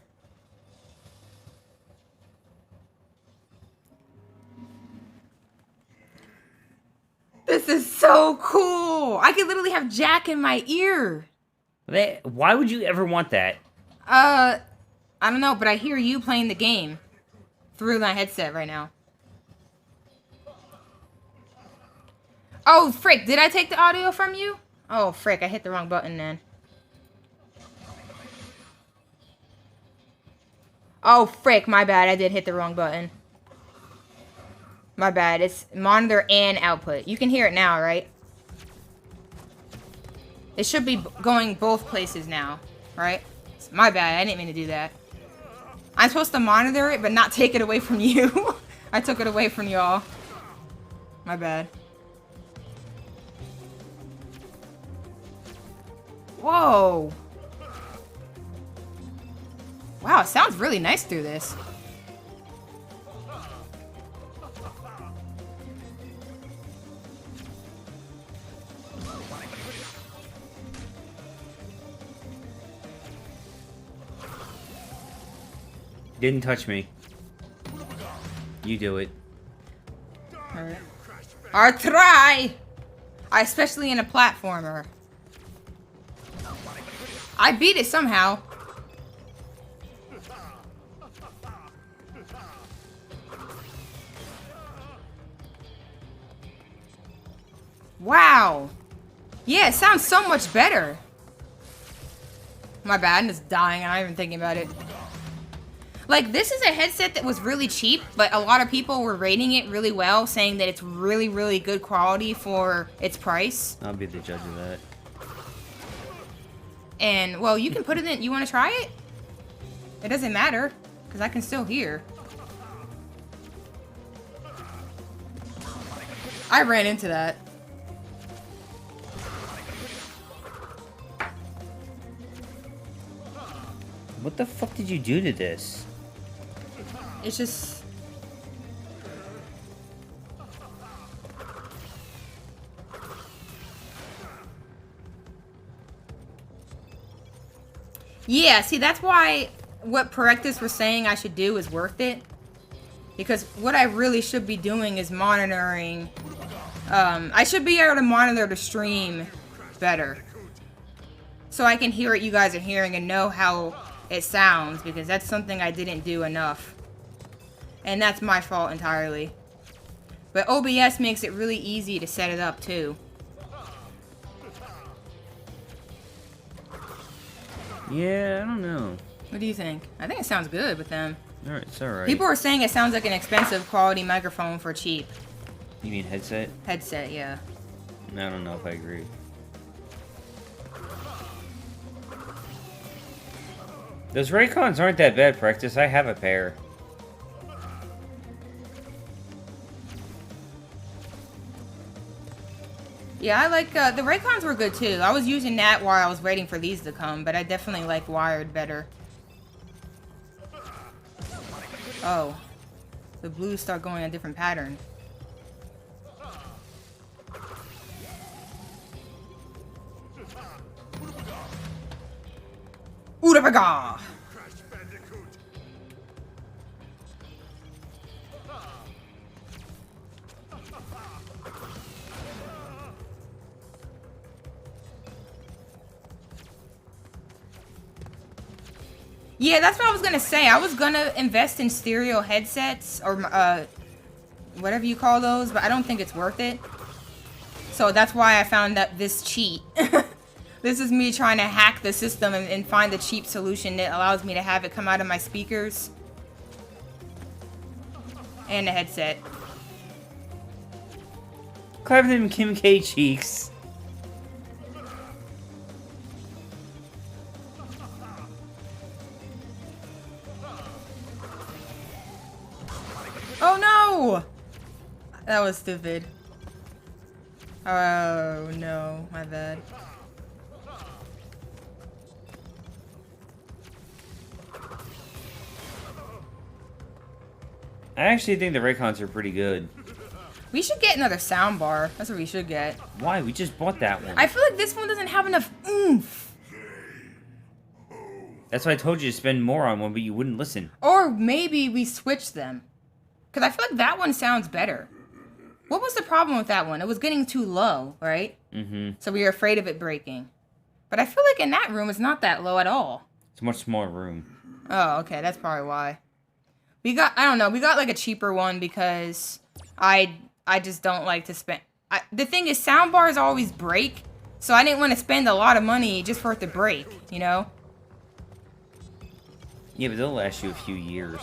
This is so cool. I could literally have Jack in my ear. Why would you ever want that? I don't know, but I hear you playing the game through my headset right now. Oh, frick. Did I take the audio from you? Oh, frick. I hit the wrong button then. Oh, frick. My bad. I did hit the wrong button. My bad. It's monitor and output. You can hear it now, right? It should be going both places now, right? My bad. I didn't mean to do that. I'm supposed to monitor it, but not take it away from you. I took it away from y'all. My bad. Whoa. Wow, it sounds really nice through this. Didn't touch me. You do it. Alright. I'll try! Especially in a platformer. I beat it somehow. Wow. Yeah, it sounds so much better. My bad, I'm just dying. I'm not even thinking about it. Like, this is a headset that was really cheap, but a lot of people were rating it really well, saying that it's really, really good quality for its price. I'll be the judge of that. And, well, you can put it in. You want to try it? It doesn't matter, because I can still hear. I ran into that. What the fuck did you do to this? It's just... Yeah, see, that's why what Perectus was saying I should do is worth it. Because what I really should be doing is monitoring... I should be able to monitor the stream better. So I can hear what you guys are hearing and know how it sounds. Because that's something I didn't do enough. And that's my fault entirely. But OBS makes it really easy to set it up too. Yeah, I don't know. What do you think? I think it sounds good with them. Alright, it's alright. People are saying it sounds like an expensive quality microphone for cheap. You mean headset? Headset, yeah. I don't know if I agree. Those Raycons aren't that bad, Practice. I have a pair. Yeah, I like, the Raycons were good too. I was using that while I was waiting for these to come, but I definitely like wired better. Oh. The blues start going a different pattern. Ooh-da-ba-ga! Crash Bandicoot. Yeah, that's what I was gonna say. I was gonna invest in stereo headsets, or, whatever you call those, but I don't think it's worth it. So that's why I found that this cheat. This is me trying to hack the system and find the cheap solution that allows me to have it come out of my speakers. And the headset. Clap them Kim K cheeks. Oh no! That was stupid. Oh no, my bad. I actually think the Raycons are pretty good. We should get another soundbar. That's what we should get. Why? We just bought that one. I feel like this one doesn't have enough oomph. That's why I told you to spend more on one, but you wouldn't listen. Or maybe we switch them. Because I feel like that one sounds better. What was the problem with that one? It was getting too low, right? Mm-hmm. So we were afraid of it breaking. But I feel like in that room, it's not that low at all. It's a much smaller room. Oh, okay. That's probably why. We got like a cheaper one because I just don't like to spend. The thing is, sound bars always break. So I didn't want to spend a lot of money just for it to break, you know? Yeah, but they'll last you a few years.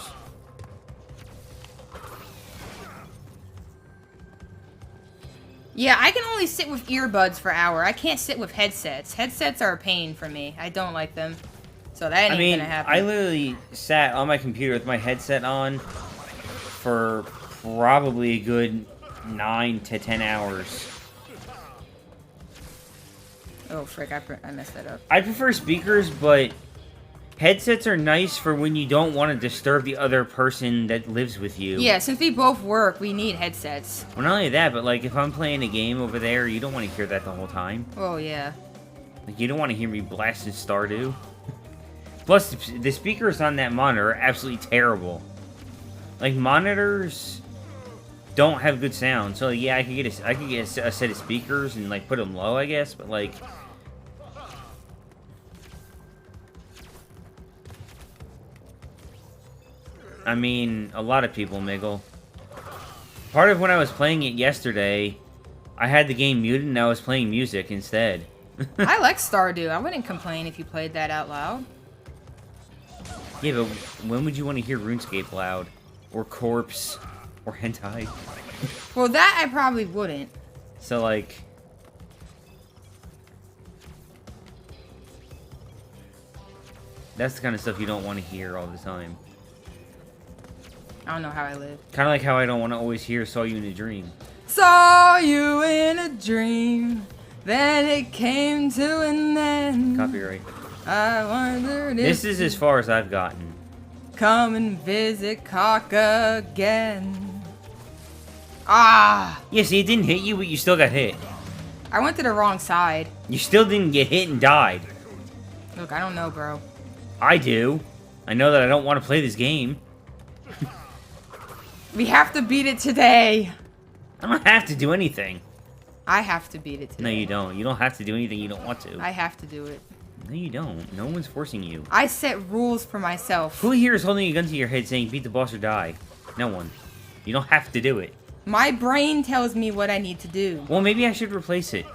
Yeah, I can only sit with earbuds for an hour. I can't sit with headsets. Headsets are a pain for me. I don't like them. So that ain't gonna happen. I literally sat on my computer with my headset on for probably a good 9 to 10 hours. Oh, frick, I messed that up. I prefer speakers, but headsets are nice for when you don't want to disturb the other person that lives with you. Yeah, since we both work, we need headsets. Well, not only that, but like if I'm playing a game over there, you don't want to hear that the whole time. Oh, yeah. Like you don't want to hear me blasting Stardew. Plus, the speakers on that monitor are absolutely terrible. Like monitors don't have good sound, so yeah, I could get a set of speakers and like put them low, I guess, but like. I mean, a lot of people, Miggle. Part of when I was playing it yesterday, I had the game muted and I was playing music instead. I like Stardew. I wouldn't complain if you played that out loud. Yeah, but when would you want to hear RuneScape loud? Or Corpse? Or Hentai? Well, that I probably wouldn't. So, like... that's the kind of stuff you don't want to hear all the time. I don't know how I live. Kind of like how I don't want to always hear Saw You in a Dream. Saw you in a dream, then it came to an end. Copyright. I wondered if This is as far as I've gotten. come and visit Cock again. Ah! Yeah, see, it didn't hit you, but you still got hit. I went to the wrong side. You still didn't get hit and died. Look, I don't know, bro. I do. I know that I don't want to play this game. We have to beat it today. I don't have to do anything. I have to beat it today. No, you don't. You don't have to do anything you don't want to. I have to do it. No, you don't. No one's forcing you. I set rules for myself. Who here is holding a gun to your head saying, beat the boss or die? No one. You don't have to do it. My brain tells me what I need to do. Well, maybe I should replace it.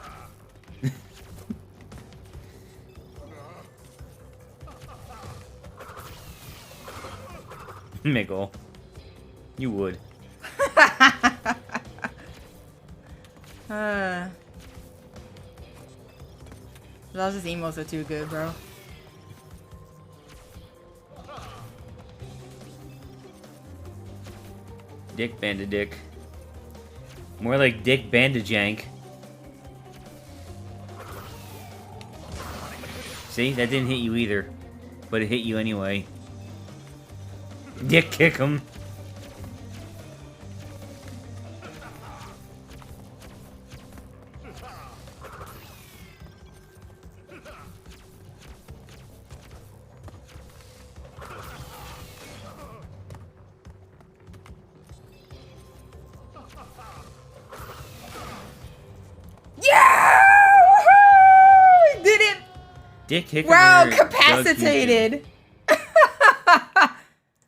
Miggle. You would. Those emotes are too good, bro. Dick Bandadick. More like Dick Bandajank. See? That didn't hit you either. But it hit you anyway. Dick kick him. Yeah! Woohoo! We did it! Dick kick him. Wow, or capacitated.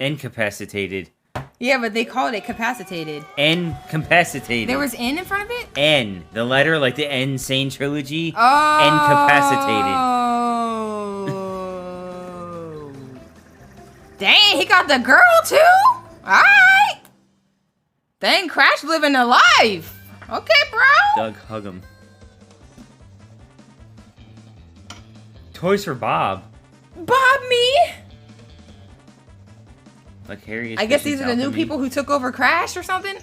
Incapacitated. Yeah, but they called it capacitated. Incapacitated. There was N in front of it? N. The letter like the N Sane Trilogy. Oh. Incapacitated. Dang, he got the girl too? Alright. Dang, Crash living the life. Okay, bro. Doug, hug him. Toys for Bob. Bob me. Like Harry. I guess these are the new people who took over Crash or something?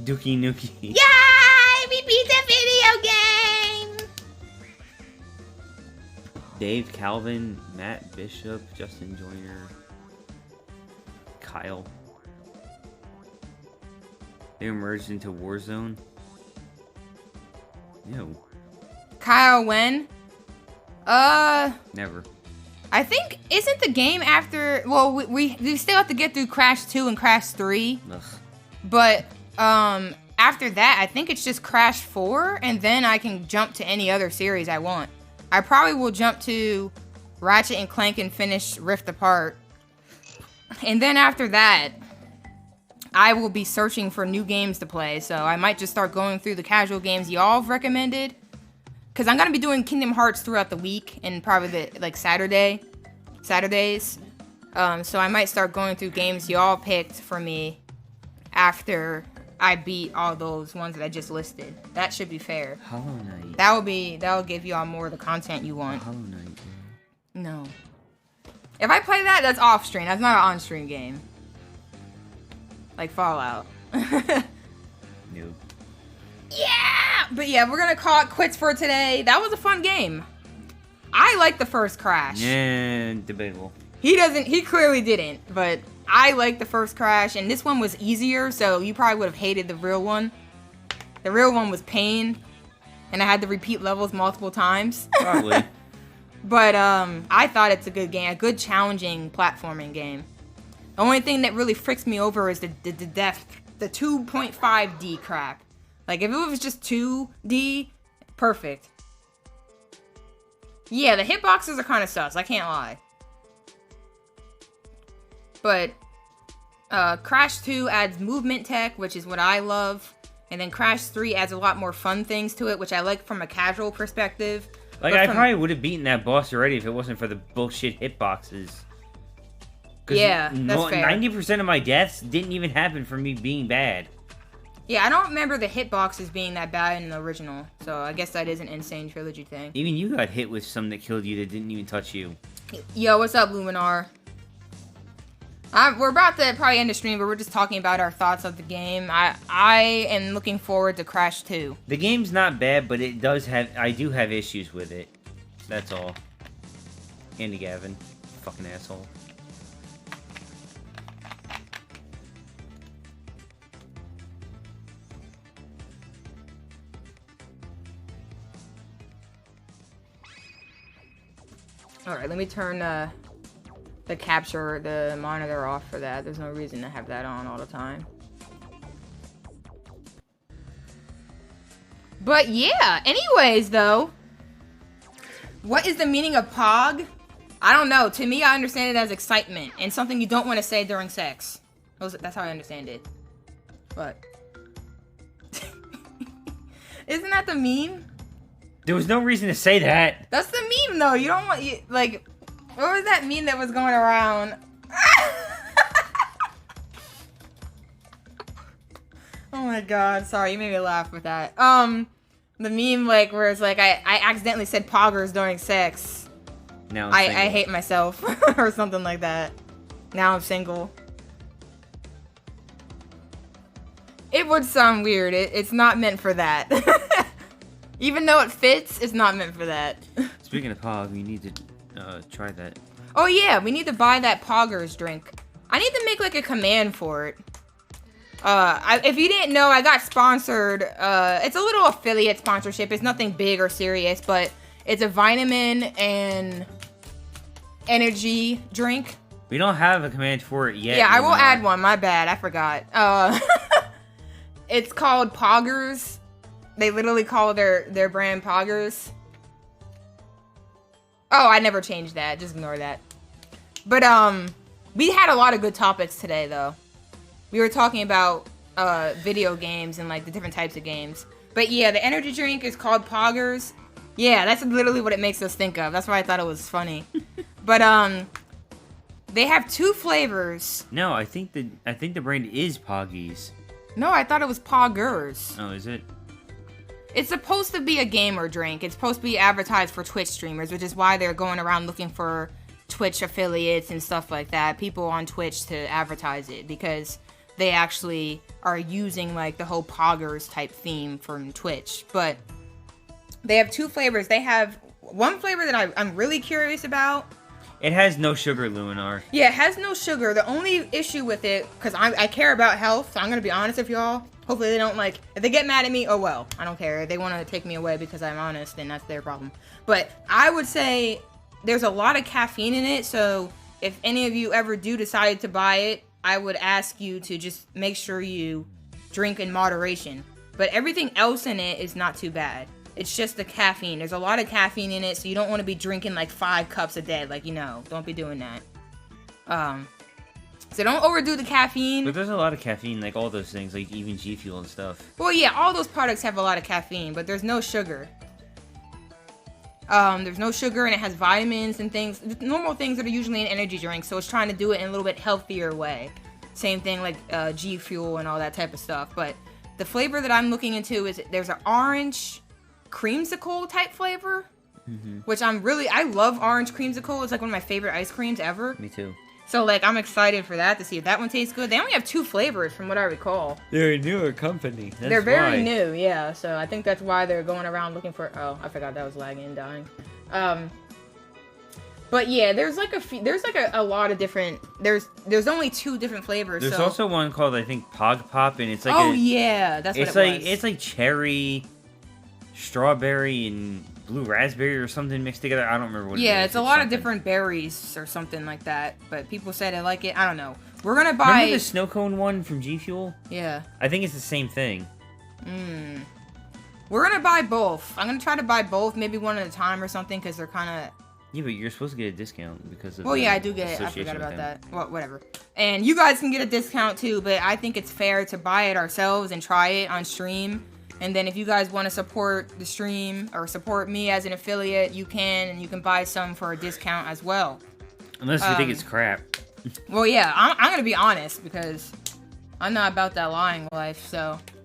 Dookie Nookie. Yay! We beat the video game! Dave Calvin, Matt Bishop, Justin Joyner, Kyle. They emerged into Warzone. No. Kyle when? Never. I think, isn't the game after, well, we still have to get through Crash 2 and Crash 3, Ugh. but, after that, I think it's just Crash 4, and then I can jump to any other series I want. I probably will jump to Ratchet and Clank and finish Rift Apart, and then after that, I will be searching for new games to play, so I might just start going through the casual games y'all have recommended. Because I'm going to be doing Kingdom Hearts throughout the week and probably the, like, Saturdays. So I might start going through games y'all picked for me after I beat all those ones that I just listed. That should be fair. Hollow Knight. That will give y'all more of the content you want. Hollow Knight. No. If I play that, that's off stream. That's not an on stream game. Like Fallout. Nope. Yeah! But yeah, we're gonna call it quits for today. That was a fun game. I like the first Crash. Yeah, debatable. He clearly didn't, but I like the first Crash, and this one was easier, so you probably would have hated the real one. The real one was pain, and I had to repeat levels multiple times. Probably. But I thought it's a good game, a good challenging platforming game. The only thing that really freaks me over is the 2.5D crap. Like, if it was just 2D, perfect. Yeah, the hitboxes are kind of sus, I can't lie. But, Crash 2 adds movement tech, which is what I love. And then Crash 3 adds a lot more fun things to it, which I like from a casual perspective. Like, I probably would have beaten that boss already if it wasn't for the bullshit hitboxes. Yeah, that's fair. 90% of my deaths didn't even happen from me being bad. Yeah, I don't remember the hitboxes being that bad in the original, so I guess that is an N Sane Trilogy thing. Even you got hit with some that killed you that didn't even touch you. Yo, what's up, Luminar? We're about to probably end the stream, but we're just talking about our thoughts of the game. I am looking forward to Crash 2. The game's not bad, but it does have... I do have issues with it. That's all. Andy Gavin. Fucking asshole. Alright, let me turn the monitor off for that. There's no reason to have that on all the time. But yeah, anyways though, what is the meaning of POG? I don't know. To me, I understand it as excitement and something you don't want to say during sex. That's how I understand it. But isn't that the meme? There was no reason to say that. That's the meme, though. You don't want... like, what was that meme that was going around? Oh my god. Sorry, you made me laugh with that. The meme, like, where it's like, I accidentally said poggers during sex. Now I hate myself. Or something like that. Now I'm single. It would sound weird. It's not meant for that. Even though it fits, it's not meant for that. Speaking of Pog, we need to try that. Oh yeah, we need to buy that Poggers drink. I need to make like a command for it. If you didn't know, I got sponsored. It's a little affiliate sponsorship. It's nothing big or serious, but it's a vitamin and energy drink. We don't have a command for it yet. Yeah, I will add one. My bad, I forgot. It's called Poggers. They literally call their brand Poggers. Oh, I never changed that. Just ignore that. But, we had a lot of good topics today, though. We were talking about, video games and, like, the different types of games. But, yeah, the energy drink is called Poggers. Yeah, that's literally what it makes us think of. That's why I thought it was funny. But, they have 2 flavors. No, I think the brand is Poggies. No, I thought it was Poggers. Oh, is it? It's supposed to be a gamer drink. It's supposed to be advertised for Twitch streamers, which is why they're going around looking for Twitch affiliates and stuff like that. People on Twitch to advertise it because they actually are using like the whole Poggers type theme from Twitch. But they have 2 flavors. They have one flavor that I'm really curious about. It has no sugar, Luminar. Yeah, it has no sugar. The only issue with it, because I care about health, so I'm going to be honest with y'all. Hopefully they don't like, if they get mad at me, oh well. I don't care. If they want to take me away because I'm honest, then that's their problem. But I would say there's a lot of caffeine in it, so if any of you ever do decide to buy it, I would ask you to just make sure you drink in moderation. But everything else in it is not too bad. It's just the caffeine. There's a lot of caffeine in it, so you don't want to be drinking like 5 cups a day. Like, don't be doing that. So don't overdo the caffeine. But there's a lot of caffeine, like all those things, like even G Fuel and stuff. Well, yeah, all those products have a lot of caffeine, but there's no sugar. There's no sugar, and it has vitamins and things, normal things that are usually in energy drinks, so it's trying to do it in a little bit healthier way. Same thing like G Fuel and all that type of stuff. But the flavor that I'm looking into is there's an orange creamsicle type flavor, which I love orange creamsicle. It's like one of my favorite ice creams ever. Me too. So like I'm excited for that to see if that one tastes good. They only have 2 flavors from what I recall. They're a newer company. They're very new, yeah. So I think that's why they're going around looking for. Oh, I forgot that was lagging and dying. But yeah, there's like a lot of different. There's only 2 different flavors. There's so. also one called I think Pog Pop, and it's like yeah, that's what it was. It's like cherry, strawberry, and blue raspberry or something mixed together. I don't remember what it is. Yeah, it's a lot of different berries or something like that. But people say they like it. I don't know. We're gonna buy. Remember the snow cone one from G Fuel? Yeah. I think it's the same thing. We're gonna buy both. I'm gonna try to buy both, maybe one at a time or something, because they're kind of. Yeah, but you're supposed to get a discount because of. Well, yeah, I do get it. I forgot about that. Well, whatever. And you guys can get a discount too, but I think it's fair to buy it ourselves and try it on stream. And then if you guys want to support the stream or support me as an affiliate, you can, and you can buy some for a discount as well. Unless you think it's crap. Well, yeah, I'm going to be honest because I'm not about that lying life, so